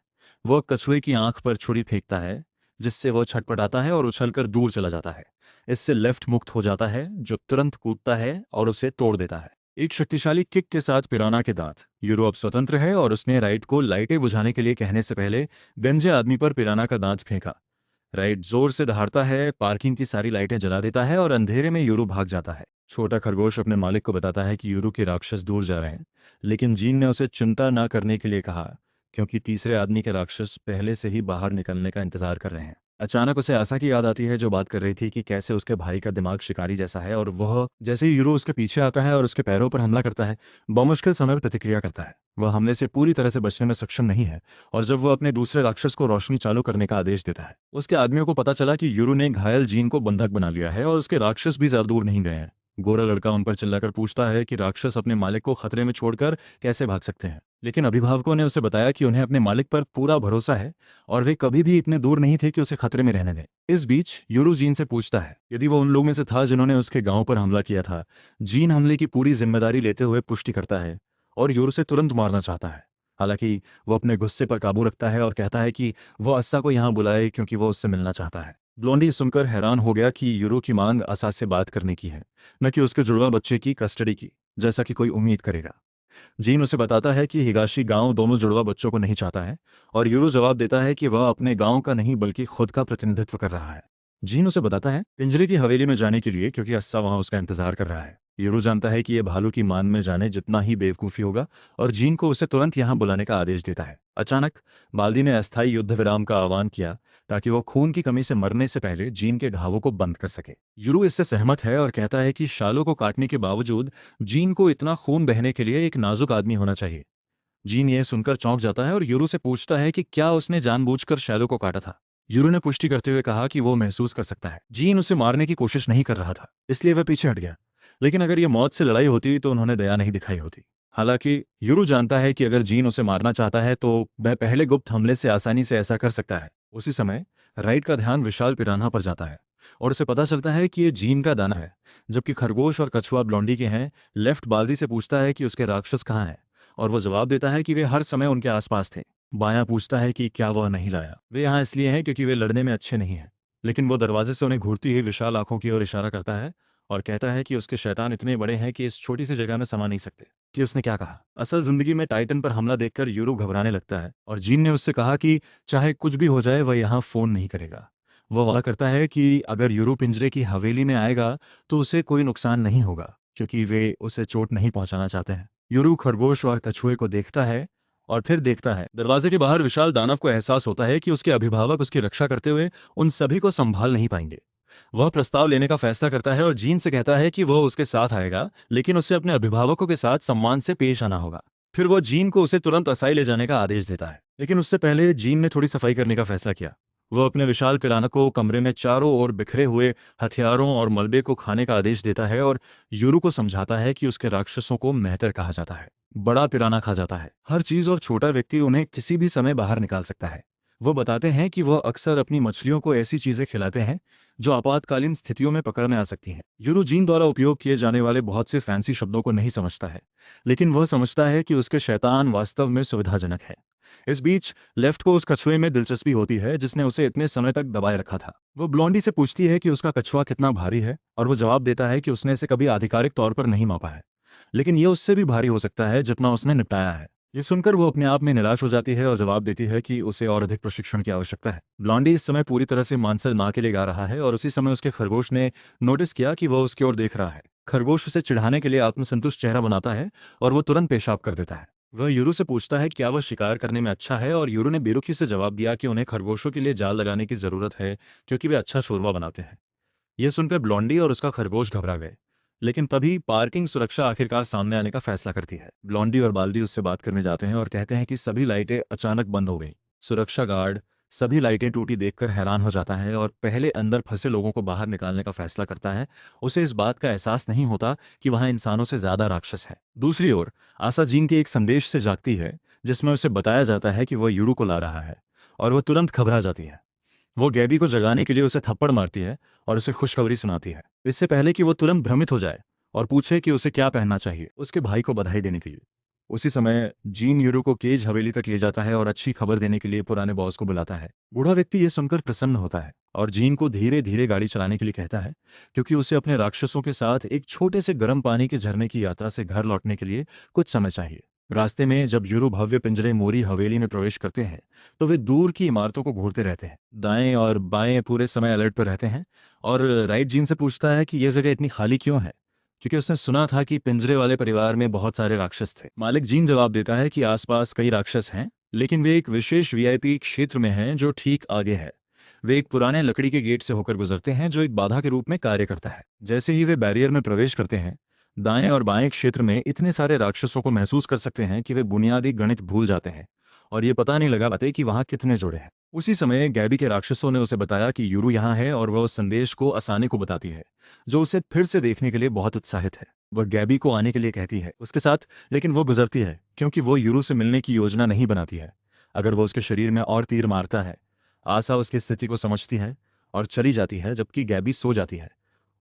वह कछुए की आंख पर छुरी फेंकता है, जिससे वह छटपटाता है और उछलकर दूर चला जाता है। इससे लेफ्ट मुक्त हो जाता है, जो तुरंत कूदता है और उसे तोड़ देता है। एक शक्तिशाली किक के साथ पिराना के दांत। यूरो अब स्वतंत्र है और उसने राइट को लाइटें बुझाने के लिए कहने से पहले गंजे आदमी पर पिराना का दांत फेंका। राइट जोर से दहाड़ता है, पार्किंग की सारी लाइटें जला देता है और अंधेरे में यूरो भाग जाता है। छोटा खरगोश अपने मालिक को बताता है कि यूरो के राक्षस दूर जा रहे हैं, लेकिन जीन ने उसे चिंता न करने के लिए कहा, क्योंकि तीसरे आदमी के राक्षस पहले से ही बाहर निकलने का इंतजार कर रहे हैं। अचानक उसे आशा की याद आती है, जो बात कर रही थी कि कैसे उसके भाई का दिमाग शिकारी जैसा है और वह जैसे ही यूरो उसके पीछे आता है और उसके पैरों पर हमला करता है, बमुश्किल समय पर प्रतिक्रिया करता है। वह हमले से पूरी तरह से बचने में सक्षम नहीं है और जब वह अपने दूसरे राक्षस को रोशनी चालू करने का आदेश देता है, उसके आदमियों को पता चला कि यूरो ने घायल जीन को बंधक बना लिया है और उसके राक्षस भी ज्यादा दूर नहीं गए हैं। गोरा लड़का उन पर चिल्लाकर पूछता है कि राक्षस अपने मालिक को खतरे में छोड़कर कैसे भाग सकते हैं, लेकिन अभिभावकों ने उसे बताया कि उन्हें अपने मालिक पर पूरा भरोसा है और वे कभी भी इतने दूर नहीं थे कि उसे खतरे में रहने दें। इस बीच यूरो जीन से पूछता है यदि वो उन लोगों में से था जिन्होंने उसके गांव पर हमला किया था। जीन हमले की पूरी जिम्मेदारी लेते हुए पुष्टि करता है और यूरो से तुरंत मारना चाहता है। हालांकि वो अपने गुस्से पर काबू रखता है और कहता है कि वो अस्सा को यहाँ बुलाए क्योंकि वो उससे मिलना चाहता है। ब्लोंडी सुनकर हैरान हो गया कि यूरो की मांग अस्सा से बात करने की है, न कि उसके जुड़वा बच्चे की कस्टडी की, जैसा कि कोई उम्मीद करेगा। जीन उसे बताता है कि हिगाशी गांव दोनों जुड़वा बच्चों को नहीं चाहता है और यूरो जवाब देता है कि वह अपने गांव का नहीं बल्कि खुद का प्रतिनिधित्व कर रहा है। जीन उसे बताता है पिंजरे की हवेली में जाने के लिए, क्योंकि अस्सा वहां उसका इंतजार कर रहा है। यूरो जानता है कि यह भालू की मान में जाने जितना ही बेवकूफी होगा और जीन को उसे तुरंत यहां बुलाने का आदेश देता है। अचानक बाल्दी ने अस्थायी युद्ध विराम का आह्वान किया ताकि वो खून की कमी से मरने से पहले जीन के घावों को बंद कर सके। यूरो इससे सहमत है और कहता है कि शालों को काटने के बावजूद जीन को इतना खून बहने के लिए एक नाजुक आदमी होना चाहिए। जीन ये सुनकर चौंक जाता है और यूरो से पूछता है कि क्या उसने जानबूझकर शैलो को काटा था। यूरो ने पुष्टि करते हुए कहा कि वो महसूस कर सकता है जीन उसे मारने की कोशिश नहीं कर रहा था, इसलिए वह पीछे हट गया। लेकिन अगर यह मौत से लड़ाई होती तो उन्होंने दया नहीं दिखाई होती। हालांकि यूरो जानता है कि अगर जीन उसे मारना चाहता है तो वह पहले गुप्त हमले से आसानी से ऐसा कर सकता है। उसी समय राइट का ध्यान विशाल पिरान्हा पर जाता है और उसे पता चलता है कि यह जीन का दाना है, जबकि खरगोश और कछुआ ब्लॉन्डी के हैं। लेफ्ट बाल्दी से पूछता है कि उसके राक्षस कहाँ हैं और वो जवाब देता है कि वे हर समय उनके आसपास थे। बायां पूछता है कि क्या वह नहीं लाया। वे यहाँ इसलिए हैं क्योंकि वे लड़ने में अच्छे नहीं हैं, लेकिन वो दरवाजे से उन्हें घूरती हुई विशाल आंखों की ओर इशारा करता है और कहता है कि उसके शैतान इतने बड़े हैं कि इस छोटी सी जगह में समा नहीं सकते। कि उसने क्या कहा? असल जिंदगी में टाइटन पर हमला देखकर यूरो घबराने लगता है और जीन ने उससे कहा कि चाहे कुछ भी हो जाए वह यहाँ फोन नहीं करेगा। वह वादा करता है कि अगर यूरो पिंजरे की हवेली में आएगा तो उसे कोई नुकसान नहीं होगा, क्योंकि वे उसे चोट नहीं पहुंचाना चाहते हैं। यूरो खरगोश और कछुए को देखता है और फिर देखता है दरवाजे के बाहर विशाल दानव को एहसास होता है कि उसके अभिभावक उसकी रक्षा करते हुए उन सभी को संभाल नहीं पाएंगे। वह प्रस्ताव लेने का फैसला करता है और जीन से कहता है कि वह उसके साथ आएगा, लेकिन उसे अपने अभिभावकों के साथ सम्मान से पेश आना होगा। फिर वो जीन को उसे तुरंत असाई ले जाने का आदेश देता है, लेकिन उससे पहले जीन ने थोड़ी सफाई करने का फैसला किया। वह अपने विशाल किराना को कमरे में चारों ओर बिखरे हुए हथियारों और मलबे को खाने का आदेश देता है और यूरू को समझाता है कि उसके राक्षसों को मेहतर कहा जाता है। बड़ा पिराना खा जाता है हर चीज और छोटा व्यक्ति उन्हें किसी भी समय बाहर निकाल सकता है। वो बताते हैं कि वह अक्सर अपनी मछलियों को ऐसी चीजें खिलाते हैं जो आपातकालीन स्थितियों में पकड़ में आ सकती हैं। यूरू जीन द्वारा उपयोग किए जाने वाले बहुत से फैंसी शब्दों को नहीं समझता है, लेकिन वह समझता है कि उसके शैतान वास्तव में सुविधाजनक है। इस बीच लेफ्ट को उस कछुए में दिलचस्पी होती है जिसने उसे इतने समय तक दबाए रखा था। वो ब्लॉन्डी से पूछती है कि उसका कछुआ कितना भारी है, और वो जवाब देता है कि उसने इसे कभी आधिकारिक तौर पर नहीं मापा है, लेकिन ये उससे भी भारी हो सकता है जितना उसने निपटाया है। ये सुनकर वो अपने आप में निराश हो जाती है और जवाब देती है कि उसे और अधिक प्रशिक्षण की आवश्यकता है। ब्लॉन्डी इस समय पूरी तरह से मांसल माँ के लिए गा रहा है और उसी समय उसके खरगोश ने नोटिस किया कि वह उसकी ओर देख रहा है। खरगोश उसे चिढ़ाने के लिए आत्मसंतुष्ट चेहरा बनाता है और वो तुरंत पेशाब कर देता है। वह यूरू से पूछता है क्या वह शिकार करने में अच्छा है, और यूरू ने बेरुखी से जवाब दिया कि उन्हें खरगोशों के लिए जाल लगाने की जरूरत है क्योंकि वे अच्छा शोरबा बनाते हैं। यह सुनकर ब्लॉन्डी और उसका खरगोश घबरा गए, लेकिन तभी पार्किंग सुरक्षा आखिरकार सामने आने का फैसला करती है। ब्लॉन्डी और बाल्दी उससे बात करने जाते हैं और कहते हैं कि सभी लाइटें अचानक बंद हो गई। सुरक्षा गार्ड सभी लाइटें टूटी देखकर हैरान हो जाता है और पहले अंदर फंसे लोगों को बाहर निकालने का फैसला करता है। उसे इस बात का एहसास नहीं होता कि वहां इंसानों से ज्यादा राक्षस है। दूसरी ओर आशा जीन के एक संदेश से जागती है जिसमें उसे बताया जाता है कि वह यूरू को ला रहा है, और वह तुरंत घबरा जाती है। वो गैबी को जगाने के लिए उसे थप्पड़ मारती है और उसे खुशखबरी सुनाती है, इससे पहले कि वो तुरंत भ्रमित हो जाए और पूछे कि उसे क्या पहनना चाहिए उसके भाई को बधाई देने के लिए। उसी समय जीन यूरो को केज हवेली तक ले जाता है और अच्छी खबर देने के लिए पुराने बॉस को बुलाता है। बूढ़ा व्यक्ति ये सुनकर प्रसन्न होता है और जीन को धीरे धीरे गाड़ी चलाने के लिए कहता है, क्योंकि उसे अपने राक्षसों के साथ एक छोटे से गर्म पानी के झरने की यात्रा से घर लौटने के लिए कुछ समय चाहिए। रास्ते में जब यूरो भव्य पिंजरे मोरी हवेली में प्रवेश करते हैं तो वे दूर की इमारतों को घूरते रहते हैं, दाएं और बाएं पूरे समय अलर्ट पर रहते हैं। और राइट जीन से पूछता है कि यह जगह इतनी खाली क्यों है, क्योंकि उसने सुना था कि पिंजरे वाले परिवार में बहुत सारे राक्षस थे। मालिक जीन जवाब देता है कि आसपास कई राक्षस हैं, लेकिन वे एक विशेष वीआईपी क्षेत्र में हैं जो ठीक आगे है। वे एक पुराने लकड़ी के गेट से होकर गुजरते हैं जो एक बाधा के रूप में कार्य करता है। जैसे ही वे बैरियर में प्रवेश करते हैं, दाएं और बाएं क्षेत्र में इतने सारे राक्षसों को महसूस कर सकते हैं कि वे बुनियादी गणित भूल जाते हैं और ये पता नहीं लगा पाते कि वहां कितने जोड़े हैं। उसी समय गैबी के राक्षसों ने उसे बताया कि यूरू यहाँ है और वह उस संदेश को असाने को बताती है, जो उसे फिर से देखने के लिए बहुत उत्साहित है। वह गैबी को आने के लिए कहती है उसके साथ, लेकिन वो गुजरती है क्योंकि वो यूरू से मिलने की योजना नहीं बनाती है। अगर वो उसके शरीर में और तीर मारता है। आशा उसकी स्थिति को समझती है और चली जाती है जबकि गैबी सो जाती है।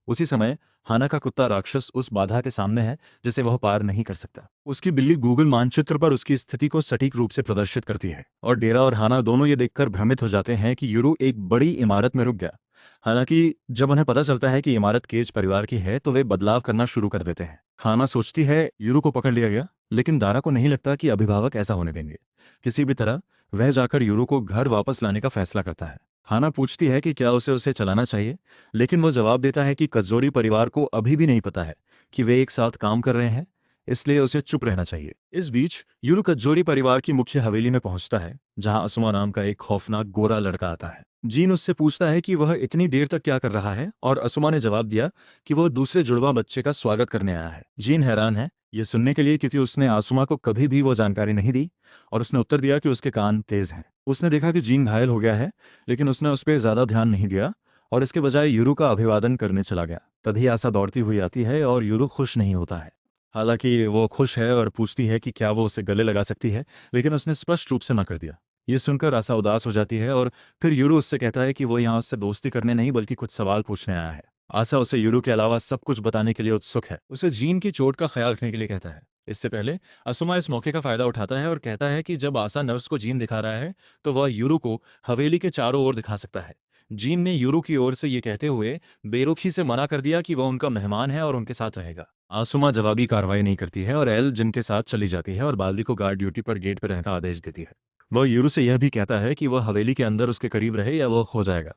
उसी समय हाना का कुत्ता राक्षस उस बाधा के सामने है जिसे वह पार नहीं कर सकता। उसकी बिल्ली गूगल मानचित्र पर उसकी स्थिति को सटीक रूप से प्रदर्शित करती है और डेरा और हाना दोनों ये देखकर भ्रमित हो जाते हैं कि यूरू एक बड़ी इमारत में रुक गया। हालांकि जब उन्हें पता चलता है कि इमारत केज परिवार की है तो वे बदलाव करना शुरू कर देते हैं। हाना सोचती है यूरू को पकड़ लिया गया, लेकिन दारा को नहीं लगता कि अभिभावक ऐसा होने देंगे। किसी भी तरह वह जाकर यूरू को घर वापस लाने का फैसला करता है। हाना पूछती है कि क्या उसे चलाना चाहिए, लेकिन वो जवाब देता है कि कज्जोरी परिवार को अभी भी नहीं पता है कि वे एक साथ काम कर रहे हैं, इसलिए उसे चुप रहना चाहिए। इस बीच यूरू कज्जोरी परिवार की मुख्य हवेली में पहुंचता है जहां असुमा नाम का एक खौफनाक गोरा लड़का आता है। जीन उससे पूछता है कि वह इतनी देर तक क्या कर रहा है और असुमा ने जवाब दिया कि वह दूसरे जुड़वा बच्चे का स्वागत करने आया है। जीन हैरान है यह सुनने के लिए क्योंकि उसने आसुमा को कभी भी वो जानकारी नहीं दी, और उसने उत्तर दिया कि उसके कान तेज हैं। उसने देखा कि जीन घायल हो गया है, लेकिन उसने उस पर ज्यादा ध्यान नहीं दिया और इसके बजाय यूरू का अभिवादन करने चला गया। तभी आशा दौड़ती हुई आती है और यूरू खुश नहीं होता है। हालांकि वो खुश है और पूछती है कि क्या वो उसे गले लगा सकती है, लेकिन उसने स्पष्ट रूप से न कर दिया। ये सुनकर आशा उदास हो जाती है और फिर यूरू उससे कहता है कि वो यहाँ उससे दोस्ती करने नहीं बल्कि कुछ सवाल पूछने आया है। आशा उसे यूरू के अलावा सब कुछ बताने के लिए उत्सुक है। उसे जीन की चोट का ख्याल रखने के लिए कहता है। इससे पहले असुमा इस मौके का फायदा उठाता है और कहता है कि जब आशा नर्स को जीन दिखा रहा है तो वह यूरू को हवेली के चारों ओर दिखा सकता है। जीन ने यूरू की ओर से ये कहते हुए बेरुखी से मना कर दिया कि वह उनका मेहमान है और उनके साथ रहेगा। आसुमा जवाबी कार्रवाई नहीं करती है और एल जिन के साथ चली जाती है और बाल्दी को गार्ड ड्यूटी पर गेट पर रहने का आदेश देती है। वह यूरू से यह भी कहता है कि वह हवेली के अंदर उसके करीब रहे या वह खो जाएगा।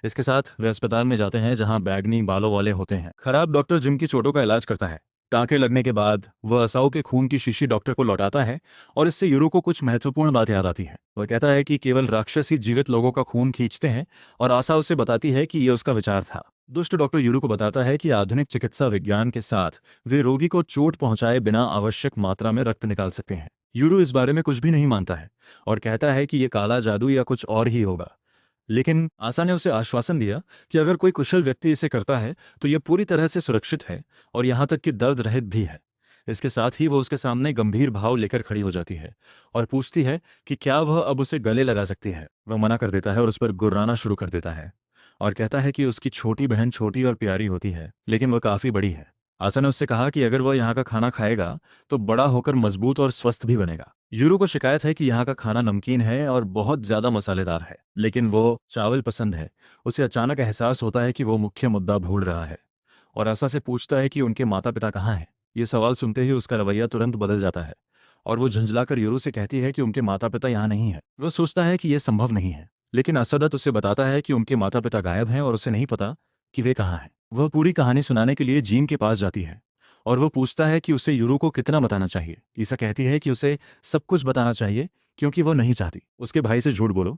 इसके साथ वे अस्पताल में जाते हैं जहां बैगनी बालों वाले होते हैं खराब डॉक्टर जिम की चोटों का इलाज करता है। टाँके लगने के बाद वह असाओ के खून की शीशी डॉक्टर को लौटाता है और इससे यूरो को कुछ महत्वपूर्ण बात याद आती है। वह कहता है कि केवल राक्षस ही जीवित लोगों का खून खींचते हैं और आशा उसे बताती है कि यह उसका विचार था। दुष्ट डॉक्टर यूरो को बताता है कि आधुनिक चिकित्सा विज्ञान के साथ वे रोगी को चोट पहुंचाए बिना आवश्यक मात्रा में रक्त निकाल सकते हैं। यूरो इस बारे में कुछ भी नहीं मानता है और कहता है कि यह काला जादू या कुछ और ही होगा। लेकिन आशा ने उसे आश्वासन दिया कि अगर कोई कुशल व्यक्ति इसे करता है तो यह पूरी तरह से सुरक्षित है और यहाँ तक कि दर्द रहित भी है। इसके साथ ही वो उसके सामने गंभीर भाव लेकर खड़ी हो जाती है और पूछती है कि क्या वह अब उसे गले लगा सकती है। वह मना कर देता है और उस पर गुर्राना शुरू कर देता है और कहता है कि उसकी छोटी बहन छोटी और प्यारी होती है लेकिन वह काफ़ी बड़ी है। आशा ने उससे कहा कि अगर वह यहाँ का खाना खाएगा तो बड़ा होकर मजबूत और स्वस्थ भी बनेगा। यूरो को शिकायत है कि यहाँ का खाना नमकीन है और बहुत ज़्यादा मसालेदार है, लेकिन वो चावल पसंद है। उसे अचानक एहसास होता है कि वो मुख्य मुद्दा भूल रहा है और आशा से पूछता है कि उनके माता पिता कहाँ हैं। ये सवाल सुनते ही उसका रवैया तुरंत बदल जाता है और वो झंझलाकर यूरो से कहती है कि उनके माता पिता यहाँ नहीं है। वह सोचता है कि यह संभव नहीं है, लेकिन असदत उसे बताता है कि उनके माता पिता गायब हैं और उसे नहीं पता कि वे कहाँ हैं। वह पूरी कहानी सुनाने के लिए जीन के पास जाती है और वो पूछता है कि उसे यूरो को कितना बताना चाहिए। ईसा कहती है कि उसे सब कुछ बताना चाहिए क्योंकि वो नहीं चाहती उसके भाई से झूठ बोलो।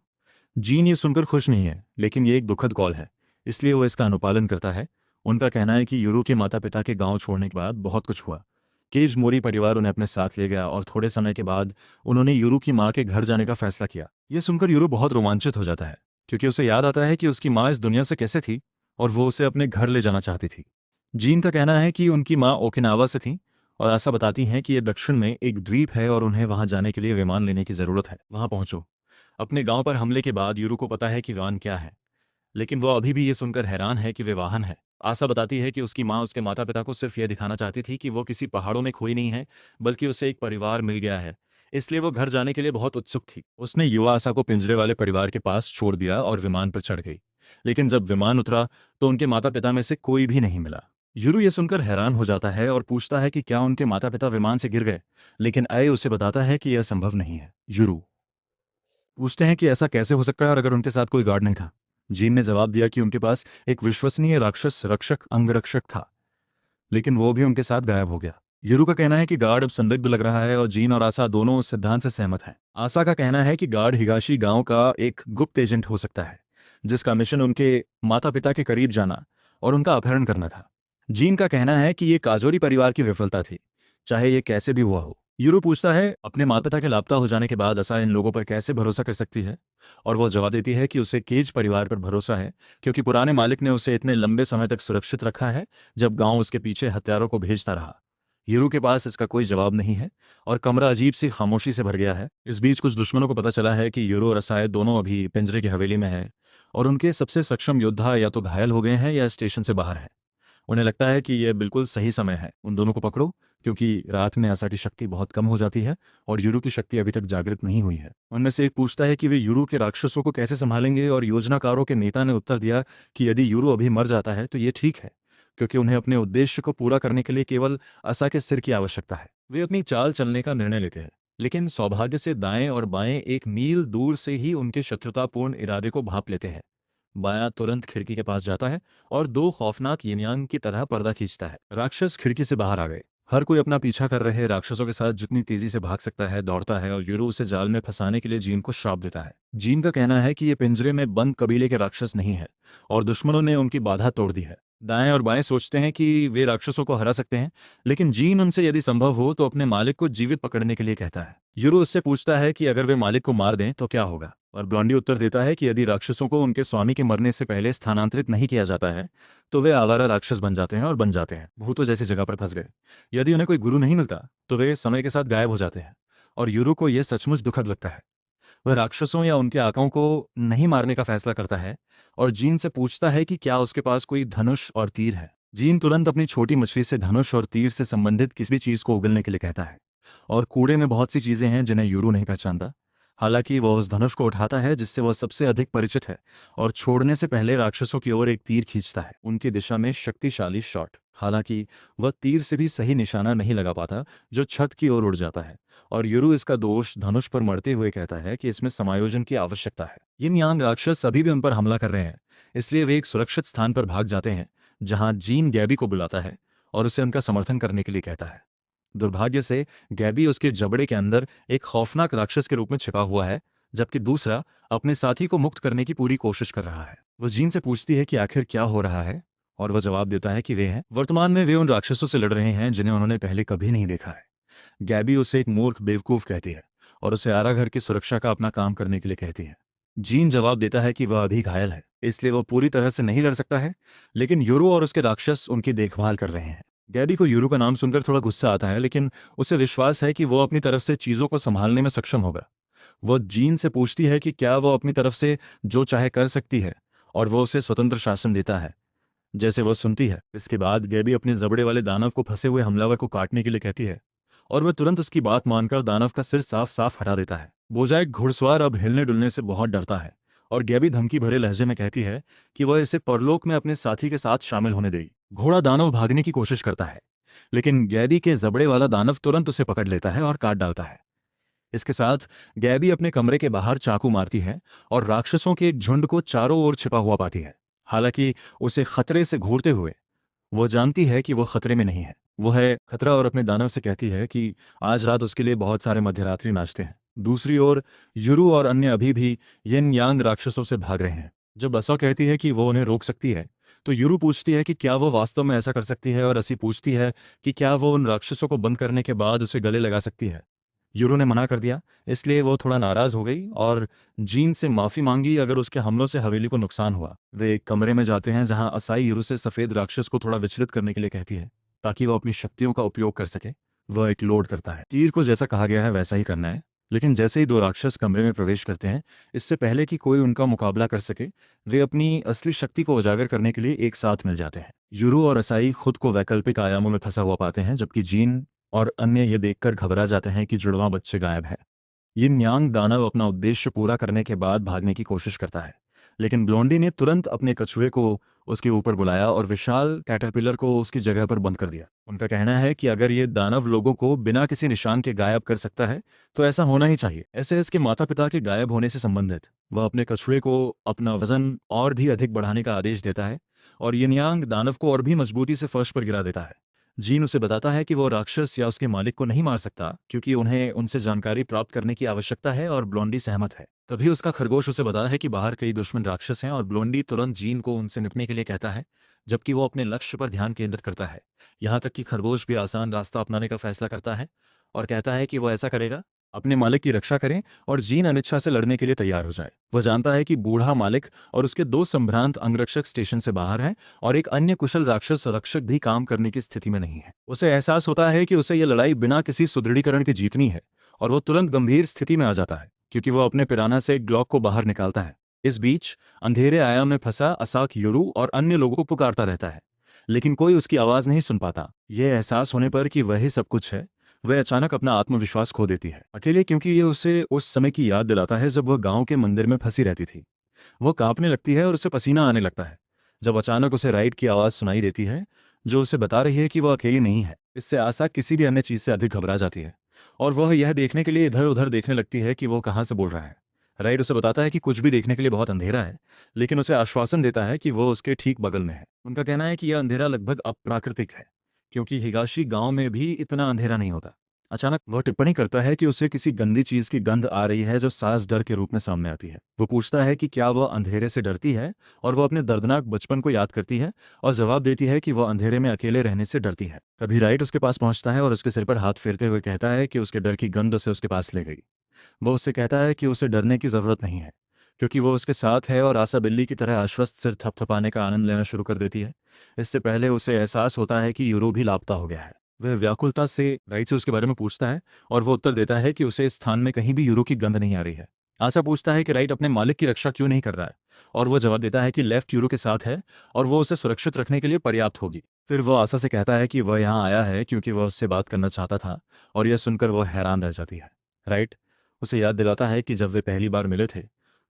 जीन ये सुनकर खुश नहीं है, लेकिन ये एक दुखद कॉल है, इसलिए वो इसका अनुपालन करता है। उनका कहना है कि यूरो के माता पिता के गांव छोड़ने के बाद बहुत कुछ हुआ। केज मोरी परिवार उन्हें अपने साथ ले गया और थोड़े समय के बाद उन्होंने यूरो की माँ के घर जाने का फैसला किया। ये सुनकर यूरो बहुत रोमांचित हो जाता है क्योंकि उसे याद आता है कि उसकी माँ इस दुनिया से कैसे थी और वो उसे अपने घर ले जाना चाहती थी। जीन का कहना है कि उनकी माँ ओकिनावा से थी और आशा बताती हैं कि यह दक्षिण में एक द्वीप है और उन्हें वहां जाने के लिए विमान लेने की जरूरत है। वहां पहुंचो। अपने गांव पर हमले के बाद यूरो को पता है कि विमान क्या है, लेकिन वो अभी भी ये सुनकर हैरान है कि वे वाहन है। आशा बताती है कि उसकी माँ उसके माता पिता को सिर्फ यह दिखाना चाहती थी कि वो किसी पहाड़ों में खोई नहीं है, बल्कि उसे एक परिवार मिल गया है, इसलिए वो घर जाने के लिए बहुत उत्सुक थी। उसने युवा आशा को पिंजरे वाले परिवार के पास छोड़ दिया और विमान पर चढ़ गई। लेकिन जब विमान उतरा तो उनके माता पिता में से कोई भी नहीं मिला। यूरू ये सुनकर हैरान हो जाता है और पूछता है कि क्या उनके माता पिता विमान से गिर गए, लेकिन अय उसे बताता है कि यह संभव नहीं है। यूरू पूछते हैं कि ऐसा कैसे हो सकता है और अगर उनके साथ कोई गार्ड नहीं था। जीन ने जवाब दिया कि उनके पास एक विश्वसनीय राक्षस रक्षक अंगरक्षक था, लेकिन वो भी उनके साथ गायब हो गया। यूरू का कहना है कि गार्ड अब संदिग्ध लग रहा है और जीन और आशा दोनों उस सिद्धांत से सहमत हैं। आशा का कहना है कि गार्ड हिगाशी गांव का एक गुप्त एजेंट हो सकता है जिसका मिशन उनके माता पिता के करीब जाना और उनका अपहरण करना था। जीन का कहना है कि ये काजोरी परिवार की विफलता थी, चाहे ये कैसे भी हुआ हो। यूरो पूछता है अपने माता पिता के लापता हो जाने के बाद आशा इन लोगों पर कैसे भरोसा कर सकती है, और वो जवाब देती है कि उसे केज परिवार पर भरोसा है क्योंकि पुराने मालिक ने उसे इतने लंबे समय तक सुरक्षित रखा है जब गांव उसके पीछे हत्यारों को भेजता रहा। यूरो के पास इसका कोई जवाब नहीं है और कमरा अजीब सी खामोशी से भर गया है। इस बीच कुछ दुश्मनों को पता चला है कि यूरो और असाए दोनों अभी पिंजरे की हवेली में है और उनके सबसे सक्षम योद्धा या तो घायल हो गए हैं या स्टेशन से बाहर हैं। उन्हें लगता है कि यह बिल्कुल सही समय है उन दोनों को पकड़ो, क्योंकि रात में आशा की शक्ति बहुत कम हो जाती है और यूरो की शक्ति अभी तक जागृत नहीं हुई है। उनमें से एक पूछता है कि वे यूरो के राक्षसों को कैसे संभालेंगे और योजनाकारों के नेता ने उत्तर दिया कि यदि यूरो अभी मर जाता है तो ये ठीक है, क्योंकि उन्हें अपने उद्देश्य को पूरा करने के लिए केवल आशा के सिर की आवश्यकता है। वे अपनी चाल चलने का निर्णय लेते हैं, लेकिन सौभाग्य से दाएं और बाएं एक मील दूर से ही उनके शत्रुतापूर्ण इरादे को भांप लेते हैं। बायां तुरंत खिड़की के पास जाता है और दो खौफनाक यिनयांग की तरह पर्दा खींचता है। राक्षस खिड़की से बाहर आ गए। हर कोई अपना पीछा कर रहे राक्षसों के साथ जितनी तेजी से भाग सकता है दौड़ता है और यूरो उसे जाल में फंसाने के लिए जीन को श्राप देता है। जीन का कहना है कि ये पिंजरे में बंद कबीले के राक्षस नहीं है और दुश्मनों ने उनकी बाधा तोड़ दी है। दाएं और बाएं सोचते हैं कि वे राक्षसों को हरा सकते हैं, लेकिन जीन उनसे यदि संभव हो तो अपने मालिक को जीवित पकड़ने के लिए कहता है। यूरो उससे पूछता है कि अगर वे मालिक को मार दें तो क्या होगा, और ब्लॉन्डी उत्तर देता है कि यदि राक्षसों को उनके स्वामी के मरने से पहले स्थानांतरित नहीं किया जाता है तो वे आवारा राक्षस बन जाते हैं और बन जाते हैं भूतों जैसी जगह पर फंस गए। यदि उन्हें कोई गुरु नहीं मिलता तो वे समय के साथ गायब हो जाते हैं, और यूरो को यह सचमुच दुखद लगता है। वह राक्षसों या उनके आकाओं को नहीं मारने का फैसला करता है और जीन से पूछता है कि क्या उसके पास कोई धनुष और तीर है। जीन तुरंत अपनी छोटी मछली से धनुष और तीर से संबंधित किसी भी चीज को उगलने के लिए कहता है, और कूड़े में बहुत सी चीजें हैं जिन्हें यूरो नहीं पहचानता। हालांकि वह उस धनुष को उठाता है जिससे वह सबसे अधिक परिचित है और छोड़ने से पहले राक्षसों की ओर एक तीर खींचता है, उनकी दिशा में शक्तिशाली शॉट। हालांकि वह तीर से भी सही निशाना नहीं लगा पाता जो छत की ओर उड़ जाता है, और यूरू इसका दोष धनुष पर मरते हुए कहता है कि इसमें समायोजन की आवश्यकता है। यिन यांग राक्षस अभी भी उन पर हमला कर रहे हैं, इसलिए वे एक सुरक्षित स्थान पर भाग जाते हैं जहां जीन गैबी को बुलाता है और उसे उनका समर्थन करने के लिए कहता है। दुर्भाग्य से गैबी उसके जबड़े के अंदर एक खौफनाक राक्षस के रूप में छिपा हुआ है, जबकि दूसरा अपने साथी को मुक्त करने की पूरी कोशिश कर रहा है। वो जीन से पूछती है कि आखिर क्या हो रहा है, और वह जवाब देता है कि वर्तमान में वे उन राक्षसों से लड़ रहे हैं जिन्हें उन्होंने पहले कभी नहीं देखा है। गैबी उसे एक मूर्ख बेवकूफ कहती है और उसे आरा घर की सुरक्षा का अपना काम करने के लिए कहती है। जीन जवाब देता है कि वह अभी घायल है, इसलिए वह पूरी तरह से नहीं लड़ सकता है, लेकिन यूरो और उसके राक्षस उनकी देखभाल कर रहे हैं। गैबी को यूरो का नाम सुनकर थोड़ा गुस्सा आता है, लेकिन उसे विश्वास है कि वो अपनी तरफ से चीजों को संभालने में सक्षम होगा। वो जीन से पूछती है कि क्या वो अपनी तरफ से जो चाहे कर सकती है, और वो उसे स्वतंत्र शासन देता है। जैसे वो सुनती है, इसके बाद गैबी अपने जबड़े वाले दानव को फंसे हुए हमलावर को काटने के लिए कहती है, और वह तुरंत उसकी बात मानकर दानव का सिर साफ साफ हटा देता है। बोजाइक घुड़सवार अब हिलने डुलने से बहुत डरता है, और गैबी धमकी भरे लहजे में कहती है कि वह इसे परलोक में अपने साथी के साथ शामिल होने देगी। घोड़ा दानव भागने की कोशिश करता है, लेकिन गैबी के जबड़े वाला दानव तुरंत उसे पकड़ लेता है और काट डालता है। इसके साथ गैबी अपने कमरे के बाहर चाकू मारती है और राक्षसों के एक झुंड को चारों ओर छिपा हुआ पाती है। हालांकि उसे खतरे से घूरते हुए वो जानती है कि वो खतरे में नहीं है, वो है खतरा, और अपने दानव से कहती है कि आज रात उसके लिए बहुत सारे मध्यरात्रि नाचते हैं। दूसरी ओर युरु और अन्य अभी भी यिन यांग राक्षसों से भाग रहे हैं। जब असा कहती है कि वो उन्हें रोक सकती है, तो युरु पूछती है कि क्या वो वास्तव में ऐसा कर सकती है, और असी पूछती है कि क्या वो उन राक्षसों को बंद करने के बाद उसे गले लगा सकती है। यूरो ने मना कर दिया, इसलिए वो थोड़ा नाराज हो गई और जीन से माफी मांगी अगर उसके हमलों से हवेली को नुकसान हुआ। वे एक कमरे में जाते हैं जहां असाई यूरो से सफेद राक्षस को थोड़ा विचलित करने के लिए कहती है, ताकि वो अपनी शक्तियों का उपयोग कर सके। वह एक लोड करता है। तीर को जैसा कहा गया है वैसा ही करना है, लेकिन जैसे ही दो राक्षस कमरे में प्रवेश करते हैं, इससे पहले कि कोई उनका मुकाबला कर सके, वे अपनी असली शक्ति को उजागर करने के लिए एक साथ मिल जाते हैं। यूरो और असाई खुद को वैकल्पिक आयामों में फंसा हुआ पाते हैं, जबकि जीन और अन्य ये देखकर घबरा जाते हैं कि जुड़वां बच्चे गायब है। यिन यांग दानव अपना उद्देश्य पूरा करने के बाद भागने की कोशिश करता है, लेकिन ब्लोंडी ने तुरंत अपने कछुए को उसके ऊपर बुलाया और विशाल कैटरपिलर को उसकी जगह पर बंद कर दिया। उनका कहना है कि अगर ये दानव लोगों को बिना किसी निशान के गायब कर सकता है, तो ऐसा होना ही चाहिए। ऐसे इसके माता पिता के गायब होने से संबंधित वह अपने कछुए को अपना वजन और भी अधिक बढ़ाने का आदेश देता है, और यिन यांग दानव को और भी मजबूती से फर्श पर गिरा देता है। जीन उसे बताता है कि वो राक्षस या उसके मालिक को नहीं मार सकता, क्योंकि उन्हें उनसे जानकारी प्राप्त करने की आवश्यकता है, और ब्लोंडी सहमत है। तभी उसका खरगोश उसे बताता है कि बाहर कई दुश्मन राक्षस हैं, और ब्लोंडी तुरंत जीन को उनसे निपटने के लिए कहता है, जबकि वो अपने लक्ष्य पर ध्यान केंद्रित करता है। यहाँ तक कि खरगोश भी आसान रास्ता अपनाने का फैसला करता है और कहता है कि वो ऐसा करेगा अपने मालिक की रक्षा करें और जीन अनिच्छा से लड़ने के लिए तैयार हो जाए। वह जानता है कि बूढ़ा मालिक और उसके दो संभ्रांत अंगरक्षक स्टेशन से बाहर हैं, और एक अन्य कुशल राक्षस रक्षक भी काम करने की स्थिति में नहीं है। उसे एहसास होता है कि उसे यह लड़ाई बिना किसी सुदृढ़ीकरण की जीतनी है, और वो तुरंत गंभीर स्थिति में आ जाता है, क्योंकि वो अपने पिराना से एक ग्लॉक को बाहर निकालता है। इस बीच अंधेरे आयाम में फंसा असाक यूरू और अन्य लोगों को पुकारता रहता है, लेकिन कोई उसकी आवाज नहीं सुन पाता। यह एहसास होने पर कि वही सब कुछ है, वह अचानक अपना आत्मविश्वास खो देती है, अकेले, क्योंकि ये उसे उस समय की याद दिलाता है जब वह गांव के मंदिर में फंसी रहती थी। वो कांपने लगती है और उसे पसीना आने लगता है, जब अचानक उसे राइट की आवाज़ सुनाई देती है, जो उसे बता रही है कि वह अकेली नहीं है। इससे आशा किसी भी अन्य चीज़ से अधिक घबरा जाती है, और वह यह देखने के लिए इधर उधर देखने लगती है कि वो कहाँ से बोल रहा है। राइट उसे बताता है कि कुछ भी देखने के लिए बहुत अंधेरा है, लेकिन उसे आश्वासन देता है कि वो उसके ठीक बगल में है। उनका कहना है कि यह अंधेरा लगभग अप्राकृतिक है, क्योंकि हिगाशी गांव में भी इतना अंधेरा नहीं होता। अचानक वह टिप्पणी करता है कि उसे किसी गंदी चीज की गंध आ रही है, जो सांस डर के रूप में सामने आती है। वो पूछता है कि क्या वह अंधेरे से डरती है, और वह अपने दर्दनाक बचपन को याद करती है, और जवाब देती है कि वह अंधेरे में अकेले रहने से डरती है। तभी राइट उसके पास पहुंचता है और उसके सिर पर हाथ फेरते हुए कहता है कि उसके डर की गंध उसे उसके पास ले गई। वो उससे कहता है कि उसे डरने की जरूरत नहीं है, क्योंकि वो उसके साथ है, और आशा बिल्ली की तरह आश्वस्त सिर थपथपाने का आनंद लेना शुरू कर देती है। इससे पहले उसे एहसास होता है कि यूरो भी लापता हो गया है। वह व्याकुलता से राइट से उसके बारे में पूछता है, और वो उत्तर देता है कि उसे इस स्थान में कहीं भी यूरो की गंध नहीं आ रही है। आशा पूछता है कि राइट अपने मालिक की रक्षा क्यों नहीं कर रहा है, और वो जवाब देता है कि लेफ्ट यूरो के साथ है, और वो उसे सुरक्षित रखने के लिए पर्याप्त होगी। फिर वो आशा से कहता है कि वह यहाँ आया है क्योंकि वह उससे बात करना चाहता था, और यह सुनकर वह हैरान रह जाती है। राइट उसे याद दिलाता है कि जब वे पहली बार मिले थे,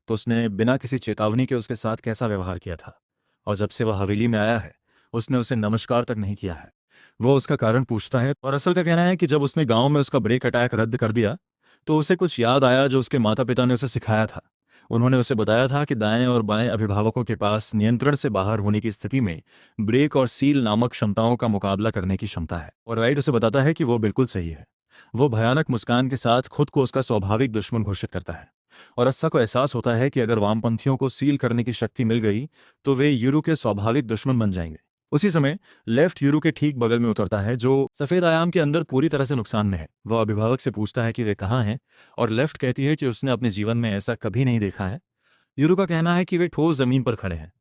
तो उसने बिना किसी चेतावनी के उसके साथ कैसा व्यवहार किया था, और जब से वह हवेली में आया है, उसने उसे नमस्कार तक नहीं किया है। वो उसका कारण पूछता है, और असल का कहना है कि जब उसने गांव में उसका ब्रेक अटैक रद्द कर दिया, तो उसे कुछ याद आया जो उसके माता पिता ने उसे सिखाया था। उन्होंने उसे बताया था कि दाएं और बाएं अभिभावकों के पास नियंत्रण से बाहर होने की स्थिति में ब्रेक और सील नामक क्षमताओं का मुकाबला करने की क्षमता है। और राइट उसे बताता है कि वो बिल्कुल सही है। वो भयानक मुस्कान के साथ खुद को उसका स्वाभाविक दुश्मन घोषित करता है। और अस्सा को एहसास होता है कि अगर वामपंथियों को सील करने की शक्ति मिल गई तो वे यूरो के स्वाभाविक दुश्मन बन जाएंगे। उसी समय लेफ्ट यूरो के ठीक बगल में उतरता है, जो सफेद आयाम के अंदर पूरी तरह से नुकसान में है। वह अभिभावक से पूछता है कि वे कहाँ हैं, और लेफ्ट कहती है कि उसने अपने जीवन में ऐसा कभी नहीं देखा है। यूरो का कहना है कि वे ठोस जमीन पर खड़े हैं,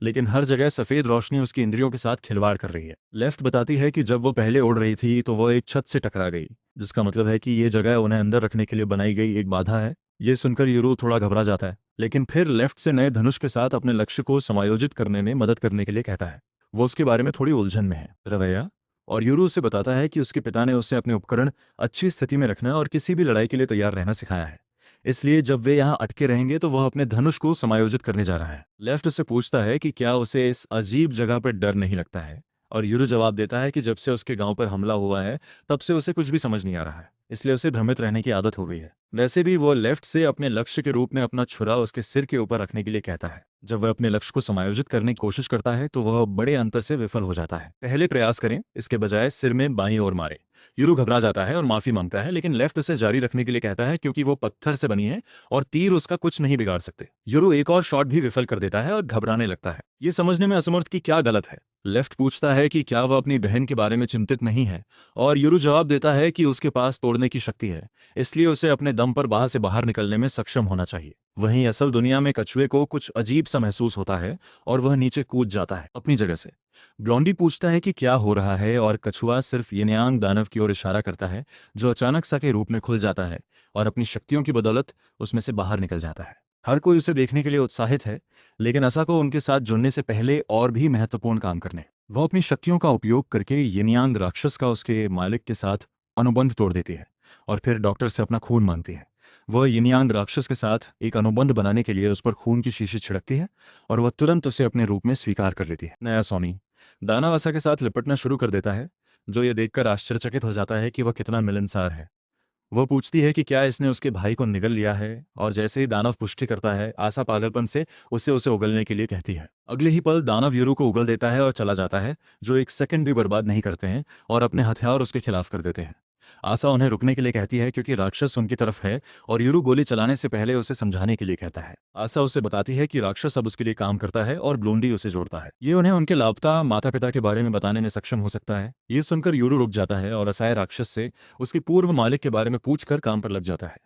लेकिन हर जगह सफेद रोशनी उसकी इंद्रियों के साथ खिलवाड़ कर रही है। लेफ्ट बताती है कि जब वो पहले उड़ रही थी तो वो एक छत से टकरा गई, जिसका मतलब है कि ये जगह उन्हें अंदर रखने के लिए बनाई गई एक बाधा है। ये सुनकर यूरो थोड़ा घबरा जाता है, लेकिन फिर लेफ्ट से नए धनुष के साथ अपने लक्ष्य को समायोजित करने में मदद करने के लिए कहता है। वो उसके बारे में थोड़ी उलझन में है, रवैया। और यूरो उसे बताता है कि उसके पिता ने उसे अपने उपकरण अच्छी स्थिति में रखना और किसी भी लड़ाई के लिए तैयार रहना सिखाया है। इसलिए जब वे यहाँ अटके रहेंगे तो वह अपने धनुष को समायोजित करने जा रहा है। लेफ्ट उससे पूछता है कि क्या उसे इस अजीब जगह पर डर नहीं लगता है, और यूरो जवाब देता है कि जब से उसके गांव पर हमला हुआ है तब से उसे कुछ भी समझ नहीं आ रहा है, इसलिए उसे भ्रमित रहने की आदत हो गई है। वैसे भी वो लेफ्ट से अपने लक्ष्य के रूप में अपना छुरा उसके सिर के ऊपर रखने के लिए कहता है। जब वह अपने लक्ष्य को समायोजित करने की कोशिश करता है तो वह बड़े अंतर से विफल हो जाता है। पहले प्रयास करें, इसके बजाय सिर में बाईं ओर मारे। यूरो घबरा जाता है और माफी मांगता है, लेकिन लेफ्ट उसे जारी रखने के लिए कहता है क्योंकि वो पत्थर से बनी है और तीर उसका कुछ नहीं बिगाड़ सकते। यूरो एक और शॉट भी विफल कर देता है और घबराने लगता है, ये समझने में असमर्थ कि क्या गलत है। लेफ्ट पूछता है कि क्या वह अपनी बहन के बारे में चिंतित नहीं है, और यूरो जवाब देता है कि उसके पास तोड़ने की शक्ति है, इसलिए उसे अपने दम पर बाहर से बाहर निकलने में सक्षम होना चाहिए। वहीं असल दुनिया में कछुए को कुछ अजीब सा महसूस होता है और वह नीचे कूद जाता है अपनी जगह से। ब्लॉन्डी पूछता है कि क्या हो रहा है, और कछुआ सिर्फ यिनयांग दानव की ओर इशारा करता है, जो अचानक सा के रूप में खुल जाता है और अपनी शक्तियों की बदौलत उसमें से बाहर निकल जाता है। हर कोई उसे देखने के लिए उत्साहित है, लेकिन असा को उनके साथ जुड़ने से पहले और भी महत्वपूर्ण काम करने। वह अपनी शक्तियों का उपयोग करके यिनयांग राक्षस का उसके मालिक के साथ अनुबंध तोड़ देती है और फिर डॉक्टर से अपना खून मांगती है। वह यिनयांग राक्षस के साथ एक अनुबंध बनाने के लिए उस पर खून की शीशी छिड़कती है और वह तुरंत उसे अपने रूप में स्वीकार कर लेती है। नया सोनी दानावासा के साथ लिपटना शुरू कर देता है, जो ये देखकर आश्चर्यचकित हो जाता है कि वह कितना मिलनसार है। वह पूछती है कि क्या इसने उसके भाई को निगल लिया है, और जैसे ही दानव पुष्टि करता है, आशा पागलपन से उसे उसे उगलने के लिए कहती है। अगले ही पल दानव यूरो को उगल देता है और चला जाता है, जो एक सेकंड भी बर्बाद नहीं करते हैं और अपने हथियार उसके खिलाफ कर देते हैं। आशा उन्हें रुकने के लिए कहती है क्योंकि राक्षस उनकी तरफ है, और यूरो गोली चलाने से पहले उसे समझाने के लिए कहता है। आशा उसे बताती है कि राक्षस अब उसके लिए काम करता है और ब्लोंडी उसे जोड़ता है। ये उन्हें उनके लापता माता पिता के बारे में बताने में सक्षम हो सकता है। ये सुनकर यूरो रुक जाता है और असहाय राक्षस से उसके पूर्व मालिक के बारे में पूछकर काम पर लग जाता है।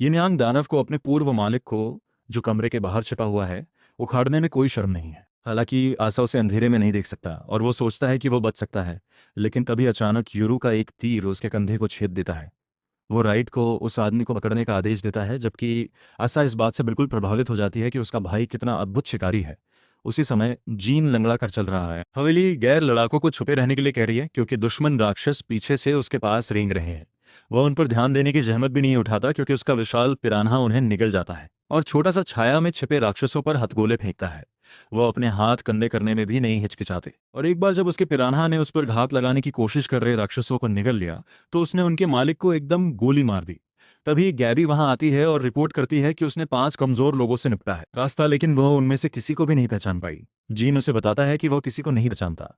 यिनयांग दानव को अपने पूर्व मालिक को, जो कमरे के बाहर छिपा हुआ है, उखाड़ने में कोई शर्म नहीं है। हालांकि आशा उसे अंधेरे में नहीं देख सकता और वो सोचता है कि वो बच सकता है, लेकिन तभी अचानक यूरो का एक तीर उसके कंधे को छेद देता है। वो राइट को उस आदमी को पकड़ने का आदेश देता है, जबकि आशा इस बात से बिल्कुल प्रभावित हो जाती है कि उसका भाई कितना अद्भुत शिकारी है। उसी समय जीन लंगड़ा कर चल रहा है। हवेली गैर लड़ाकों को छुपे रहने के लिए कह रही है क्योंकि दुश्मन राक्षस पीछे से उसके पास रेंग रहे हैं। वह उन पर ध्यान देने की जहमत भी नहीं उठाता क्योंकि उसका विशाल पिरान्हा उन्हें निगल जाता है और छोटा सा छाया में छिपे राक्षसों पर हथगोले फेंकता है। वो अपने हाथ कंधे करने में भी नहीं हिचकिचाते, और एक बार जब उसके पिरान्हा ने उस पर घात लगाने की कोशिश कर रहे राक्षसों को निगल लिया तो उसने उनके मालिक को एकदम गोली मार दी। तभी गैबी वहां आती है और रिपोर्ट करती है कि उसने 5 कमजोर लोगों से निपटा है रास्ता, लेकिन वह उनमें से किसी को भी नहीं पहचान पाई। जीन उसे बताता है कि वह किसी को नहीं पहचानता।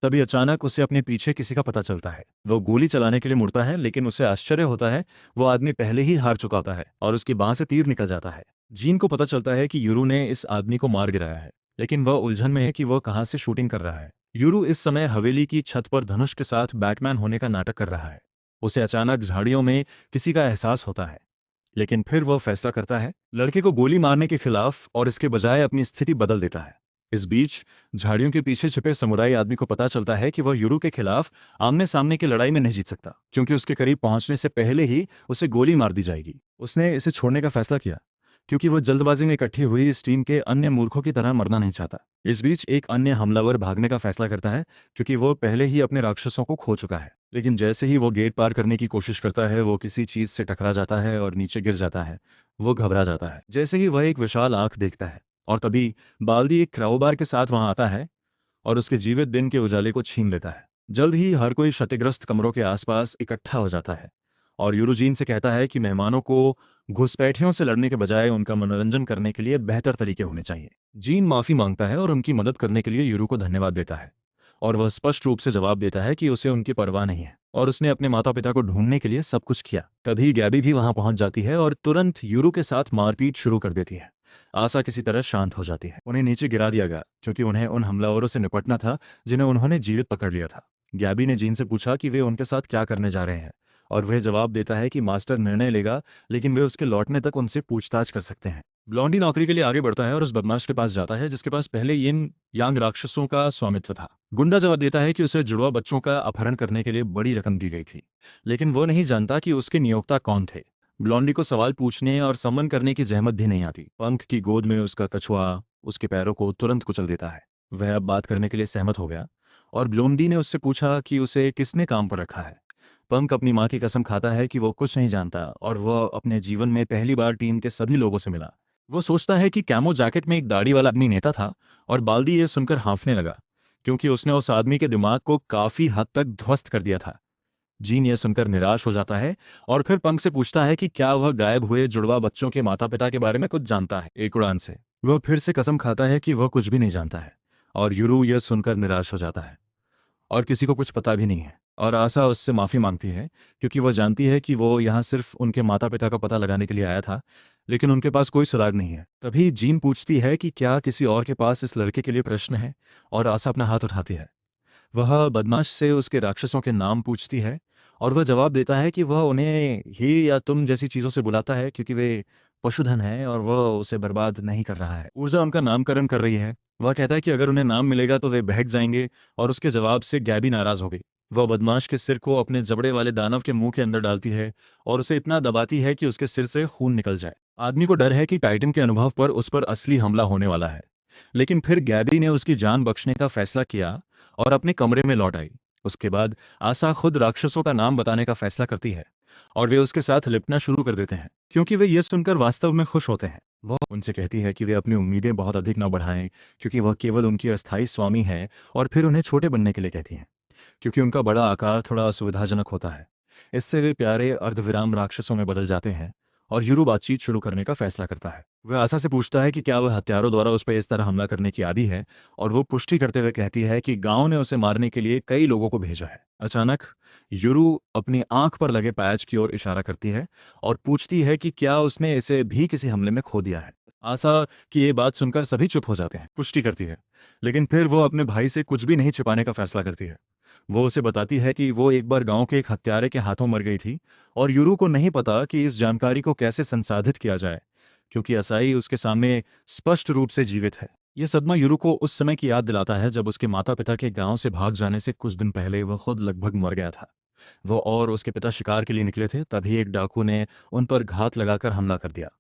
तभी अचानक उसे अपने पीछे किसी का पता चलता है। वो गोली चलाने के लिए मुड़ता है, लेकिन उसे आश्चर्य होता है, वो आदमी पहले ही हार चुका होता है और उसकी बांह से तीर निकल जाता है। जीन को पता चलता है कि यूरू ने इस आदमी को मार गिराया है, लेकिन वह उलझन में है कि वह कहां से शूटिंग कर रहा है। यूरू इस समय हवेली की छत पर धनुष के साथ बैटमैन होने का नाटक कर रहा है। उसे अचानक झाड़ियों में किसी का एहसास होता है, लेकिन फिर वह फैसला करता है लड़के को गोली मारने के खिलाफ और इसके बजाय अपनी स्थिति बदल देता है। इस बीच झाड़ियों के पीछे छिपे समुराई आदमी को पता चलता है कि वह यूरू के खिलाफ आमने सामने की लड़ाई में नहीं जीत सकता, क्योंकि उसके करीब पहुंचने से पहले ही उसे गोली मार दी जाएगी। उसने इसे छोड़ने का फैसला किया क्योंकि वह जल्दबाजी में इकट्ठी हुई इस टीम के अन्य मूर्खों की तरह मरना नहीं चाहता। इस बीच एक अन्य हमलावर भागने का फैसला करता है क्योंकि वो पहले ही अपने राक्षसों को खो चुका है, लेकिन जैसे ही वो गेट पार करने की कोशिश करता है वो किसी चीज से टकरा जाता है और नीचे गिर जाता है। वो घबरा जाता है जैसे ही वह एक विशाल आंख देखता है, और तभी बाल्दी एक क्राउबार के साथ वहां आता है और उसके जीवित दिन के उजाले को छीन लेता है। जल्द ही हर कोई क्षतिग्रस्त कमरों के आसपास इकट्ठा हो जाता है और यूरो जीन से कहता है कि मेहमानों को घुसपैठियों से लड़ने के बजाय उनका मनोरंजन करने के लिए बेहतर तरीके होने चाहिए। जीन माफी मांगता है और उनकी मदद करने के लिए यूरो को धन्यवाद देता है, और वह स्पष्ट रूप से जवाब देता है कि उसे उनकी परवाह नहीं है और उसने अपने माता पिता को ढूंढने के लिए सब कुछ किया। तभी गैबी भी वहां पहुंच जाती है और तुरंत यूरो के साथ मारपीट शुरू कर देती है। आशा किसी तरह शांत हो जाती है। उन्हें नीचे गिरा दिया गया क्योंकि उन्हें उन हमलावरों से निपटना था जिन्हें उन्होंने जीवित पकड़ लिया था। गैबी ने जीन से पूछा कि वे उनके साथ क्या करने जा रहे हैं, और वह जवाब देता है कि मास्टर निर्णय लेगा, लेकिन वे उसके लौटने तक उनसे पूछताछ कर सकते हैं। ब्लॉन्डी नौकरी के लिए आगे बढ़ता है और उस बदमाश के पास जाता है जिसके पास पहले यिन यांग राक्षसों का स्वामित्व था। गुंडा जवाब देता है कि उसे जुड़वा बच्चों का अपहरण करने के लिए बड़ी रकम दी गई थी, लेकिन वो नहीं जानता कि उसके नियोक्ता कौन थे। ब्लॉन्डी को सवाल पूछने और सम्मन करने की जहमत भी नहीं आती। पंख की गोद में उसका कछुआ उसके पैरों को तुरंत कुचल देता है। वह अब बात करने के लिए सहमत हो गया और ब्लॉन्डी ने उससे पूछा कि उसे किसने काम पर रखा है। पंक अपनी माँ की कसम खाता है कि वो कुछ नहीं जानता और वह अपने जीवन में पहली बार टीम के सभी लोगों से मिला। वो सोचता है कि कैमो जैकेट में एक दाढ़ी वाला आदमी नेता था, और बाल्दी ये सुनकर हाँफने लगा क्योंकि उसने उस आदमी के दिमाग को काफी हद तक ध्वस्त कर दिया था। जीन यह सुनकर निराश हो जाता है और फिर पंक से पूछता है कि क्या वह गायब हुए जुड़वा बच्चों के माता पिता के बारे में कुछ जानता है। एक उड़ान से वह फिर से कसम खाता है कि वह कुछ भी नहीं जानता है, और यूरू यह सुनकर निराश हो जाता है और किसी को कुछ पता भी नहीं है। और आशा उससे माफ़ी मांगती है क्योंकि वह जानती है कि वो यहाँ सिर्फ उनके माता पिता का पता लगाने के लिए आया था, लेकिन उनके पास कोई सुराग नहीं है। तभी जीन पूछती है कि क्या किसी और के पास इस लड़के के लिए प्रश्न है, और आशा अपना हाथ उठाती है। वह बदमाश से उसके राक्षसों के नाम पूछती है और वह जवाब देता है कि वह उन्हें ही या तुम जैसी चीज़ों से बुलाता है क्योंकि वे पशुधन है और वह उसे बर्बाद नहीं कर रहा है। ऊर्जा उनका नामकरण कर रही है। वह कहता है कि अगर उन्हें नाम मिलेगा तो वे बहक जाएंगे, और उसके जवाब से गैबी नाराज हो गई। वह बदमाश के सिर को अपने जबड़े वाले दानव के मुंह के अंदर डालती है और उसे इतना दबाती है कि उसके सिर से खून निकल जाए। आदमी को डर है कि टाइटन के अनुभव पर उस पर असली हमला होने वाला है, लेकिन फिर गैबी ने उसकी जान बख्शने का फैसला किया और अपने कमरे में लौट आई। उसके बाद आशा खुद राक्षसों का नाम बताने का फैसला करती है और वे उसके साथ लिपटना शुरू कर देते हैं क्योंकि वे ये सुनकर वास्तव में खुश होते हैं। वह उनसे कहती है कि वे अपनी उम्मीदें बहुत अधिक न बढ़ाएं क्योंकि वह केवल उनकी अस्थायी स्वामी है, और फिर उन्हें छोटे बनने के लिए कहती हैं क्योंकि उनका बड़ा आकार थोड़ा असुविधाजनक होता है। इससे वे प्यारे अर्धविराम राक्षसों में बदल जाते हैं और यूरू बातचीत शुरू करने का फैसला करता है। वह आशा से पूछता है कि क्या वह हत्यारों द्वारा उस पर इस तरह हमला करने की आदी है, और वो पुष्टि करते हुए कहती है कि गांव ने उसे मारने के लिए कई लोगों को भेजा है। अचानक यूरू अपनी आंख पर लगे पैच की ओर इशारा करती है और पूछती है कि क्या उसने इसे भी किसी हमले में खो दिया है। आशा की ये बात सुनकर सभी चुप हो जाते हैं। पुष्टि करती है, लेकिन फिर वो अपने भाई से कुछ भी नहीं छिपाने का फैसला करती है। वो उसे बताती है कि वो एक बार गांव के एक हत्यारे के हाथों मर गई थी, और यूरू को नहीं पता कि इस जानकारी को कैसे संसाधित किया जाए क्योंकि असाई उसके सामने स्पष्ट रूप से जीवित है। यह सदमा यूरू को उस समय की याद दिलाता है जब उसके माता पिता के गांव से भाग जाने से कुछ दिन पहले वह खुद लगभग मर गया था। वो और उसके पिता शिकार के लिए निकले थे, तभी एक डाकू ने उन पर घात लगाकर हमला कर दिया।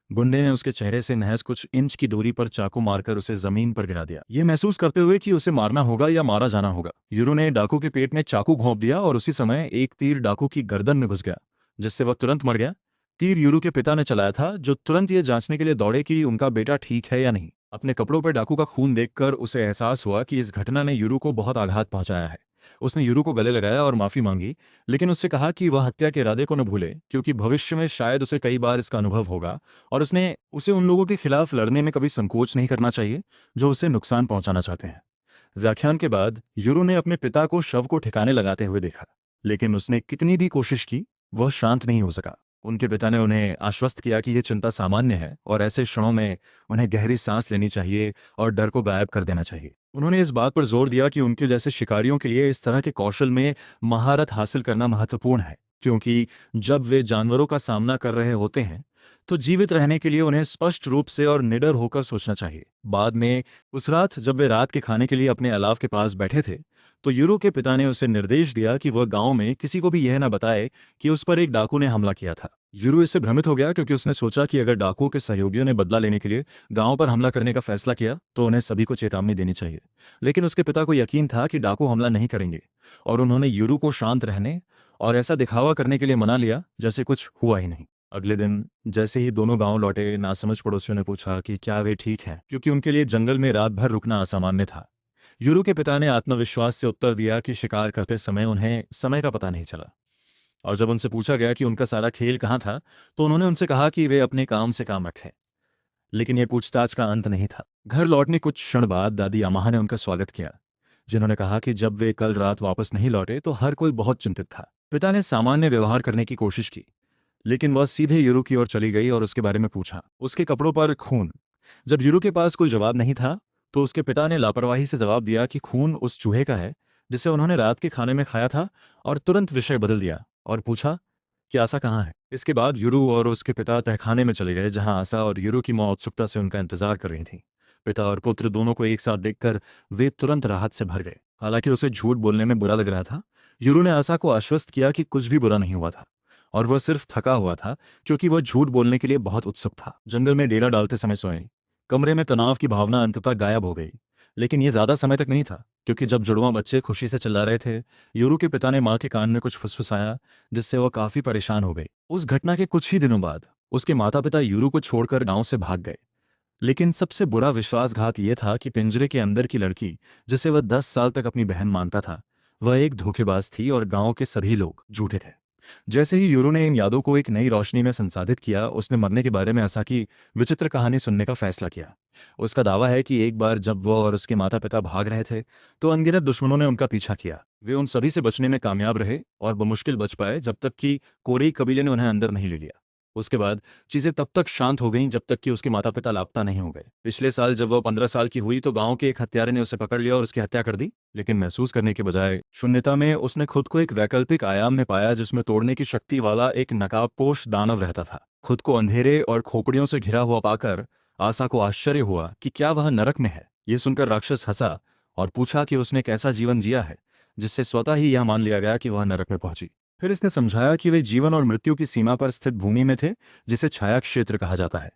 गुंडे ने उसके चेहरे से महज कुछ इंच की दूरी पर चाकू मारकर उसे जमीन पर गिरा दिया, ये महसूस करते हुए कि उसे मारना होगा या मारा जाना होगा। यूरो ने डाकू के पेट में चाकू घोंप दिया और उसी समय एक तीर डाकू की गर्दन में घुस गया, जिससे वह तुरंत मर गया। तीर यूरो के पिता ने चलाया था, जो तुरंत ये जांचने के लिए दौड़े कि उनका बेटा ठीक है या नहीं। अपने कपड़ों पर डाकू का खून देखकर उसे एहसास हुआ कि इस घटना ने यूरो को बहुत आघात पहुंचाया है। उसने यूरो को गले लगाया और माफी मांगी, लेकिन उससे कहा कि वह हत्या के इरादे को न भूले क्योंकि भविष्य में शायद उसे कई बार इसका अनुभव होगा, और उसने उसे उन लोगों के खिलाफ लड़ने में कभी संकोच नहीं करना चाहिए जो उसे नुकसान पहुंचाना चाहते हैं। व्याख्यान के बाद यूरो ने अपने पिता को शव को ठिकाने लगाते हुए देखा, लेकिन उसने कितनी भी कोशिश की वह शांत नहीं हो सका। उनके पिता ने उन्हें आश्वस्त किया कि यह चिंता सामान्य है और ऐसे क्षणों में उन्हें गहरी सांस लेनी चाहिए और डर को गायब कर देना चाहिए। उन्होंने इस बात पर जोर दिया कि उनके जैसे शिकारियों के लिए इस तरह के कौशल में महारत हासिल करना महत्वपूर्ण है, क्योंकि जब वे जानवरों का सामना कर रहे होते हैं तो जीवित रहने के लिए उन्हें स्पष्ट रूप से और निडर होकर सोचना चाहिए। बाद में उस रात जब वे रात के खाने के लिए अपने अलाव के पास बैठे थे, तो यूरो के पिता ने उसे निर्देश दिया कि वह गांव में किसी को भी यह न बताए कि उस पर एक डाकू ने हमला किया था। यूरो इससे भ्रमित हो गया क्योंकि उसने सोचा कि अगर डाकुओं के सहयोगियों ने बदला लेने के लिए गांव पर हमला करने का फैसला किया तो उन्हें सभी को चेतावनी देनी चाहिए। लेकिन उसके पिता को यकीन था कि डाकू हमला नहीं करेंगे, और उन्होंने यूरो को शांत रहने और ऐसा दिखावा करने के लिए मना लिया जैसे कुछ हुआ ही नहीं। अगले दिन जैसे ही दोनों गांव लौटे, नासमझ पड़ोसियों ने पूछा कि क्या वे ठीक हैं, क्योंकि उनके लिए जंगल में रात भर रुकना असामान्य था। यूरो के पिता ने आत्मविश्वास से उत्तर दिया कि शिकार करते समय उन्हें समय का पता नहीं चला, और जब उनसे पूछा गया कि उनका सारा खेल कहाँ था, तो उन्होंने उनसे कहा कि वे अपने काम से काम रखें। लेकिन ये पूछताछ का अंत नहीं था। घर लौटने कुछ क्षण बाद दादी अमाहा ने उनका स्वागत किया, जिन्होंने कहा कि जब वे कल रात वापस नहीं लौटे तो हर कोई बहुत चिंतित था। पिता ने सामान्य व्यवहार करने की कोशिश की, लेकिन वह सीधे यूरो की ओर चली गई और उसके बारे में पूछा। उसके कपड़ों पर खून। जब यूरो के पास कोई जवाब नहीं था, तो उसके पिता ने लापरवाही से जवाब दिया कि खून उस चूहे का है जिसे उन्होंने रात के खाने में खाया था, और तुरंत विषय बदल दिया और पूछा कि आशा कहाँ है। इसके बाद यूरो और उसके पिता तहखाने में चले गए, जहां आशा और यूरो की मां उत्सुकता से उनका इंतजार कर रही थी। पिता और पुत्र दोनों को एक साथ देखकर वे तुरंत राहत से भर गए। हालांकि उसे झूठ बोलने में बुरा लग रहा था, यूरो ने आशा को आश्वस्त किया कि कुछ भी बुरा नहीं हुआ था और वह सिर्फ थका हुआ था, क्योंकि वह झूठ बोलने के लिए बहुत उत्सुक था। जंगल में डेरा डालते समय सोए कमरे में तनाव की भावना अंततः गायब हो गई। लेकिन यह ज्यादा समय तक नहीं था, क्योंकि जब जुड़वां बच्चे खुशी से चिल्ला रहे थे, यूरो के पिता ने मां के कान में कुछ फुसफुसाया, जिससे वह काफी परेशान हो गई। उस घटना के कुछ ही दिनों बाद उसके माता पिता यूरो को छोड़कर गांव से भाग गए। लेकिन सबसे बुरा विश्वासघात यह था कि पिंजरे के अंदर की लड़की, जिसे वह 10 साल तक अपनी बहन मानता था, वह एक धोखेबाज थी और गांव के सभी लोग झूठे थे। जैसे ही यूरो ने इन यादों को एक नई रोशनी में संसाधित किया, उसने मरने के बारे में आशा की विचित्र कहानी सुनने का फैसला किया। उसका दावा है कि एक बार जब वह और उसके माता पिता भाग रहे थे, तो अनगिनत दुश्मनों ने उनका पीछा किया। वे उन सभी से बचने में कामयाब रहे और बमुश्किल बच पाए, जब तक कि कोरेई कबीले ने उन्हें अंदर नहीं ले लिया। उसके बाद चीजें तब तक शांत हो गईं जब तक कि उसके माता पिता लापता नहीं हो गए। पिछले साल जब वह 15 साल की हुई, तो गांव के एक हत्यारे ने उसे पकड़ लिया और उसकी हत्या कर दी। लेकिन महसूस करने के बजाय शून्यता में उसने खुद को एक वैकल्पिक आयाम में पाया, जिसमें तोड़ने की शक्ति वाला एक नकाबपोश दानव रहता था। खुद को अंधेरे और खोपड़ियों से घिरा हुआ पाकर आशा को आश्चर्य हुआ कि क्या वह नरक में है। ये सुनकर राक्षस हंसा और पूछा कि उसने कैसा जीवन जिया है, जिससे स्वतः ही यह मान लिया गया कि वह नरक में पहुंची। फिर इसने समझाया कि वे जीवन और मृत्यु की सीमा पर स्थित भूमि में थे, जिसे छाया क्षेत्र कहा जाता है।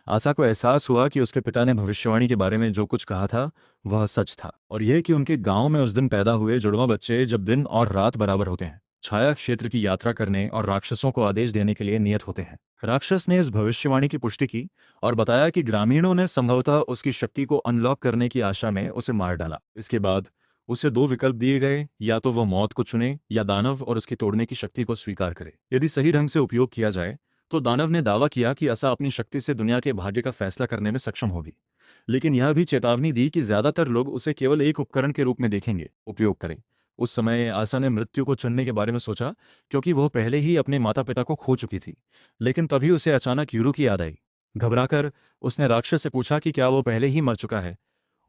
आशा को एहसास हुआ कि उसके पिता ने भविष्यवाणी के बारे में जो कुछ कहा था वह सच था, और यह कि उनके गांव में उस दिन पैदा हुए जुड़वा बच्चे, जब दिन और रात बराबर होते हैं, छाया क्षेत्र की यात्रा करने और राक्षसों को आदेश देने के लिए नियत होते हैं। राक्षस ने इस भविष्यवाणी की पुष्टि की और बताया कि ग्रामीणों ने संभवतः उसकी शक्ति को अनलॉक करने की आशा में उसे मार डाला। इसके बाद उसे दो विकल्प दिए गए, या तो वह मौत को चुने या दानव और उसकी तोड़ने की शक्ति को स्वीकार करे। यदि सही ढंग से उपयोग किया जाए तो दानव ने दावा किया कि आशा अपनी शक्ति से दुनिया के भाग्य का फैसला करने में सक्षम होगी, लेकिन यह भी चेतावनी दी कि ज्यादातर लोग उसे केवल एक उपकरण के रूप में देखेंगे। उपयोग करें। उस समय आशा ने मृत्यु को चुनने के बारे में सोचा, क्योंकि वह पहले ही अपने माता पिता को खो चुकी थी। लेकिन तभी उसे अचानक यूरो की याद आई। घबराकर उसने राक्षस से पूछा कि क्या वो पहले ही मर चुका है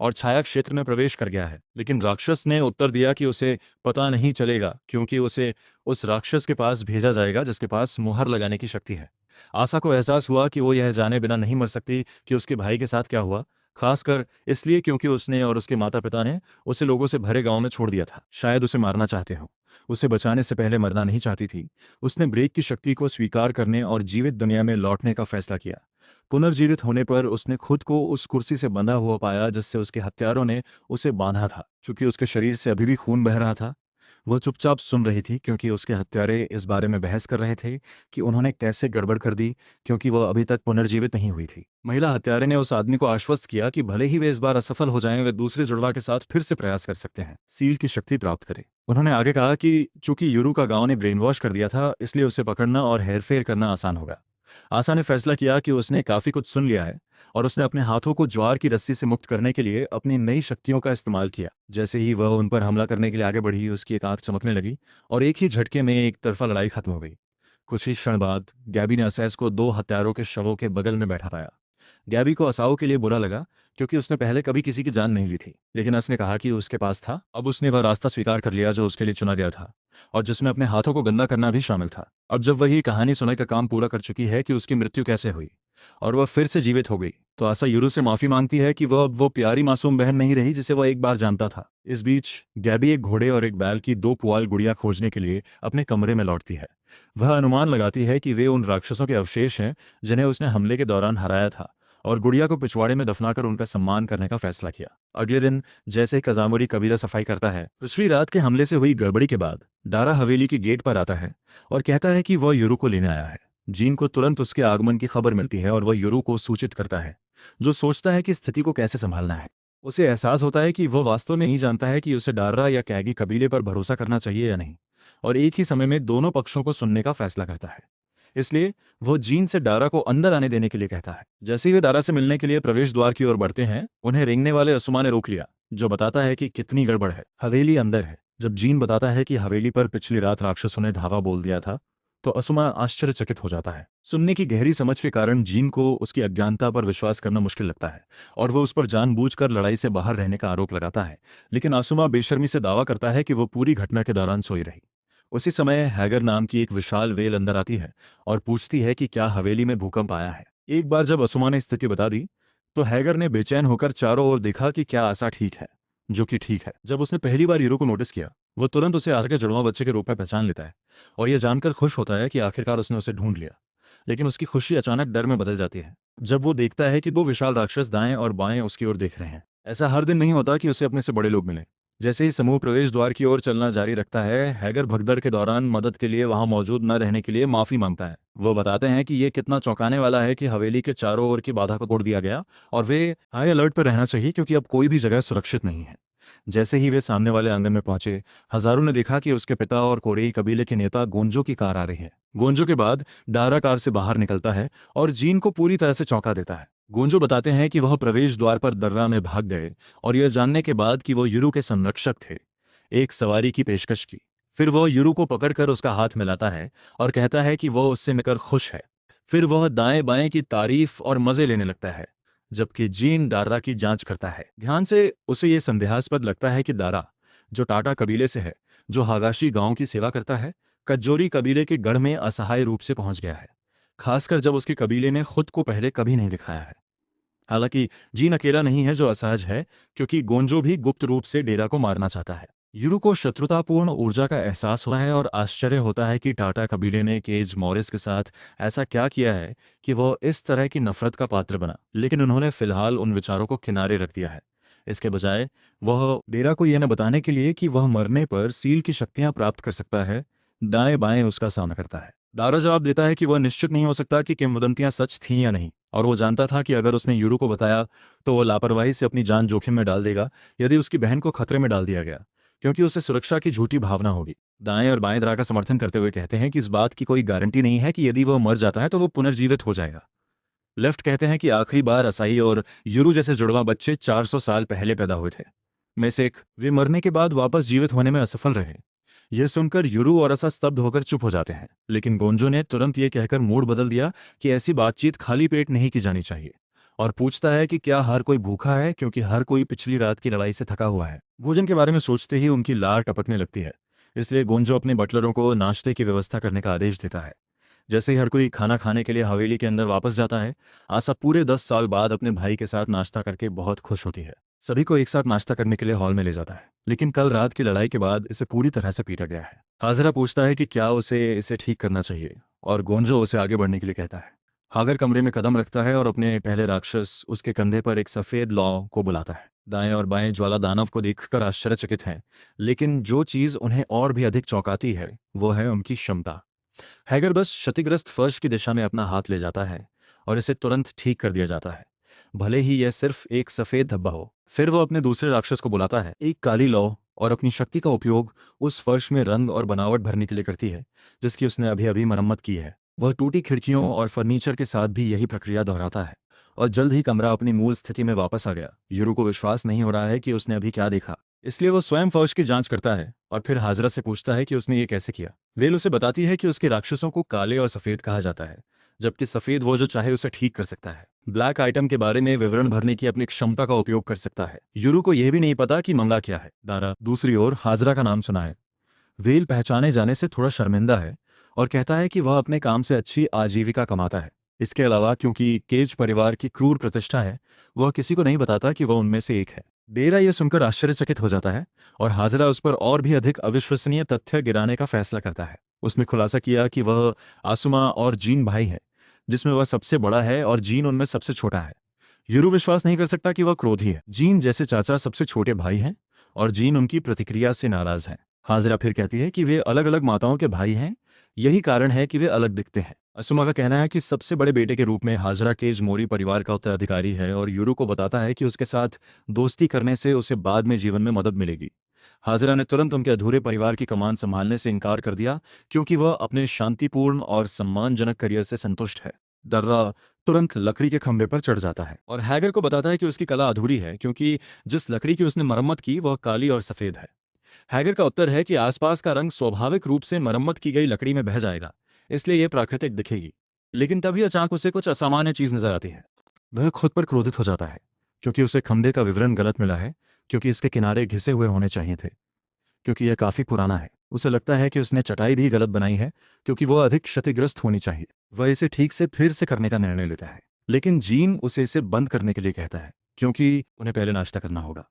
और छाया क्षेत्र में प्रवेश कर गया है। लेकिन राक्षस ने उत्तर दिया कि उसे पता नहीं चलेगा, क्योंकि उसे उस राक्षस के पास भेजा जाएगा जिसके पास मुहर लगाने की शक्ति है। आशा को एहसास हुआ कि वो यह जाने बिना नहीं मर सकती कि उसके भाई के साथ क्या हुआ, खासकर इसलिए क्योंकि उसने और उसके माता पिता ने उसे लोगों से भरे गांव में छोड़ दिया था। शायद उसे मारना चाहते हो। उसे बचाने से पहले मरना नहीं चाहती थी। उसने ब्रेक की शक्ति को स्वीकार करने और जीवित दुनिया में लौटने का फैसला किया। पुनर्जीवित होने पर उसने खुद को उस कुर्सी से बंधा हुआ पाया जिससे उसके हत्यारों ने उसे बांधा था। चूंकि उसके शरीर से अभी भी खून बह रहा था, वह चुपचाप सुन रही थी, क्योंकि उसके हत्यारे इस बारे में बहस कर रहे थे कि उन्होंने कैसे गड़बड़ कर दी, क्योंकि वह अभी तक पुनर्जीवित नहीं हुई थी। महिला हत्यारे ने उस आदमी को आश्वस्त किया कि भले ही वे इस बार असफल हो जाएं, वे दूसरे जुड़वा के साथ फिर से प्रयास कर सकते हैं, सील की शक्ति प्राप्त करें। उन्होंने आगे कहा कि चूंकि यूरू का गांव ने ब्रेन वॉश कर दिया था, इसलिए उसे पकड़ना और हेरफेर करना आसान होगा। आशा ने फैसला किया कि उसने काफी कुछ सुन लिया है, और उसने अपने हाथों को ज्वार की रस्सी से मुक्त करने के लिए अपनी नई शक्तियों का इस्तेमाल किया। जैसे ही वह उन पर हमला करने के लिए आगे बढ़ी, उसकी एक आंख चमकने लगी और एक ही झटके में एक तरफा लड़ाई खत्म हो गई। कुछ ही क्षण बाद गैबी ने असैस को दो हत्यारों के शवों के बगल में बैठा पाया। गैबी को असाओ के लिए बुरा लगा, क्योंकि उसने पहले कभी किसी की जान नहीं ली थी, लेकिन अस ने कहा कि उसके पास था। अब उसने वह रास्ता स्वीकार कर लिया जो उसके लिए चुना गया था, और जिसमें अपने हाथों को गंदा करना भी शामिल था। अब जब वह ये कहानी सुनाई का काम पूरा कर चुकी है कि उसकी मृत्यु कैसे हुई और वह फिर से जीवित हो गई, तो आशा यूरू से माफी मांगती है कि वह अब वो प्यारी मासूम बहन नहीं रही जिसे वह एक बार जानता था। इस बीच गैबी एक घोड़े और एक बैल की दो पुआल गुड़िया खोजने के लिए अपने कमरे में लौटती है। वह अनुमान लगाती है कि वे उन राक्षसों के अवशेष हैं जिन्हें उसने हमले के दौरान हराया था, और गुड़िया को पिछवाड़े में दफनाकर उनका सम्मान करने का फैसला किया। अगले दिन जैसे ही कजामुरी कबीला सफाई करता है, पिछली रात के हमले से हुई गड़बड़ी के बाद डारा हवेली की गेट पर आता है और कहता है कि वह यूरू को लेने आया है। जीन को तुरंत उसके आगमन की खबर मिलती है और वह यूरू को सूचित करता है, जो सोचता है कि स्थिति को कैसे संभालना है। उसे एहसास होता है कि वह वास्तव में नहीं जानता है कि उसे डारा या कैगी कबीले पर भरोसा करना चाहिए या नहीं। और एक ही समय में दोनों पक्षों को सुनने का फैसला करता है। इसलिए वो जीन से दारा को अंदर आने देने के लिए कहता है। जैसे ही वे दारा से मिलने के लिए प्रवेश द्वार की ओर बढ़ते हैं, उन्हें रेंगने वाले असुमा ने रोक लिया, जो बताता है कि कितनी गड़बड़ है। हवेली अंदर है। जब जीन बताता है कि हवेली पर पिछली रात राक्षसों ने धावा बोल दिया था, तो असुमा आश्चर्यचकित हो जाता है। सुनने की गहरी समझ के कारण जीन को उसकी अज्ञानता पर विश्वास करना मुश्किल लगता है और वो उस पर जानबूझकर लड़ाई से बाहर रहने का आरोप लगाता है। लेकिन असुमा बेशर्मी से दावा करता है कि वो पूरी घटना के दौरान सोई रही। उसी समय हैगर नाम की एक विशाल वेल अंदर आती है और पूछती है कि क्या हवेली में भूकंप आया है। एक बार जब असुमा ने स्थिति बता दी, तो हैगर ने बेचैन होकर चारों ओर देखा कि क्या आशा ठीक है, जो कि ठीक है। जब उसने पहली बार हीरो को नोटिस किया, वो तुरंत उसे आशा के जुड़वां बच्चे के रूप में पहचान लेता है और यह जानकर खुश होता है कि आखिरकार उसने उसे ढूंढ लिया। लेकिन उसकी खुशी अचानक डर में बदल जाती है जब वो देखता है कि दो विशाल राक्षस दाएं और बाएं उसकी ओर देख रहे हैं। ऐसा हर दिन नहीं होता कि उसे अपने से बड़े लोग मिले। जैसे ही समूह प्रवेश द्वार की ओर चलना जारी रखता है, हैगर भगदड़ के दौरान मदद के लिए वहां मौजूद न रहने के लिए माफी मांगता है। वो बताते हैं कि ये कितना चौंकाने वाला है कि हवेली के चारों ओर की बाधा को तोड़ दिया गया और वे हाई अलर्ट पर रहना चाहिए क्योंकि अब कोई भी जगह सुरक्षित नहीं है। जैसे ही वे सामने वाले आंगन में पहुंचे, हजारों ने देखा कि उसके पिता और कोरेई कबीले के नेता गोंजो की कार आ रही है। गोंजो के बाद डारा कार से बाहर निकलता है और जीन को पूरी तरह से चौंका देता है। गोंजो बताते हैं कि वह प्रवेश द्वार पर दर्रा में भाग गए और यह जानने के बाद कि वो युरु के संरक्षक थे, एक सवारी की पेशकश की। फिर वह युरु को पकड़कर उसका हाथ मिलाता है और कहता है कि वह उससे मिलकर खुश है। फिर वह दाएं बाएं की तारीफ और मजे लेने लगता है, जबकि जीन दारा की जांच करता है। ध्यान से उसे यह संदेहास्पद लगता है कि दारा, जो टाटा कबीले से है, जो हागाशी गांव की सेवा करता है, कज्जोरी कबीले के गढ़ में असहाय रूप से पहुंच गया है, खासकर जब उसके कबीले ने खुद को पहले कभी नहीं दिखाया है। हालांकि जीन अकेला नहीं है जो असहज है, क्योंकि गोंजो भी गुप्त रूप से डेरा को मारना चाहता है। युरु को शत्रुतापूर्ण ऊर्जा का एहसास हुआ है और आश्चर्य होता है कि टाटा कबीले ने केज मॉरिस के साथ ऐसा क्या किया है कि वह इस तरह की नफरत का पात्र बना। लेकिन उन्होंने फिलहाल उन विचारों को किनारे रख दिया है। इसके बजाय वह डेरा को यह न बताने के लिए कि वह मरने पर सील की शक्तियां प्राप्त कर सकता है, दाएं बाएं उसका सामना करता है। दारा जवाब देता है कि वह निश्चित नहीं हो सकता कि किंवदंतियां सच थीं या नहीं, और वो जानता था कि अगर उसने यूरू को बताया तो वो लापरवाही से अपनी जान जोखिम में डाल देगा यदि उसकी बहन को खतरे में डाल दिया गया, क्योंकि उसे सुरक्षा की झूठी भावना होगी। दाएं और बाएं दारा का समर्थन करते हुए कहते हैं कि इस बात की कोई गारंटी नहीं है कि यदि वह मर जाता है तो वो पुनर्जीवित हो जाएगा। लेफ्ट कहते हैं कि आखिरी बार असाई और यूरू जैसे जुड़वा बच्चे 400 साल पहले पैदा हुए थे, में से एक वे मरने के बाद वापस जीवित होने में असफल रहे। यह सुनकर युरु और असा स्तब्ध होकर चुप हो जाते हैं, लेकिन गोंजो ने तुरंत ये कहकर मूड बदल दिया कि ऐसी बातचीत खाली पेट नहीं की जानी चाहिए, और पूछता है कि क्या हर कोई भूखा है, क्योंकि हर कोई पिछली रात की लड़ाई से थका हुआ है। भोजन के बारे में सोचते ही उनकी लार टपकने लगती है, इसलिए गोंजो अपने बटलरों को नाश्ते की व्यवस्था करने का आदेश देता है। जैसे ही हर कोई खाना खाने के लिए हवेली के अंदर वापस जाता है, आशा पूरे 10 साल बाद अपने भाई के साथ नाश्ता करके बहुत खुश होती है। सभी को एक साथ नाश्ता करने के लिए हॉल में ले जाता है, लेकिन कल रात की लड़ाई के बाद इसे पूरी तरह से पीटा गया है। हाजरा पूछता है कि क्या उसे इसे ठीक करना चाहिए, और गोंजो उसे आगे बढ़ने के लिए कहता है। हागर कमरे में कदम रखता है और अपने पहले राक्षस उसके कंधे पर एक सफेद लौ को बुलाता है। दाएं और बाएं ज्वाला दानव को देखकर आश्चर्यचकित हैं, लेकिन जो चीज उन्हें और भी अधिक चौंकाती है वो है उनकी क्षमता। हैगर बस क्षतिग्रस्त फर्श की दिशा में अपना हाथ ले जाता है और इसे तुरंत ठीक कर दिया जाता है, भले ही यह सिर्फ एक सफेद धब्बा हो। फिर वो अपने दूसरे राक्षस को बुलाता है, एक काली लौ, और अपनी शक्ति का उपयोग उस फर्श में रंग और बनावट भरने के लिए करती है जिसकी उसने अभी अभी मरम्मत की है। वह टूटी खिड़कियों और फर्नीचर के साथ भी यही प्रक्रिया दोहराता है, और जल्द ही कमरा अपनी मूल स्थिति में वापस आ गया। यूरू को विश्वास नहीं हो रहा है कि उसने अभी क्या देखा, इसलिए वो स्वयं फर्श की जांच करता है और फिर हाजरा से पूछता है कि उसने ये कैसे किया। वेल उसे बताती है कि उसके राक्षसों को काले और सफेद कहा जाता है, जबकि सफेद वो जो चाहे उसे ठीक कर सकता है। ब्लैक आइटम के बारे में विवरण भरने की अपनी क्षमता का उपयोग कर सकता है। यूरू को यह भी नहीं पता कि मंगला क्या है। दारा दूसरी ओर हाजरा का नाम सुना है। वेल पहचाने जाने से थोड़ा शर्मिंदा है और कहता है कि वह अपने काम से अच्छी आजीविका कमाता है। इसके अलावा क्योंकि केज परिवार की क्रूर प्रतिष्ठा है, वह किसी को नहीं बताता कि वह उनमें से एक है। डेरा यह सुनकर आश्चर्यचकित हो जाता है और हाजरा उस पर और भी अधिक अविश्वसनीय तथ्य गिराने का फैसला करता है। उसने खुलासा किया कि वह आसुमा और जीन भाई है, जिसमें वह सबसे बड़ा है और जीन उनमें सबसे छोटा है। यूरू विश्वास नहीं कर सकता कि वह क्रोधी है। जीन जैसे चाचा सबसे छोटे भाई हैं और जीन उनकी प्रतिक्रिया से नाराज हैं। हाजरा फिर कहती है कि वे अलग अलग माताओं के भाई हैं, यही कारण है कि वे अलग दिखते हैं। असुमा का कहना है कि सबसे बड़े बेटे के रूप में हाजरा केज मोरी परिवार का उत्तराधिकारी है और यूरू को बताता है कि उसके साथ दोस्ती करने से उसे बाद में जीवन में मदद मिलेगी। हाजिरा ने तुरंत उनके अधूरे परिवार की कमान संभालने से इनकार कर दिया क्योंकि वह अपने शांतिपूर्ण और सम्मानजनक करियर से संतुष्ट है। दर्रा तुरंत लकड़ी के खंभे पर चढ़ जाता है और हैगर को बताता है कि उसकी कला अधूरी है क्योंकि जिस लकड़ी की उसने मरम्मत की वह काली और सफेद है। हैगर का उत्तर है कि आसपास का रंग स्वाभाविक रूप से मरम्मत की गई लकड़ी में बह जाएगा, इसलिए यह प्राकृतिक दिखेगी। लेकिन तभी अचानक उसे कुछ असामान्य चीज नजर आती है। वह खुद पर क्रोधित हो जाता है क्योंकि उसे खंभे का विवरण गलत मिला है, क्योंकि इसके किनारे घिसे हुए होने चाहिए थे, क्योंकि यह काफी पुराना है। उसे लगता है कि उसने चटाई भी गलत बनाई है क्योंकि वह अधिक क्षतिग्रस्त होनी चाहिए। वह इसे ठीक से फिर से करने का निर्णय लेता है, लेकिन जीन उसे इसे बंद करने के लिए कहता है क्योंकि उन्हें पहले नाश्ता करना होगा।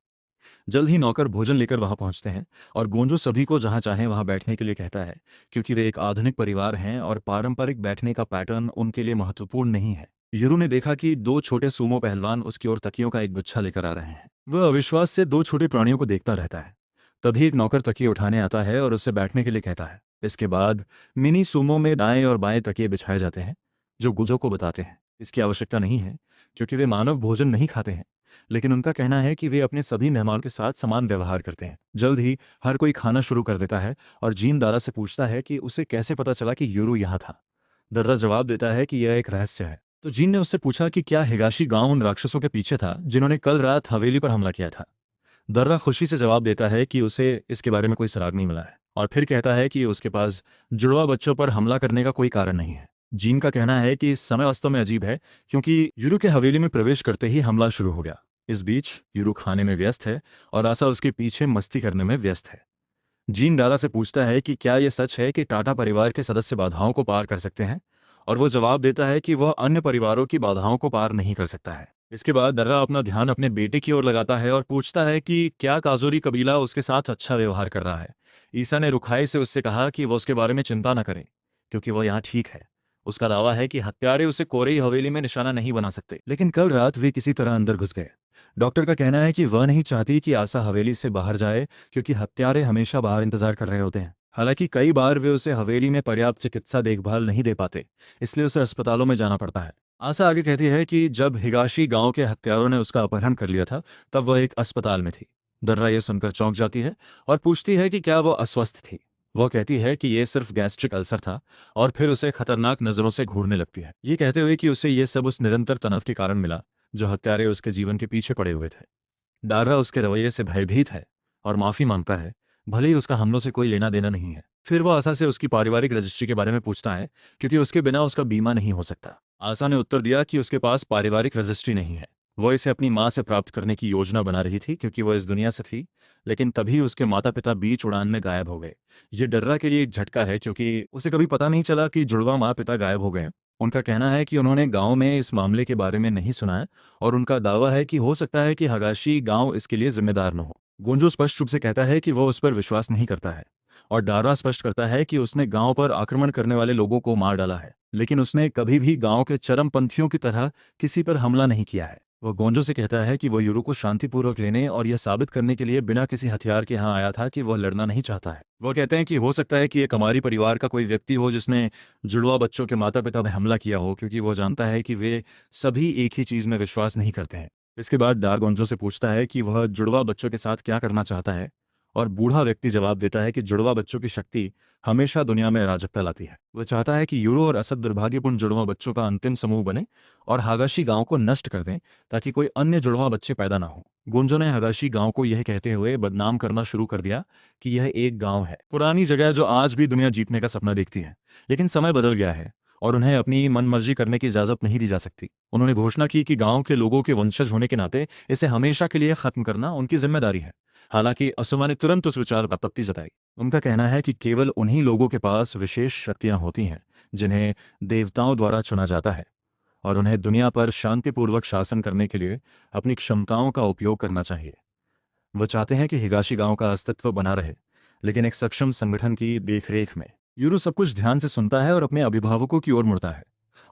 जल्द ही नौकर भोजन लेकर वहां पहुंचते हैं और गोंजो सभी को जहां चाहें वहां बैठने के लिए कहता है क्योंकि वे एक आधुनिक परिवार हैं और पारंपरिक बैठने का पैटर्न उनके लिए महत्वपूर्ण नहीं है। यूरू ने देखा कि दो छोटे सूमो पहलवान उसकी ओर तकियों का एक गुच्छा लेकर आ रहे हैं। वह अविश्वास से दो छोटे प्राणियों को देखता रहता है। तभी एक नौकर तकिए उठाने आता है और उससे बैठने के लिए कहता है। इसके बाद मिनी सूमो में दाएं और बाएं तकिए बिछाए जाते हैं, जो गुजो को बताते हैं इसकी आवश्यकता नहीं है क्योंकि वे मानव भोजन नहीं खाते हैं, लेकिन उनका कहना है कि वे अपने सभी मेहमानों के साथ समान व्यवहार करते हैं। जल्द ही हर कोई खाना शुरू कर देता है और जीन दारा से पूछता है कि उसे कैसे पता चला कि यूरू यहाँ था। दर्रा जवाब देता है कि यह एक रहस्य है। तो जीन ने उससे पूछा कि क्या हिगाशी गांव उन राक्षसों के पीछे था जिन्होंने कल रात हवेली पर हमला किया था। दर्रा खुशी से जवाब देता है कि उसे इसके बारे में कोई सुराग नहीं मिला है और फिर कहता है कि उसके पास जुड़वा बच्चों पर हमला करने का कोई कारण नहीं है। जीन का कहना है कि इस समय वास्तव में अजीब है क्योंकि यूरू के हवेली में प्रवेश करते ही हमला शुरू हो गया। इस बीच यूरू खाने में व्यस्त है और आशा उसके पीछे मस्ती करने में व्यस्त है। जीन डारा से पूछता है कि क्या यह सच है कि टाटा परिवार के सदस्य बाधाओं को पार कर सकते हैं, और वो जवाब देता है कि वह अन्य परिवारों की बाधाओं को पार नहीं कर सकता है। इसके बाद दर्रा अपना ध्यान अपने बेटे की ओर लगाता है और पूछता है कि क्या काजोरी कबीला उसके साथ अच्छा व्यवहार कर रहा है। ईसा ने रुखाई से उससे कहा कि वह उसके बारे में चिंता न करे क्योंकि वह यहाँ ठीक है। उसका दावा है कि हत्यारे उसे कोरेई हवेली में निशाना नहीं बना सकते, लेकिन कल रात वे किसी तरह अंदर घुस गए। डॉक्टर का कहना है कि वह नहीं चाहती कि आशा हवेली से बाहर जाए क्योंकि हत्यारे हमेशा बाहर इंतजार कर रहे होते हैं। हालांकि कई बार वे उसे हवेली में पर्याप्त चिकित्सा देखभाल नहीं दे पाते, इसलिए उसे अस्पतालों में जाना पड़ता है। आशा आगे कहती है कि जब हिगाशी गांव के हत्यारों ने उसका अपहरण कर लिया था तब वह एक अस्पताल में थी। दर्रा यह सुनकर चौंक जाती है और पूछती है कि क्या वह अस्वस्थ थी। वह कहती है कि यह सिर्फ गैस्ट्रिक अल्सर था और फिर उसे खतरनाक नजरों से घूरने लगती है, ये कहते हुए कि उसे यह सब उस निरंतर तनाव के कारण मिला जो हत्यारे उसके जीवन के पीछे पड़े हुए थे। डारा उसके रवैये से भयभीत है और माफी मांगता है, भले ही उसका हमलों से कोई लेना देना नहीं है। फिर वह आशा से उसकी पारिवारिक रजिस्ट्री के बारे में पूछता है क्योंकि उसके बिना उसका बीमा नहीं हो सकता। आशा ने उत्तर दिया कि उसके पास पारिवारिक रजिस्ट्री नहीं है। वह इसे अपनी माँ से प्राप्त करने की योजना बना रही थी क्योंकि वह इस दुनिया से थी, लेकिन तभी उसके माता पिता बीच उड़ान में गायब हो गए। ये डर्रा के लिए एक झटका है क्योंकि उसे कभी पता नहीं चला कि जुड़वा माँ पिता गायब हो गए। उनका कहना है कि उन्होंने गांव में इस मामले के बारे में नहीं सुना है और उनका दावा है कि हो सकता है कि हगाशी गांव इसके लिए जिम्मेदार न हो। गोंजो स्पष्ट रूप से कहता है कि वह उस पर विश्वास नहीं करता है और डारा स्पष्ट करता है कि उसने गांव पर आक्रमण करने वाले लोगों को मार डाला है, लेकिन उसने कभी भी गांव के चरमपंथियों की तरह किसी पर हमला नहीं किया है। वह गोंजो से कहता है कि वह यूरो को शांतिपूर्वक लेने और यह साबित करने के लिए बिना किसी हथियार के यहाँ आया था कि वह लड़ना नहीं चाहता है। वह कहते हैं कि हो सकता है कि एक हमारी परिवार का कोई व्यक्ति हो जिसने जुड़वा बच्चों के माता पिता पर हमला किया हो, क्योंकि वह जानता है कि वे सभी एक ही चीज़ में विश्वास नहीं करते हैं। इसके बाद डार गोंजो से पूछता है कि वह जुड़वा बच्चों के साथ क्या करना चाहता है, और बूढ़ा व्यक्ति जवाब देता है कि जुड़वा बच्चों की शक्ति हमेशा दुनिया में अराजकता लाती है। वह चाहता है कि यूरो और असद दुर्भाग्यपूर्ण जुड़वा बच्चों का अंतिम समूह बने और हागाशी गांव को नष्ट कर दें ताकि कोई अन्य जुड़वा बच्चे पैदा ना हो। गोंजो ने हागाशी गांव को यह कहते हुए बदनाम करना शुरू कर दिया कि यह एक गांव है, पुरानी जगह जो आज भी दुनिया जीतने का सपना देखती है, लेकिन समय बदल गया है और उन्हें अपनी मनमर्जी करने की इजाजत नहीं दी जा सकती। उन्होंने घोषणा की कि गांव के लोगों के वंशज होने के नाते इसे हमेशा के लिए खत्म करना उनकी जिम्मेदारी है। हालांकि असुमा ने तुरंत उस विचार पर आपत्ति जताई। उनका कहना है कि केवल उन्हीं लोगों के पास विशेष शक्तियां होती हैं जिन्हें देवताओं द्वारा चुना जाता है, और उन्हें दुनिया पर शांतिपूर्वक शासन करने के लिए अपनी क्षमताओं का उपयोग करना चाहिए। वो चाहते हैं कि हिगाशी गांव का अस्तित्व बना रहे, लेकिन एक सक्षम संगठन की देखरेख में। यूरो सब कुछ ध्यान से सुनता है और अपने अभिभावकों की ओर मुड़ता है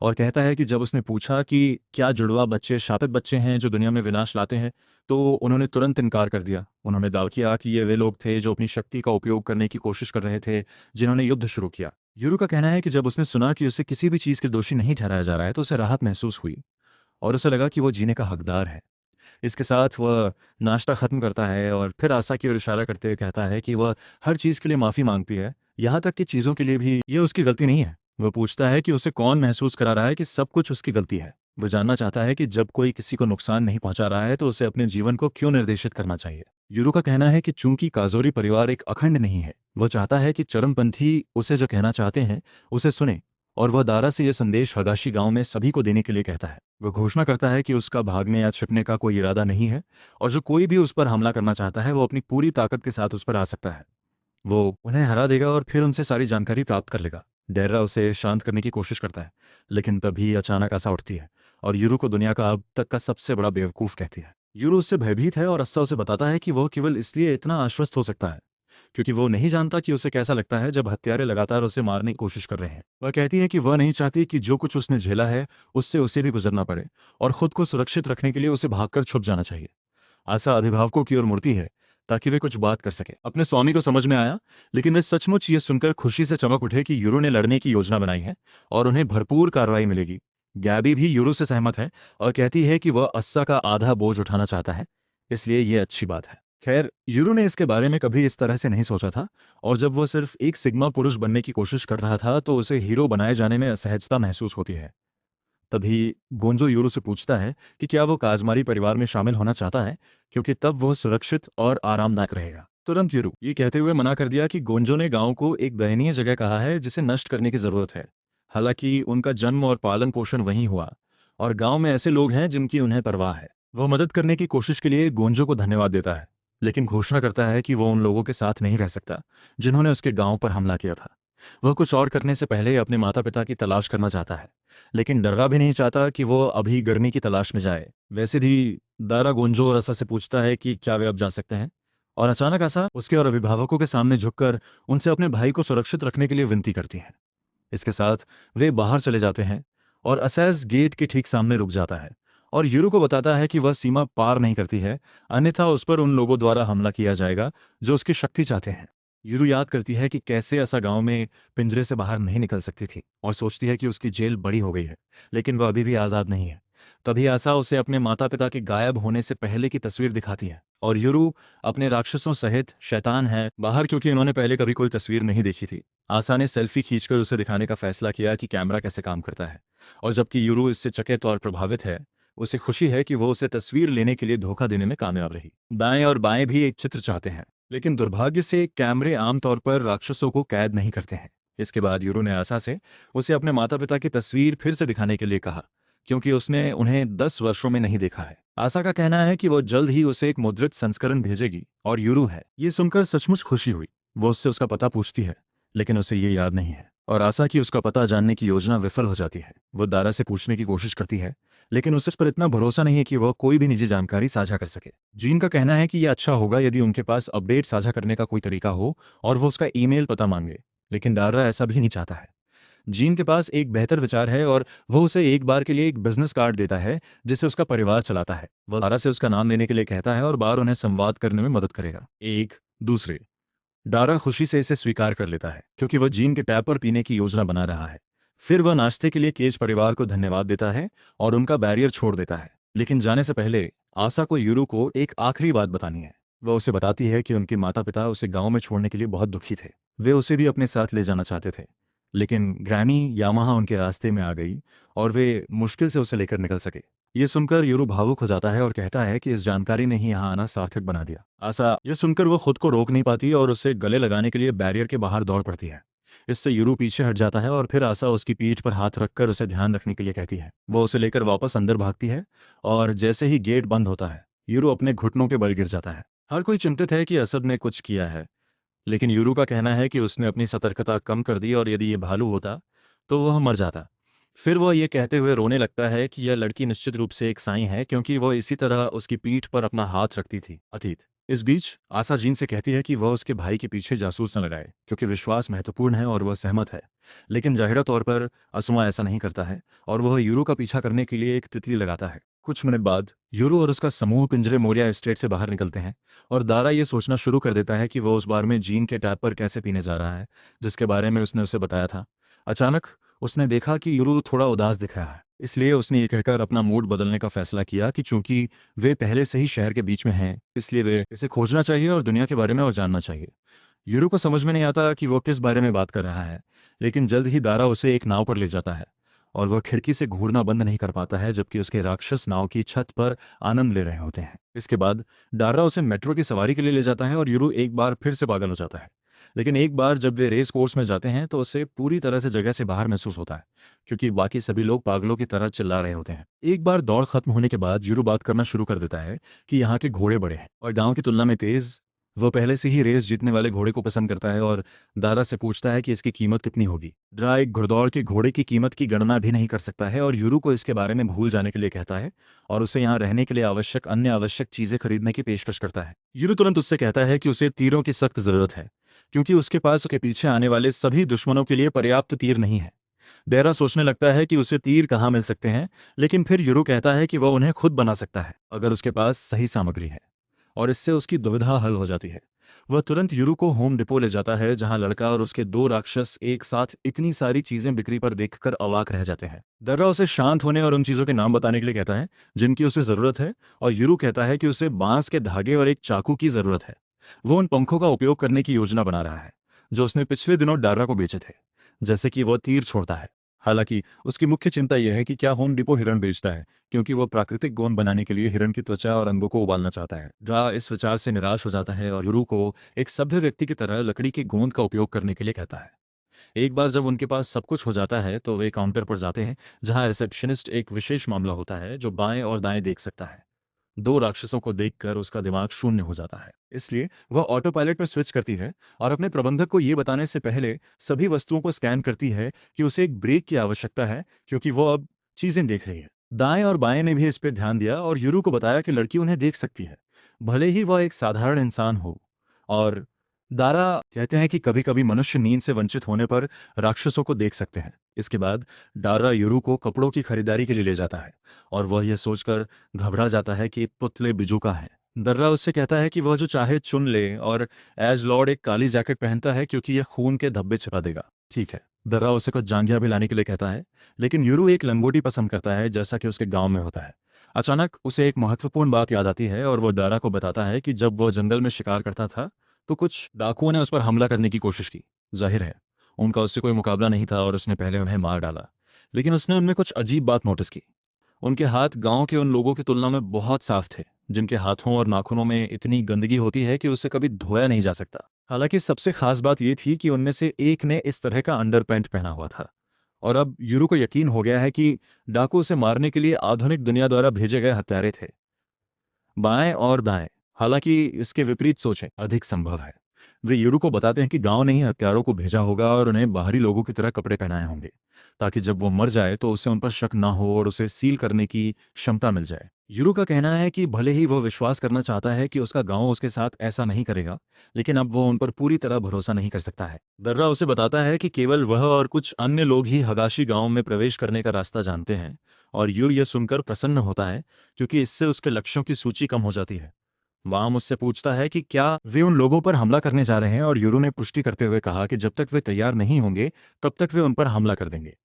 और कहता है कि जब उसने पूछा कि क्या जुड़वा बच्चे शापित बच्चे हैं जो दुनिया में विनाश लाते हैं, तो उन्होंने तुरंत इनकार कर दिया। उन्होंने दावा किया कि ये वे लोग थे जो अपनी शक्ति का उपयोग करने की कोशिश कर रहे थे, जिन्होंने युद्ध शुरू किया। यूरो का कहना है कि जब उसने सुना कि उसे किसी भी चीज़ के दोषी नहीं ठहराया जा रहा है तो उसे राहत महसूस हुई और उसे लगा कि वो जीने का हकदार है। इसके साथ वह नाश्ता ख़त्म करता है और फिर आशा की ओर इशारा करते हुए कहता है कि वह हर चीज़ के लिए माफ़ी मांगती है, यहाँ तक कि चीज़ों के लिए भी ये उसकी गलती नहीं है। वह पूछता है कि उसे कौन महसूस करा रहा है कि सब कुछ उसकी गलती है। वह जानना चाहता है कि जब कोई किसी को नुकसान नहीं पहुंचा रहा है तो उसे अपने जीवन को क्यों निर्देशित करना चाहिए। यूरो का कहना है कि चूंकि काजोरी परिवार एक अखंड नहीं है, वह चाहता है कि चरमपंथी उसे जो कहना चाहते हैं उसे सुने, और वह दारा से यह संदेश हगाशी गांव में सभी को देने के लिए कहता है। वह घोषणा करता है कि उसका भागने या छिपने का कोई इरादा नहीं है, और जो कोई भी उस पर हमला करना चाहता है वो अपनी पूरी ताकत के साथ उस पर आ सकता है। वो उन्हें हरा देगा और फिर उनसे सारी जानकारी प्राप्त कर लेगा। डेर्रा उसे शांत करने की कोशिश करता है, लेकिन तभी अचानक आशा उठती है और यूरो को दुनिया का अब तक का सबसे बड़ा बेवकूफ़ कहती है। यूरो उससे भयभीत है और अस्सा उसे बताता है कि वह केवल इसलिए इतना आश्वस्त हो सकता है क्योंकि वो नहीं जानता कि उसे कैसा लगता है जब हत्यारे लगातार उसे मारने की कोशिश कर रहे हैं। वह कहती है कि वह नहीं चाहती कि जो कुछ उसने झेला है उससे उसे भी गुजरना पड़े, और खुद को सुरक्षित रखने के लिए उसे भागकर छुप जाना चाहिए। आशा अभिभावकों की ओर मुड़ती है ताकि वे कुछ बात कर सके। अपने स्वामी को समझ में आया, लेकिन वे सचमुच ये सुनकर खुशी से चमक उठे कि यूरो ने लड़ने की योजना बनाई है और उन्हें भरपूर कार्रवाई मिलेगी। गैबी भी यूरो से सहमत है और कहती है कि वह अस्सा का आधा बोझ उठाना चाहता है, इसलिए ये अच्छी बात है। खैर, यूरो ने इसके बारे में कभी इस तरह से नहीं सोचा था, और जब वह सिर्फ एक सिग्मा पुरुष बनने की कोशिश कर रहा था तो उसे हीरो बनाए जाने में असहजता महसूस होती है। तभी गोंजो यूरो से पूछता है कि क्या वो काजमारी परिवार में शामिल होना चाहता है, क्योंकि तब वह सुरक्षित और आरामदायक रहेगा। तुरंत यूरो ये कहते हुए मना कर दिया कि गोंजो ने गांव को एक दयनीय जगह कहा है जिसे नष्ट करने की जरूरत है। हालांकि उनका जन्म और पालन पोषण वहीं हुआ, और गांव में ऐसे लोग हैं जिनकी उन्हें परवाह है। वह मदद करने की कोशिश के लिए गोंजो को धन्यवाद देता है, लेकिन घोषणा करता है कि वो उन लोगों के साथ नहीं रह सकता जिन्होंने उसके गांव पर हमला किया था। वह कुछ और करने से पहले अपने माता पिता की तलाश करना चाहता है, लेकिन डरा भी नहीं चाहता कि वो अभी गर्मी की तलाश में जाए। वैसे भी दारा गोंजो और आशा से पूछता है कि क्या वे अब जा सकते हैं, और अचानक आशा उसके और अभिभावकों के सामने झुककर उनसे अपने भाई को सुरक्षित रखने के लिए विनती करती है। इसके साथ वे बाहर चले जाते हैं और असैस गेट के ठीक सामने रुक जाता है और यूरो को बताता है कि वह सीमा पार नहीं करती है, अन्यथा उस पर उन लोगों द्वारा हमला किया जाएगा जो उसकी शक्ति चाहते हैं। यूरो याद करती है कि कैसे ऐसा गांव में पिंजरे से बाहर नहीं निकल सकती थी, और सोचती है कि उसकी जेल बड़ी हो गई है, लेकिन वह अभी भी आज़ाद नहीं है। तभी आशा उसे अपने माता पिता के गायब होने से पहले की तस्वीर दिखाती है, और यूरो अपने राक्षसों सहित शैतान है बाहर, क्योंकि इन्होंने पहले कभी कोई तस्वीर नहीं देखी थी। आशा ने सेल्फी खींचकर उसे दिखाने का फैसला किया कि कैमरा कैसे काम करता है, और जबकि यूरो इससे चकित और प्रभावित है, उसे खुशी है कि वो उसे तस्वीर लेने के लिए धोखा देने में कामयाब रही। दाएं और बाएं भी एक चित्र चाहते हैं, लेकिन दुर्भाग्य से कैमरे आमतौर पर राक्षसों को कैद नहीं करते हैं। इसके बाद यूरो ने आशा से उसे अपने माता पिता की तस्वीर फिर से दिखाने के लिए कहा, क्योंकि उसने उन्हें 10 वर्षों में नहीं देखा है। आशा का कहना है कि वो जल्द ही उसे एक मुद्रित संस्करण भेजेगी, और यूरो है ये सुनकर सचमुच खुशी हुई। वो उससे उसका पता पूछती है, लेकिन उसे ये याद नहीं है, और आशा की उसका पता जानने की योजना विफल हो जाती है। वो दारा से पूछने की कोशिश करती है, लेकिन उसे उस पर इतना भरोसा नहीं है कि वह कोई भी निजी जानकारी साझा कर सके। जीन का कहना है कि यह अच्छा होगा यदि उनके पास अपडेट साझा करने का कोई तरीका हो और वो उसका ईमेल पता मांगे, लेकिन दारा ऐसा भी नहीं चाहता है। जीन के पास एक बेहतर विचार है और वो उसे एक बार के लिए एक बिजनेस कार्ड देता है जिसे उसका परिवार चलाता है। वह दारा से उसका नाम लेने के लिए कहता है और बार उन्हें संवाद करने में मदद करेगा। एक दूसरे डारा खुशी से इसे स्वीकार कर लेता है क्योंकि वह जीन के टैप पर पीने की योजना बना रहा है। फिर वह नाश्ते के लिए केज परिवार को धन्यवाद देता है और उनका बैरियर छोड़ देता है, लेकिन जाने से पहले आशा को यूरो को एक आखिरी बात बतानी है। वह उसे बताती है कि उनके माता पिता उसे गांव में छोड़ने के लिए बहुत दुखी थे। वे उसे भी अपने साथ ले जाना चाहते थे, लेकिन ग्रैनी यामाहा उनके रास्ते में आ गई और वे मुश्किल से उसे लेकर निकल सके। ये सुनकर यूरो भावुक हो जाता है और कहता है कि इस जानकारी ने ही यहाँ आना सार्थक बना दिया। आशा ये सुनकर वो खुद को रोक नहीं पाती और उसे गले लगाने के लिए बैरियर के बाहर दौड़ पड़ती है। इससे यूरो पीछे हट जाता है और फिर आशा उसकी पीठ पर हाथ रखकर उसे ध्यान रखने के लिए कहती है। वो उसे लेकर वापस अंदर भागती है, और जैसे ही गेट बंद होता है यूरो अपने घुटनों के बल गिर जाता है। हर कोई चिंतित है कि असद ने कुछ किया है, लेकिन यूरो का कहना है कि उसने अपनी सतर्कता कम कर दी और यदि ये भालू होता तो वह मर जाता। फिर वह ये कहते हुए रोने लगता है कि यह लड़की निश्चित रूप से एक साईं है, क्योंकि वह इसी तरह उसकी पीठ पर अपना हाथ रखती थी। अतीत। इस बीच आशा जीन से कहती है कि वह उसके भाई के पीछे जासूस न लगाए, क्योंकि विश्वास महत्वपूर्ण है और वह सहमत है। लेकिन जाहिरा तौर पर असुमा ऐसा नहीं करता है और वह यूरो का पीछा करने के लिए एक तितली लगाता है। कुछ मिनट बाद यूरो और उसका समूह पिंजरे मोरिया एस्टेट से बाहर निकलते हैं, और दारा ये सोचना शुरू कर देता है कि वह उस बार में जीन के टैप पर कैसे पीने जा रहा है जिसके बारे में उसने उसे बताया था। अचानक उसने देखा कि यूरो थोड़ा उदास दिख रहा है। इसलिए उसने ये कहकर अपना मूड बदलने का फैसला किया कि चूंकि वे पहले से ही शहर के बीच में हैं, इसलिए वे इसे खोजना चाहिए और दुनिया के बारे में और जानना चाहिए। यूरो को समझ में नहीं आता कि वो किस बारे में बात कर रहा है, लेकिन जल्द ही दारा उसे एक नाव पर ले जाता है और वह खिड़की से घूरना बंद नहीं कर पाता है, जबकि उसके राक्षस नाव की छत पर आनंद ले रहे होते हैं। इसके बाद डारा उसे मेट्रो की सवारी के लिए ले जाता है और यूरो एक बार फिर से पागल हो जाता है। लेकिन एक बार जब वे रेस कोर्स में जाते हैं तो उसे पूरी तरह से जगह से बाहर महसूस होता है, क्योंकि बाकी सभी लोग पागलों की तरह चिल्ला रहे होते हैं। एक बार दौड़ खत्म होने के बाद यूरो बात करना शुरू कर देता है कि यहाँ के घोड़े बड़े हैं और गांव की तुलना में तेज। वो पहले से ही रेस जीतने वाले घोड़े को पसंद करता है और दारा से पूछता है कि इसकी कीमत कितनी होगी। ड्रा एक घुड़दौड़ के घोड़े की कीमत की गणना भी नहीं कर सकता है और यूरो को इसके बारे में भूल जाने के लिए कहता है और उसे यहाँ रहने के लिए आवश्यक अन्य आवश्यक चीजें खरीदने की पेशकश करता है। यूरो तुरंत उससे कहता है कि उसे तीरों की सख्त जरूरत है, क्योंकि उसके पास उसके पीछे आने वाले सभी दुश्मनों के लिए पर्याप्त तीर नहीं है। डेरा सोचने लगता है कि उसे तीर कहाँ मिल सकते हैं, लेकिन फिर यूरो कहता है कि वह उन्हें खुद बना सकता है अगर उसके पास सही सामग्री है, और इससे उसकी दुविधा हल हो जाती है। वह तुरंत यूरो को होम डिपो ले जाता है, जहां लड़का और उसके दो राक्षस एक साथ इतनी सारी चीजें बिक्री पर देखकर अवाक रह जाते हैं। दर्रा उसे शांत होने और उन चीजों के नाम बताने के लिए कहता है जिनकी उसे जरूरत है, और यूरो कहता है कि उसे बांस के धागे और एक चाकू की जरूरत है। वो उन पंखों का उपयोग करने की योजना बना रहा है जो उसने पिछले दिनों डारा को बेचे थे, जैसे कि वह तीर छोड़ता है। हालांकि उसकी मुख्य चिंता यह है कि क्या होम डिपो हिरण बेचता है, क्योंकि वह प्राकृतिक गोंद बनाने के लिए हिरण की त्वचा और अंगों को उबालना चाहता है। ड्रा इस विचार से निराश हो जाता है और यूरो को एक सभ्य व्यक्ति की तरह लकड़ी की गोंद का उपयोग करने के लिए कहता है। एक बार जब उनके पास सब कुछ हो जाता है तो वे काउंटर पर जाते हैं, जहां रिसेप्शनिस्ट एक विशेष मामला होता है जो बाएं और दाएं देख सकता है। दो राक्षसों को देखकर उसका दिमाग शून्य हो जाता है, इसलिए वह ऑटो पायलट पर स्विच करती है और अपने प्रबंधक को यह बताने से पहले सभी वस्तुओं को स्कैन करती है कि उसे एक ब्रेक की आवश्यकता है, क्योंकि वो अब चीजें देख रही है। दाएं और बाएं ने भी इस पर ध्यान दिया और यूरू को बताया कि लड़की उन्हें देख सकती है, भले ही वह एक साधारण इंसान हो। और दारा कहते हैं कि कभी कभी मनुष्य नींद से वंचित होने पर राक्षसों को देख सकते हैं। इसके बाद डारा यूरू को कपड़ों की खरीदारी के लिए ले जाता है और वह यह सोचकर घबरा जाता है कि पुतले बिजू का है। दर्रा उससे कहता है कि वह जो चाहे चुन ले और एज लॉर्ड एक काली जैकेट पहनता है क्योंकि यह खून के धब्बे छिपा देगा। ठीक है, दर्रा उसे कुछ जांघिया भी लाने के लिए कहता है, लेकिन यूरू एक लंगोटी पसंद करता है, जैसा कि उसके गांव में होता है। अचानक उसे एक महत्वपूर्ण बात याद आती है और वह दारा को बताता है कि जब वह जंगल में शिकार करता था तो कुछ डाकुओं ने उस पर हमला करने की कोशिश की। जाहिर है उनका उससे कोई मुकाबला नहीं था और उसने पहले उन्हें मार डाला, लेकिन उसने उनमें कुछ अजीब बात नोटिस की। उनके हाथ गांव के उन लोगों की तुलना में बहुत साफ थे, जिनके हाथों और नाखूनों में इतनी गंदगी होती है कि उसे कभी धोया नहीं जा सकता। हालांकि सबसे खास बात यह थी कि उनमें से एक ने इस तरह का अंडरपैंट पहना हुआ था। और अब यूरो को यकीन हो गया है कि डाकू उसे मारने के लिए आधुनिक दुनिया द्वारा भेजे गए हत्यारे थे। बाएं और दाएं, हालांकि इसके विपरीत सोचें अधिक संभव है। वे यूरू को बताते हैं कि गांव ने ही हत्यारों को भेजा होगा और उन्हें बाहरी लोगों की तरह कपड़े पहनाए होंगे, ताकि जब वो मर जाए तो उसे उन पर शक ना हो और उसे सील करने की क्षमता मिल जाए। यूरू का कहना है कि भले ही वो विश्वास करना चाहता है कि उसका गांव उसके साथ ऐसा नहीं करेगा, लेकिन अब वो उन पर पूरी तरह भरोसा नहीं कर सकता है। दर्रा उसे बताता है कि केवल वह और कुछ अन्य लोग ही हगाशी गांव में प्रवेश करने का रास्ता जानते हैं, और यूरू यह सुनकर प्रसन्न होता है, क्योंकि इससे उसके लक्ष्यों की सूची कम हो जाती है। वहां मुझसे पूछता है कि क्या वे उन लोगों पर हमला करने जा रहे हैं, और यूरो ने पुष्टि करते हुए कहा कि जब तक वे तैयार नहीं होंगे तब तक वे उन पर हमला कर देंगे।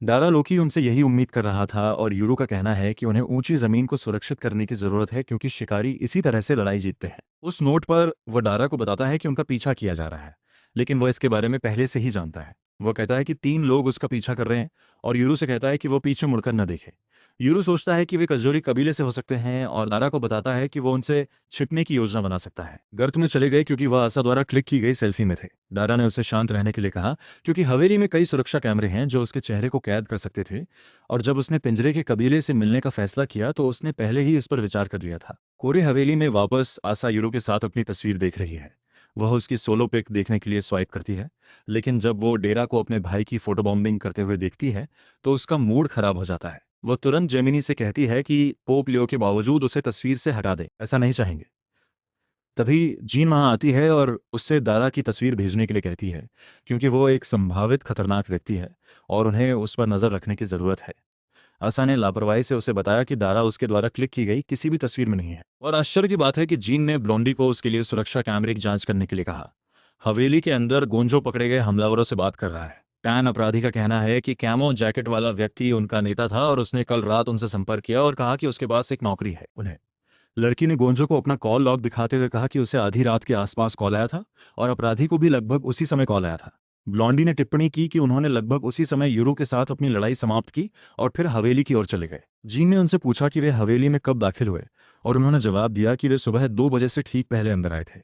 डारा लोकी उनसे यही उम्मीद कर रहा था, और यूरो का कहना है कि उन्हें ऊंची जमीन को सुरक्षित करने की जरूरत है, क्योंकि शिकारी इसी तरह से लड़ाई जीतते हैं। उस नोट पर वह डारा को बताता है कि उनका पीछा किया जा रहा है, लेकिन वह इसके बारे में पहले से ही जानता है। वह कहता है कि 3 लोग उसका पीछा कर रहे हैं, और यूरो से कहता है कि वो पीछे मुड़कर न देखे। यूरो सोचता है कि वे कजोरी कबीले से हो सकते हैं, और दारा को बताता है कि वो उनसे छिपने की योजना बना सकता है। गर्त में चले गए क्योंकि वह आशा द्वारा क्लिक की गई सेल्फी में थे। दारा ने उसे शांत रहने के लिए कहा, क्योंकि हवेली में कई सुरक्षा कैमरे हैं जो उसके चेहरे को कैद कर सकते थे, और जब उसने पिंजरे के कबीले से मिलने का फैसला किया तो उसने पहले ही इस पर विचार कर लिया था। कोरे हवेली में वापस आशा यूरो के साथ अपनी तस्वीर देख रही है। वह उसकी सोलो पिक देखने के लिए स्वाइप करती है, लेकिन जब वो डेरा को अपने भाई की फोटो बॉम्बिंग करते हुए देखती है तो उसका मूड खराब हो जाता है। वह तुरंत जेमिनी से कहती है कि पोप लियो के बावजूद उसे तस्वीर से हटा दे, ऐसा नहीं चाहेंगे। तभी जीन वहां आती है और उससे दारा की तस्वीर भेजने के लिए कहती है, क्योंकि वो एक संभावित खतरनाक व्यक्ति है और उन्हें उस पर नजर रखने की जरूरत है। आशा ने लापरवाही से उसे बताया कि दारा उसके द्वारा क्लिक की गई किसी भी तस्वीर में नहीं है। और आश्चर्य की बात है कि जीन ने ब्लोंडी को उसके लिए सुरक्षा कैमरे की जांच करने के लिए कहा। हवेली के अंदर गोंजो पकड़े गए हमलावरों से बात कर रहा है। टैन अपराधी का कहना है कि कैमो जैकेट वाला व्यक्ति उनका नेता था और उसने कल रात उनसे संपर्क किया और कहा कि उसके पास एक नौकरी है उन्हें। लड़की ने गोंजो को अपना कॉल लॉग दिखाते हुए कहा कि उसे आधी रात के आसपास कॉल आया था और अपराधी को भी लगभग उसी समय कॉल आया था। ब्लॉन्डी ने टिप्पणी की कि उन्होंने लगभग उसी समय यूरो के साथ अपनी लड़ाई समाप्त की और फिर हवेली की ओर चले गए। जीन ने उनसे पूछा कि वे हवेली में कब दाखिल हुए और उन्होंने जवाब दिया कि वे सुबह 2 बजे से ठीक पहले अंदर आए थे।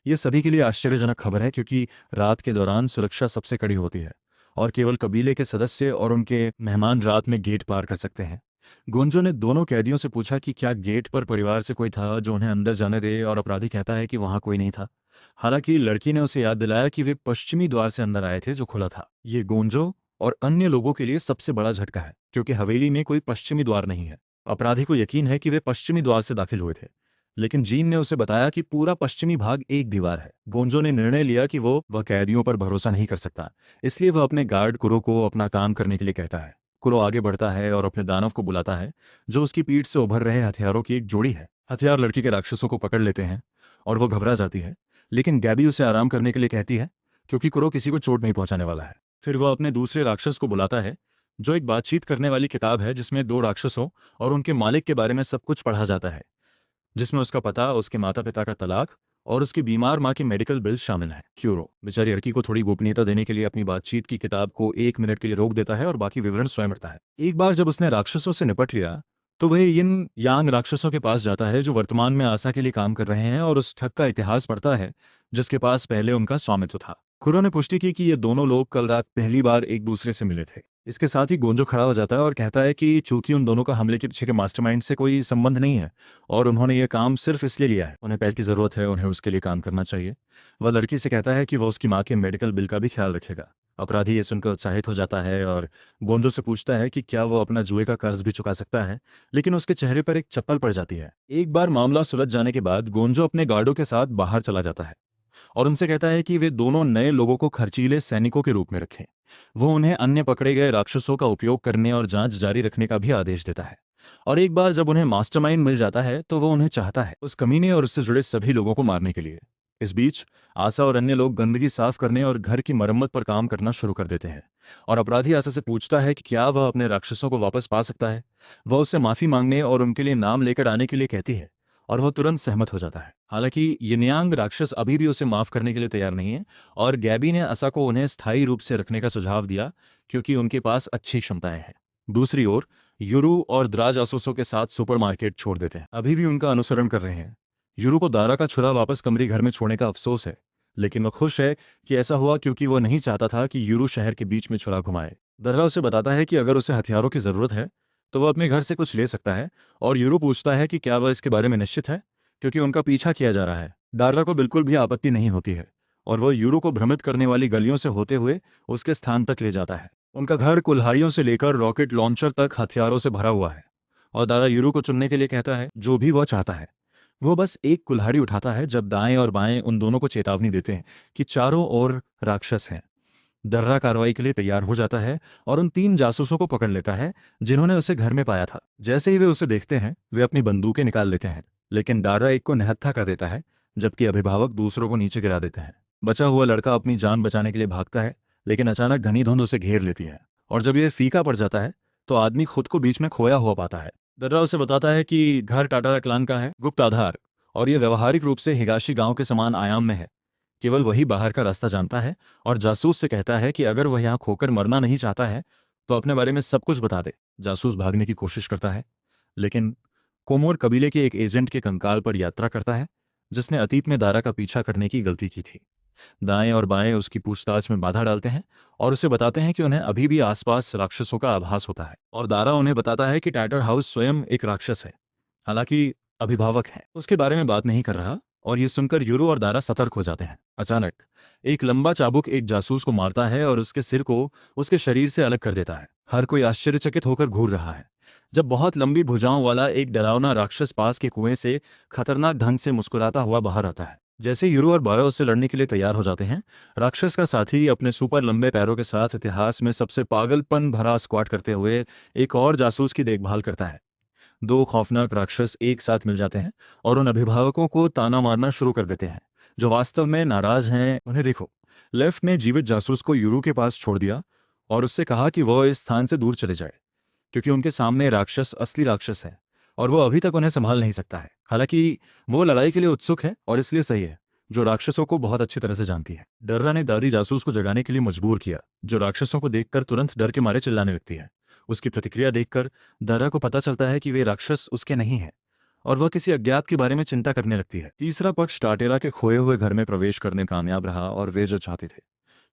ये सभी के लिए आश्चर्यजनक खबर है क्योंकि रात के दौरान सुरक्षा सबसे कड़ी होती है और केवल कबीले के सदस्य और उनके मेहमान रात में गेट पार कर सकते हैं। गोंजो ने दोनों कैदियों से पूछा कि क्या गेट पर परिवार से कोई था जो उन्हें अंदर जाने दे और अपराधी कहता है कि वहां कोई नहीं था। हालांकि लड़की ने उसे याद दिलाया कि वे पश्चिमी द्वार से अंदर आए थे जो खुला था। ये गोंजो और अन्य लोगों के लिए सबसे बड़ा झटका है क्योंकि हवेली में कोई पश्चिमी द्वार नहीं है। अपराधी को यकीन है कि वे पश्चिमी द्वार से दाखिल हुए थे, लेकिन जीन ने उसे बताया कि पूरा पश्चिमी भाग एक दीवार है। गोंजो ने निर्णय लिया कि वह कैदियों पर भरोसा नहीं कर सकता, इसलिए वह अपने गार्ड कुरो को अपना काम करने के लिए कहता है। कुरो आगे बढ़ता है और अपने दानव को बुलाता है जो उसकी पीठ से उभर रहे हथियारों की एक जोड़ी है। हथियार लड़की के राक्षसों को पकड़ लेते हैं और वो घबरा जाती है, लेकिन गैबी उसे आराम करने के लिए कहती है क्योंकि कुरो किसी को चोट नहीं पहुंचाने वाला है। फिर वह अपने दूसरे राक्षस को बुलाता है जो एक बातचीत करने वाली किताब है जिसमें 2 राक्षसों और उनके मालिक के बारे में सब कुछ पढ़ा जाता है, जिसमें उसका पता, उसके माता पिता का तलाक और उसकी बीमार माँ के मेडिकल बिल शामिल हैं। क्यूरो बेचारी लड़की को थोड़ी गोपनीयता देने के लिए अपनी बातचीत की किताब को 1 मिनट के लिए रोक देता है और बाकी विवरण स्वयं पढ़ता है। एक बार जब उसने राक्षसों से निपट लिया तो वह इन यांग राक्षसों के पास जाता है जो वर्तमान में आशा के लिए काम कर रहे हैं और उस ठग का इतिहास पढ़ता है जिसके पास पहले उनका स्वामित्व था। कुरो ने पुष्टि की कि ये दोनों लोग कल रात पहली बार एक दूसरे से मिले थे। इसके साथ ही गोंजो खड़ा हो जाता है और कहता है कि चूंकि उन दोनों का हमले के पीछे के मास्टरमाइंड से कोई संबंध नहीं है और उन्होंने ये काम सिर्फ इसलिए लिया है, उन्हें पैसे की जरूरत है, उन्हें उसके लिए काम करना चाहिए। वह लड़की से कहता है कि वह उसकी माँ के मेडिकल बिल का भी ख्याल रखेगा। अपराधी ये सुनकर उत्साहित हो जाता है और गोंजो से पूछता है कि क्या वो अपना जुए का कर्ज भी चुका सकता है, लेकिन उसके चेहरे पर एक चप्पल पड़ जाती है। एक बार मामला सुलझ जाने के बाद गोंजो अपने गार्डों के साथ बाहर चला जाता है और उनसे कहता है कि वे दोनों नए लोगों को खर्चीले सैनिकों के रूप में रखें। वो उन्हें अन्य पकड़े गए राक्षसों का उपयोग करने और जांच जारी रखने का भी आदेश देता है। और एक बार जब उन्हें मास्टरमाइंड मिल जाता है तो वो उन्हें चाहता है उस कमीने और उससे जुड़े सभी लोगों को मारने के लिए। इस बीच आशा और अन्य लोग गंदगी साफ करने और घर की मरम्मत पर काम करना शुरू कर देते हैं और अपराधी आशा से पूछता है कि क्या वह अपने राक्षसों को वापस पा सकता है। वह उससे माफी मांगने और उनके लिए नाम लेकर आने के लिए कहती है और वह तुरंत सहमत हो जाता है। हालांकि यिनयांग राक्षस अभी भी उसे माफ करने के लिए तैयार नहीं है और गैबी ने आशा को उन्हें स्थायी रूप से रखने का सुझाव दिया क्योंकि उनके पास अच्छी क्षमताएं हैं। दूसरी ओर यूरू और द्रा जासूसों के साथ सुपरमार्केट छोड़ देते हैं, अभी भी उनका अनुसरण कर रहे हैं। यूरू को दारा का छुरा वापस कमरी घर में छोड़ने का अफसोस है, लेकिन वह खुश है कि ऐसा हुआ क्योंकि वह नहीं चाहता था कि यूरू शहर के बीच में छुरा घुमाए। दर्रा उसे बताता है कि अगर उसे हथियारों की जरूरत है तो वह अपने घर से कुछ ले सकता है और यूरो पूछता है कि क्या वह इसके बारे में निश्चित है क्योंकि उनका पीछा किया जा रहा है। डार्ला को बिल्कुल भी आपत्ति नहीं होती है और वह यूरो को भ्रमित करने वाली गलियों से होते हुए उसके स्थान तक ले जाता है। उनका घर कुल्हाड़ियों से लेकर रॉकेट लॉन्चर तक हथियारों से भरा हुआ है और दादा यूरो को चुनने के लिए कहता है जो भी वह चाहता है। वो बस एक कुल्हाड़ी उठाता है जब दाएं और बाएं उन दोनों को चेतावनी देते हैं कि चारों ओर राक्षस हैं। दर्रा कार्रवाई के लिए तैयार हो जाता है और उन 3 जासूसों को पकड़ लेता है जिन्होंने उसे घर में पाया था। जैसे ही वे उसे देखते हैं वे अपनी बंदूकें निकाल लेते हैं, लेकिन डारा एक को निहत्था कर देता है जबकि अभिभावक दूसरों को नीचे गिरा देते हैं। बचा हुआ लड़का अपनी जान बचाने के लिए भागता है, लेकिन अचानक घनी धुंध उसे घेर लेती है और जब यह फीका पड़ जाता है तो आदमी खुद को बीच में खोया हुआ पाता है। दर्रा उसे बताता है कि घर टाटारा क्लान का है, गुप्त आधार, और यह व्यवहारिक रूप से हिगाशी गांव के समान आयाम में है। केवल वही बाहर का रास्ता जानता है और जासूस से कहता है कि अगर वह यहाँ खोकर मरना नहीं चाहता है तो अपने बारे में सब कुछ बता दे। जासूस भागने की कोशिश करता है, लेकिन कोमोर कबीले के एक एजेंट के कंकाल पर यात्रा करता है जिसने अतीत में दारा का पीछा करने की गलती की थी। दाएं और बाएं उसकी पूछताछ में बाधा डालते हैं और उसे बताते हैं कि उन्हें अभी भी आसपास राक्षसों का आभास होता है और दारा उन्हें बताता है कि टाइटर हाउस स्वयं एक राक्षस है, हालांकि अभिभावक है उसके बारे में बात नहीं कर रहा। और ये सुनकर यूरो और दारा सतर्क हो जाते हैं। अचानक एक लंबा चाबुक एक जासूस को मारता है और उसके सिर को उसके शरीर से अलग कर देता है। हर कोई आश्चर्यचकित होकर घूर रहा है जब बहुत लंबी भुजाओं वाला एक डरावना राक्षस पास के कुएं से खतरनाक ढंग से मुस्कुराता हुआ बाहर आता है। जैसे यूरो और बायो उससे लड़ने के लिए तैयार हो जाते हैं, राक्षस का साथी अपने सुपर लंबे पैरों के साथ इतिहास में सबसे पागलपन भरा स्क्वाट करते हुए एक और जासूस की देखभाल करता है। 2 खौफनाक राक्षस एक साथ मिल जाते हैं और उन अभिभावकों को ताना मारना शुरू कर देते हैं जो वास्तव में नाराज हैं। उन्हें देखो, लेफ्ट ने जीवित जासूस को यूरो के पास छोड़ दिया और उससे कहा कि वह इस स्थान से दूर चले जाए, क्योंकि उनके सामने राक्षस असली राक्षस है और वो अभी तक उन्हें संभाल नहीं सकता है। हालांकि वो लड़ाई के लिए उत्सुक है और इसलिए सही है, जो राक्षसों को बहुत अच्छी तरह से जानती है। डर्रा ने दादी जासूस को जगाने के लिए मजबूर किया, जो राक्षसों को देखकर तुरंत डर के मारे चिल्लाने लगती है। उसकी प्रतिक्रिया देखकर दर्रा को पता चलता है कि वे राक्षस उसके नहीं है और वह किसी अज्ञात के बारे में चिंता करने लगती है। तीसरा पक्ष टाटेरा के खोए हुए घर में प्रवेश करने में कामयाब रहा और वे जो चाहते थे।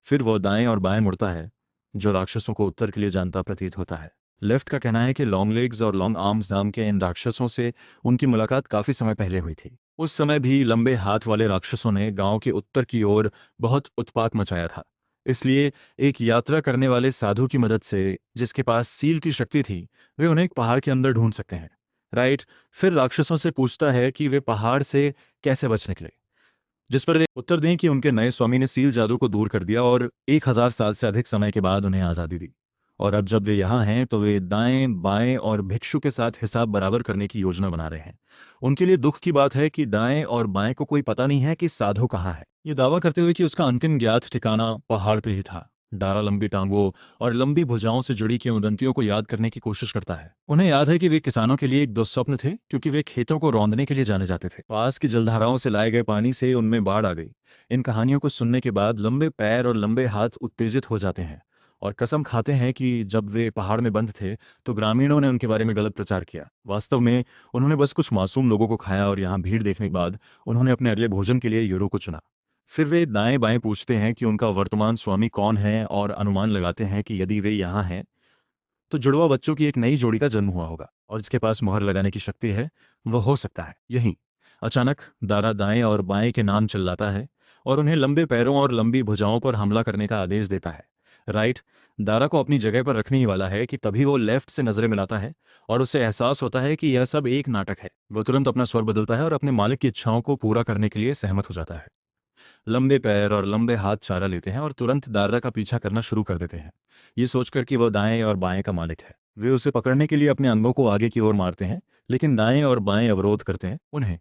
फिर वो दाएं और बाएं मुड़ता है, जो राक्षसों को उत्तर के लिए जानता प्रतीत होता है। लेफ्ट का कहना है कि लॉन्ग लेग्स और लॉन्ग आर्म्स नाम के इन राक्षसों से उनकी मुलाकात काफी समय पहले हुई थी। उस समय भी लंबे हाथ वाले राक्षसों ने गांव के उत्तर की ओर बहुत उत्पात मचाया था। इसलिए एक यात्रा करने वाले साधु की मदद से, जिसके पास सील की शक्ति थी, वे उन्हें एक पहाड़ के अंदर ढूंढ सकते हैं। राइट। फिर राक्षसों से पूछता है कि वे पहाड़ से कैसे बच निकले, जिस पर वे उत्तर दें कि उनके नए स्वामी ने सील जादू को दूर कर दिया और 1000 साल से अधिक समय के बाद उन्हें आज़ादी दी। और अब जब वे यहाँ हैं तो वे दाएं बाएं और भिक्षु के साथ हिसाब बराबर करने की योजना बना रहे हैं। उनके लिए दुख की बात है कि दाएं और बाएं को कोई पता नहीं है कि साधु कहाँ है, ये दावा करते हुए कि उसका अंतिम ज्ञात ठिकाना पहाड़ पे ही था। डारा लंबी टांगों और लंबी भुजाओं से जुड़ी किंवदंतियों को याद करने की कोशिश करता है। उन्हें याद है कि वे किसानों के लिए एक दुस्वप्न थे, क्योंकि वे खेतों को रौंदने के लिए जाने जाते थे। पास की जलधाराओं से लाए गए पानी से उनमें बाढ़ आ गई। इन कहानियों को सुनने के बाद लंबे पैर और लंबे हाथ उत्तेजित हो जाते हैं और कसम खाते हैं कि जब वे पहाड़ में बंद थे तो ग्रामीणों ने उनके बारे में गलत प्रचार किया। वास्तव में उन्होंने बस कुछ मासूम लोगों को खाया और यहाँ भीड़ देखने के बाद उन्होंने अपने अगले भोजन के लिए यूरो को चुना। फिर वे दाएं बाएं पूछते हैं कि उनका वर्तमान स्वामी कौन है और अनुमान लगाते हैं कि यदि वे यहाँ हैं तो जुड़वा बच्चों की एक नई जोड़ी का जन्म हुआ होगा और जिसके पास मोहर लगाने की शक्ति है वह हो सकता है यही। अचानक दारा दाएं और बाएं के नाम चिल्लाता है और उन्हें लंबे पैरों और लंबी भुजाओं पर हमला करने का आदेश देता है। राइट। दारा को अपनी जगह पर रखने ही वाला है कि तभी वो लेफ्ट से नजरें मिलाता है और उसे एहसास होता है कि यह सब एक नाटक है। वो तुरंत अपना स्वर बदलता है और अपने मालिक की इच्छाओं को पूरा करने के लिए सहमत हो जाता है। लंबे पैर और लंबे हाथ चारा लेते हैं और तुरंत दारा का पीछा करना शुरू कर देते हैं, ये सोचकर कि वह दाएं और बाएं का मालिक है। वे उसे पकड़ने के लिए अपने अंगों को आगे की ओर मारते हैं, लेकिन दाएं और बाएं अवरोध करते हैं उन्हें।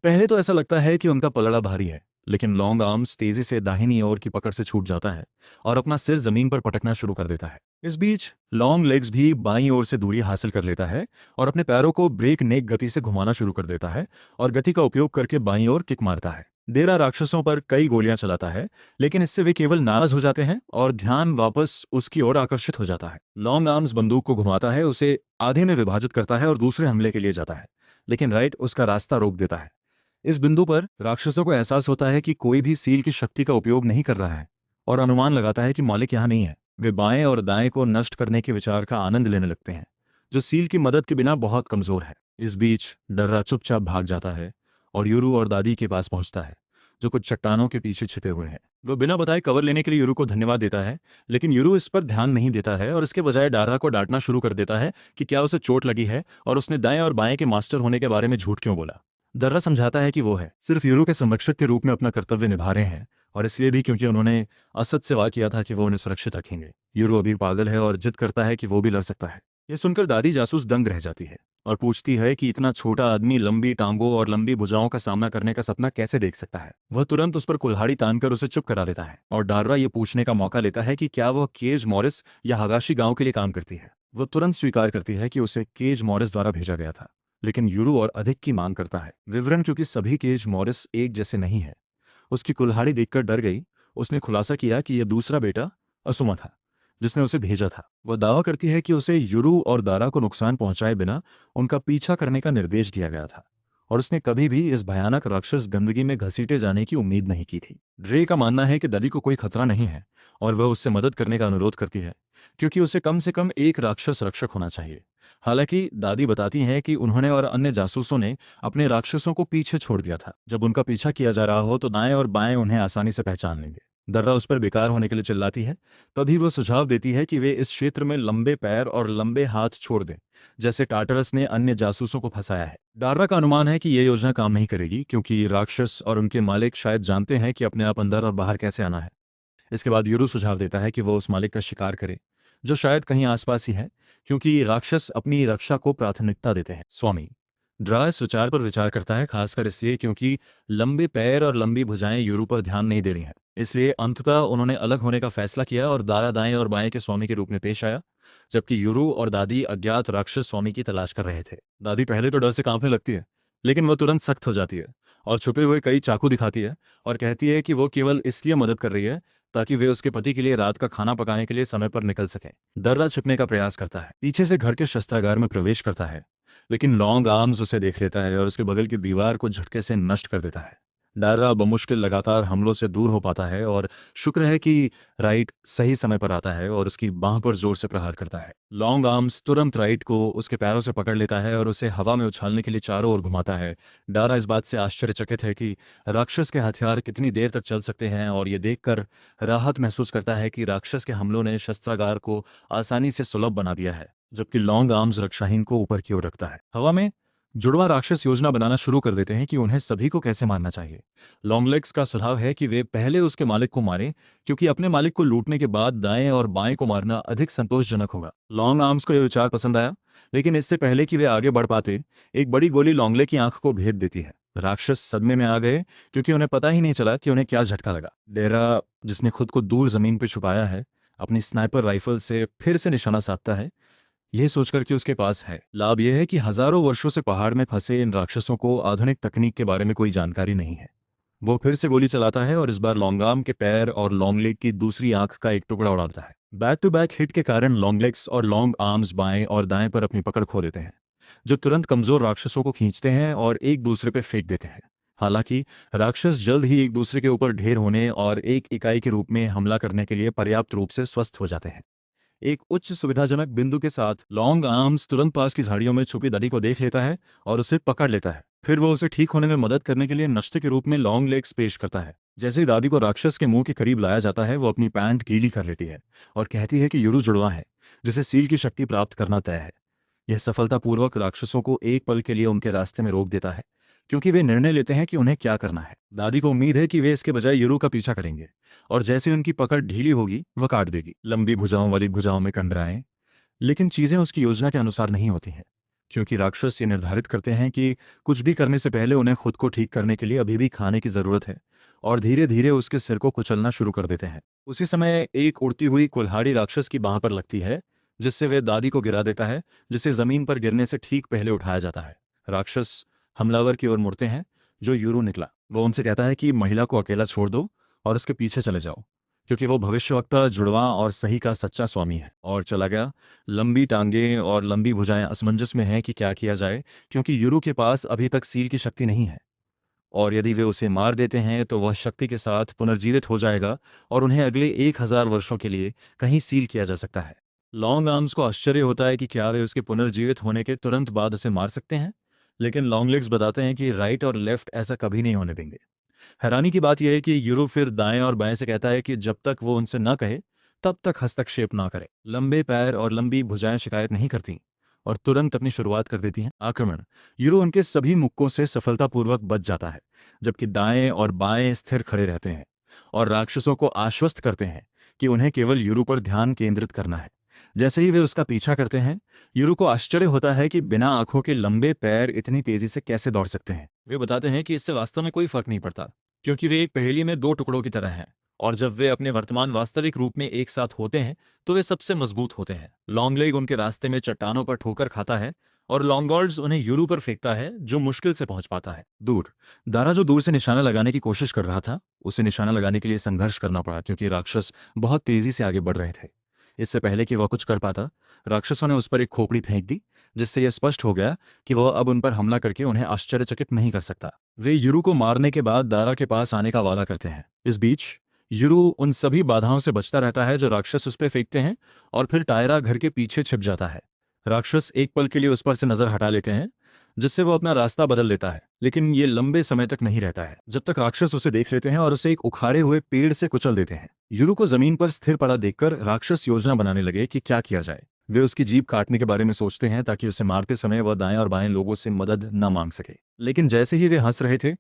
पहले तो ऐसा लगता है कि उनका पलड़ा भारी है, लेकिन लॉन्ग आर्म्स तेजी से दाहिनी ओर की पकड़ से छूट जाता है और अपना सिर जमीन पर पटकना शुरू कर देता है। इस बीच लॉन्ग लेग्स भी बाईं ओर से दूरी हासिल कर लेता है और अपने पैरों को ब्रेक नेक गति से घुमाना शुरू कर देता है और गति का उपयोग करके बाईं ओर किक मारता है। डेरा राक्षसों पर कई गोलियां चलाता है, लेकिन इससे वे केवल नाराज हो जाते हैं और ध्यान वापस उसकी ओर आकर्षित हो जाता है। लॉन्ग आर्म्स बंदूक को घुमाता है, उसे आधे में विभाजित करता है और दूसरे हमले के लिए जाता है, लेकिन राइट उसका रास्ता रोक देता है। इस बिंदु पर राक्षसों को एहसास होता है कि कोई भी सील की शक्ति का उपयोग नहीं कर रहा है और अनुमान लगाता है कि मालिक यहाँ नहीं है। वे बाएं और दाएं को नष्ट करने के विचार का आनंद लेने लगते हैं, जो सील की मदद के बिना बहुत कमजोर है। इस बीच डर्रा चुपचाप भाग जाता है और यूरू और दादी के पास पहुंचता है, जो कुछ चट्टानों के पीछे छिपे हुए हैं। वो बिना बताए कवर लेने के लिए यूरू को धन्यवाद देता है, लेकिन यूरू इस पर ध्यान नहीं देता है और इसके बजाय डारा को डांटना शुरू कर देता है कि क्या उसे चोट लगी है और उसने दाएं और बाएं के मास्टर होने के बारे में झूठ क्यों बोला। दर्रा समझाता है कि वो है सिर्फ यूरो के संरक्षक के रूप में अपना कर्तव्य निभा रहे हैं और इसलिए भी क्योंकि उन्होंने असद से वार किया था कि वो उन्हें सुरक्षित रखेंगे। यूरो अभी पागल है और जिद करता है कि वो भी लड़ सकता है। ये सुनकर दादी जासूस दंग रह जाती है और पूछती है कि इतना छोटा आदमी लंबी टांगों और लंबी भुजाओं का सामना करने का सपना कैसे देख सकता है। वह तुरंत उस पर कुल्हाड़ी तानकर उसे चुप करा देता है और डार्रा ये पूछने का मौका लेता है कि क्या वह केज मॉरिस या हगाशी गांव के लिए काम करती है। वह तुरंत स्वीकार करती है कि उसे केज मॉरिस द्वारा भेजा गया था, लेकिन यूरो और अधिक की मांग करता है विवरण, क्योंकि सभी केज मॉरिस एक जैसे नहीं है। उसकी कुल्हाड़ी देखकर डर गई। उसने खुलासा किया कि यह दूसरा बेटा असुमा था जिसने उसे भेजा था। वह दावा करती है कि उसे यूरू और दारा को नुकसान पहुंचाए बिना उनका पीछा करने का निर्देश दिया गया था और उसने कभी भी इस भयानक राक्षस गंदगी में घसीटे जाने की उम्मीद नहीं की थी। ड्रे का मानना है कि दादी को कोई खतरा नहीं है और वह उससे मदद करने का अनुरोध करती है, क्योंकि उसे कम से कम एक राक्षस रक्षक होना चाहिए। हालांकि दादी बताती हैं कि उन्होंने और अन्य जासूसों ने अपने राक्षसों को पीछे छोड़ दिया था। जब उनका पीछा किया जा रहा हो तो दाएं और बाएं उन्हें आसानी से पहचान लेंगे। दर्रा उस पर बेकार होने के लिए चिल्लाती है। तभी वो सुझाव देती है कि वे इस क्षेत्र में लंबे पैर और लंबे हाथ छोड़ दें, जैसे टाटरस ने अन्य जासूसों को फंसाया है। डार्रा का अनुमान है कि यह योजना काम नहीं करेगी, क्योंकि राक्षस और उनके मालिक शायद जानते हैं कि अपने आप अंदर और बाहर कैसे आना है। इसके बाद यूरू सुझाव देता है कि वो उस मालिक का शिकार करे, जो शायद कहीं आसपास ही है, क्योंकि राक्षस अपनी रक्षा को प्राथमिकता देते हैं। स्वामी ड्रा इस विचार पर विचार करता है, खासकर इसलिए क्योंकि लंबे पैर और लंबी भुजाएं यूरू पर ध्यान नहीं दे रही हैं। इसलिए अंततः उन्होंने अलग होने का फैसला किया और दारा दाएं और बाएं के स्वामी के रूप में पेश आया, जबकि यूरू और दादी अज्ञात राक्षस स्वामी की तलाश कर रहे थे। दादी पहले तो डर से कांपने लगती है, लेकिन वह तुरंत सख्त हो जाती है और छुपे हुए कई चाकू दिखाती है और कहती है कि वो केवल इसलिए मदद कर रही है ताकि वे उसके पति के लिए रात का खाना पकाने के लिए समय पर निकल सकें। दर्रा छिपने का प्रयास करता है, पीछे से घर के शस्त्रागार में प्रवेश करता है, लेकिन लॉन्ग आर्म्स उसे देख लेता है और उसके बगल की दीवार को झटके से नष्ट कर देता है। डायरा बमुश्किल लगातार हमलों से दूर हो पाता है और शुक्र है कि राइट सही समय पर आता है और उसकी बांह पर जोर से प्रहार करता है। लॉन्ग आर्म्स तुरंत राइट को उसके पैरों से पकड़ लेता है और उसे हवा में उछालने के लिए चारों ओर घुमाता है। डारा इस बात से आश्चर्यचकित है कि राक्षस के हथियार कितनी देर तक चल सकते हैं और ये देखकर राहत महसूस करता है कि राक्षस के हमलों ने शस्त्रागार को आसानी से सुलभ बना दिया है, जबकि लॉन्ग आर्म्स रक्षाहीन को ऊपर की ओर रखता है। हवा में जुड़वा राक्षस योजना बनाना शुरू कर देते हैं कि उन्हें सभी को कैसे मारना चाहिए। लॉन्गलेग्स का सुझाव है कि वे पहले उसके मालिक को मारें, क्योंकि अपने मालिक को लूटने के बाद दाएं और बाएं को मारना अधिक संतोषजनक होगा। लॉन्ग आर्म्स को यह विचार पसंद आया, लेकिन इससे पहले कि वे आगे बढ़ पाते, एक बड़ी गोली लॉन्गले की आंख को भेद देती है। राक्षस सदमे में आ गए, क्योंकि उन्हें पता ही नहीं चला कि उन्हें क्या झटका लगा। डेरा, जिसने खुद को दूर जमीन पर छुपाया है, अपनी स्नाइपर राइफल से फिर से निशाना साधता है, यह सोचकर कि उसके पास है। लाभ यह है कि हजारों वर्षों से पहाड़ में फंसे इन राक्षसों को आधुनिक तकनीक के बारे में कोई जानकारी नहीं है। वो फिर से गोली चलाता है और इस बार लॉन्गार्म के पैर और लॉन्ग लेग की दूसरी आंख का एक टुकड़ा उड़ाता है। बैक टू बैक हिट के कारण लॉन्ग लेग्स और लॉन्ग आर्म्स बाएं और दाएं पर अपनी पकड़ खो देते हैं, जो तुरंत कमजोर राक्षसों को खींचते हैं और एक दूसरे पर फेंक देते हैं। हालांकि राक्षस जल्द ही एक दूसरे के ऊपर ढेर होने और एक इकाई के रूप में हमला करने के लिए पर्याप्त रूप से स्वस्थ हो जाते हैं। एक उच्च सुविधाजनक बिंदु के साथ लॉन्ग आर्म्स तुरंत पास की झाड़ियों में छुपी दादी को देख लेता है और उसे पकड़ लेता है। फिर वो उसे ठीक होने में मदद करने के लिए नश्ते के रूप में लॉन्ग लेग्स पेश करता है। जैसे ही दादी को राक्षस के मुंह के करीब लाया जाता है, वो अपनी पैंट गीली कर लेती है और कहती है कि यूरू जुड़वा है, जिसे सील की शक्ति प्राप्त करना तय है। यह सफलतापूर्वक राक्षसों को एक पल के लिए उनके रास्ते में रोक देता है, क्योंकि वे निर्णय लेते हैं कि उन्हें क्या करना है। दादी को उम्मीद है कि वे इसके बजाय यूरू का पीछा करेंगे और जैसे उनकी पकड़ ढीली होगी, वह काट देगी। लंबी भुजाओं वाली भुजाओं में कंडराएं, लेकिन चीजें उसकी योजना के अनुसार नहीं होती हैं, क्योंकि राक्षस ये निर्धारित करते हैं कि कुछ भी करने से पहले उन्हें खुद को ठीक करने के लिए अभी भी खाने की जरूरत है, और धीरे धीरे उसके सिर को कुचलना शुरू कर देते हैं। उसी समय एक उड़ती हुई कुल्हाड़ी राक्षस की बांह पर लगती है, जिससे वे दादी को गिरा देता है, जिसे जमीन पर गिरने से ठीक पहले उठाया जाता है। राक्षस हमलावर की ओर मुड़ते हैं, जो यूरू निकला। वो उनसे कहता है कि महिला को अकेला छोड़ दो और उसके पीछे चले जाओ, क्योंकि वो भविष्यवक्ता, जुड़वा और सही का सच्चा स्वामी है। और चला गया। लंबी टांगें और लंबी भुजाएं असमंजस में हैं कि क्या किया जाए, क्योंकि यूरू के पास अभी तक सील की शक्ति नहीं है, और यदि वे उसे मार देते हैं तो वह शक्ति के साथ पुनर्जीवित हो जाएगा और उन्हें अगले 1000 वर्षों के लिए कहीं सील किया जा सकता है। लॉन्ग आर्म्स को आश्चर्य होता है कि क्या वे उसके पुनर्जीवित होने के तुरंत बाद उसे मार सकते हैं, लेकिन लॉन्ग लेग्स बताते हैं कि राइट और लेफ्ट ऐसा कभी नहीं होने देंगे। हैरानी की बात यह है कि यूरो फिर दाएं और बाएं से कहता है कि जब तक वो उनसे ना कहे, तब तक हस्तक्षेप ना करे। लंबे पैर और लंबी भुजाएं शिकायत नहीं करती और तुरंत अपनी शुरुआत कर देती हैं आक्रमण। यूरो उनके सभी मुक्कों से सफलतापूर्वक बच जाता है, जबकि दाएं और बाएं स्थिर खड़े रहते हैं और राक्षसों को आश्वस्त करते हैं कि उन्हें केवल यूरो पर ध्यान केंद्रित करना है। जैसे ही वे उसका पीछा करते हैं, यूरो को आश्चर्य होता है कि बिना आंखों के लंबे पैर इतनी तेजी से कैसे दौड़ सकते हैं। वे बताते हैं कि इससे वास्तव में कोई फर्क नहीं पड़ता, क्योंकि वे एक पहेली में दो टुकड़ों की तरह हैं, और जब वे अपने वर्तमान वास्तविक रूप में एक साथ होते हैं तो वे सबसे मजबूत होते हैं। लॉन्ग लेग उनके रास्ते में चट्टानों पर ठोकर खाता है और लॉन्गॉर्ड्स उन्हें यूरो पर फेंकता है, जो मुश्किल से पहुंच पाता है। दूर दारा, जो दूर से निशाना लगाने की कोशिश कर रहा था, उसे निशाना लगाने के लिए संघर्ष करना पड़ा, क्योंकि राक्षस बहुत तेजी से आगे बढ़ रहे थे। इससे पहले कि वह कुछ कर पाता, राक्षसों ने उस पर एक खोपड़ी फेंक दी, जिससे यह स्पष्ट हो गया कि वह अब उन पर हमला करके उन्हें आश्चर्यचकित नहीं कर सकता। वे यूरू को मारने के बाद दारा के पास आने का वादा करते हैं। इस बीच यूरू उन सभी बाधाओं से बचता रहता है जो राक्षस उस पर फेंकते हैं, और फिर टायरा घर के पीछे छिप जाता है। राक्षस एक पल के लिए उस पर से नजर हटा लेते हैं, जिससे वो अपना रास्ता बदल लेता है, लेकिन ये लंबे समय तक नहीं रहता है, जब तक राक्षस उसे देख लेते हैं और उसे एक उखाड़े हुए पेड़ से कुचल देते हैं। यूरू को जमीन पर स्थिर पड़ा देखकर राक्षस योजना बनाने लगे कि क्या किया जाए। वे उसकी जीभ काटने के बारे में सोचते हैं, ताकि उसे मारते समय वह दाएं और बाएं लोगों से मदद न मांग सके। लेकिन जैसे ही वे हंस रहे थे,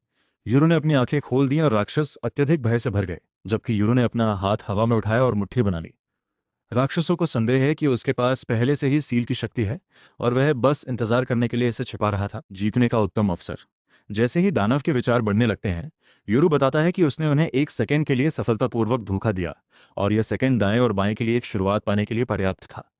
यूरो ने अपनी आंखें खोल दी और राक्षस अत्यधिक भय से भर गए, जबकि यूरो ने अपना हाथ हवा में उठाया और मुट्ठी बना ली। राक्षसों को संदेह है कि उसके पास पहले से ही सील की शक्ति है और वह बस इंतजार करने के लिए इसे छिपा रहा था। जीतने का उत्तम अवसर। जैसे ही दानव के विचार बढ़ने लगते हैं, यूरू बताता है कि उसने उन्हें 1 सेकंड के लिए सफलतापूर्वक धोखा दिया और यह सेकंड दाएं और बाएं के लिए एक शुरुआत पाने के लिए पर्याप्त था।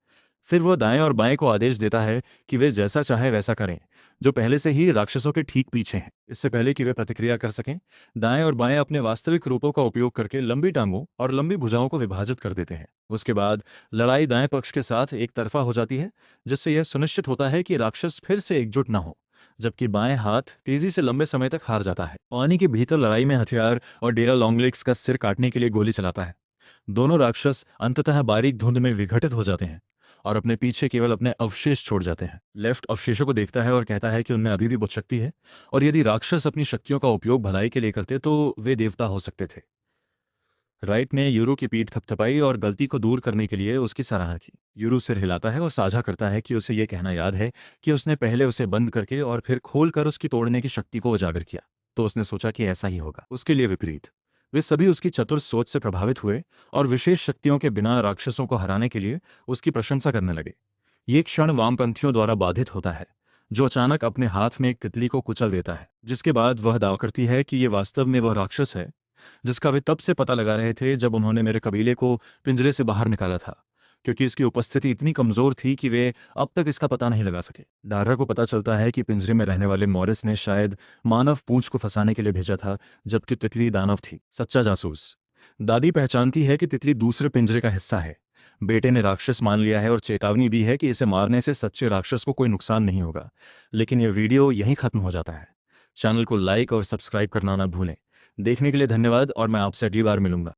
फिर वह दाएं और बाएं को आदेश देता है कि वे जैसा चाहे वैसा करें, जो पहले से ही राक्षसों के ठीक पीछे हैं। इससे पहले कि वे प्रतिक्रिया कर सकें, दाएं और बाएं अपने वास्तविक रूपों का उपयोग करके लंबी टांगों और लंबी भुजाओं को विभाजित कर देते हैं। उसके बाद लड़ाई दाएं पक्ष के साथ एक तरफा हो जाती है, जिससे यह सुनिश्चित होता है कि राक्षस फिर से एकजुट न हो, जबकि बाएं हाथ तेजी से लंबे समय तक हार जाता है। पानी के भीतर लड़ाई में हथियार और डेरा लॉन्गलेग्स का सिर काटने के लिए गोली चलाता है। दोनों राक्षस अंततः बारीक धुंध में विघटित हो जाते हैं और अपने पीछे केवल अपने अवशेष छोड़ जाते हैं। लेफ्ट अवशेषों को देखता है और कहता है कि उनमें अभी भी बहुत शक्ति है और यदि राक्षस अपनी शक्तियों का उपयोग भलाई के लिए करते तो वे देवता हो सकते थे। राइट ने यूरो की पीठ थपथपाई और गलती को दूर करने के लिए उसकी सराहना की। यूरो सिर हिलाता है और साझा करता है कि उसे यह कहना याद है कि उसने पहले उसे बंद करके और फिर खोलकर उसकी तोड़ने की शक्ति को उजागर किया, तो उसने सोचा कि ऐसा ही होगा। उसके लिए विपरीत, वे सभी उसकी चतुर सोच से प्रभावित हुए और विशेष शक्तियों के बिना राक्षसों को हराने के लिए उसकी प्रशंसा करने लगे। ये क्षण वामपंथियों द्वारा बाधित होता है, जो अचानक अपने हाथ में एक तितली को कुचल देता है, जिसके बाद वह दावा करती है कि ये वास्तव में वह राक्षस है जिसका वे तब से पता लगा रहे थे जब उन्होंने मेरे कबीले को पिंजरे से बाहर निकाला था, क्योंकि इसकी उपस्थिति इतनी कमजोर थी कि वे अब तक इसका पता नहीं लगा सके। डारा को पता चलता है कि पिंजरे में रहने वाले मॉरिस ने शायद मानव पूंछ को फंसाने के लिए भेजा था, जबकि तितली दानव थी, सच्चा जासूस। दादी पहचानती है कि तितली दूसरे पिंजरे का हिस्सा है। बेटे ने राक्षस मान लिया है और चेतावनी दी है कि इसे मारने से सच्चे राक्षस को कोई नुकसान नहीं होगा। लेकिन यह वीडियो यहीं खत्म हो जाता है। चैनल को लाइक और सब्सक्राइब करना ना भूलें। देखने के लिए धन्यवाद और मैं आपसे अगली बार मिलूंगा।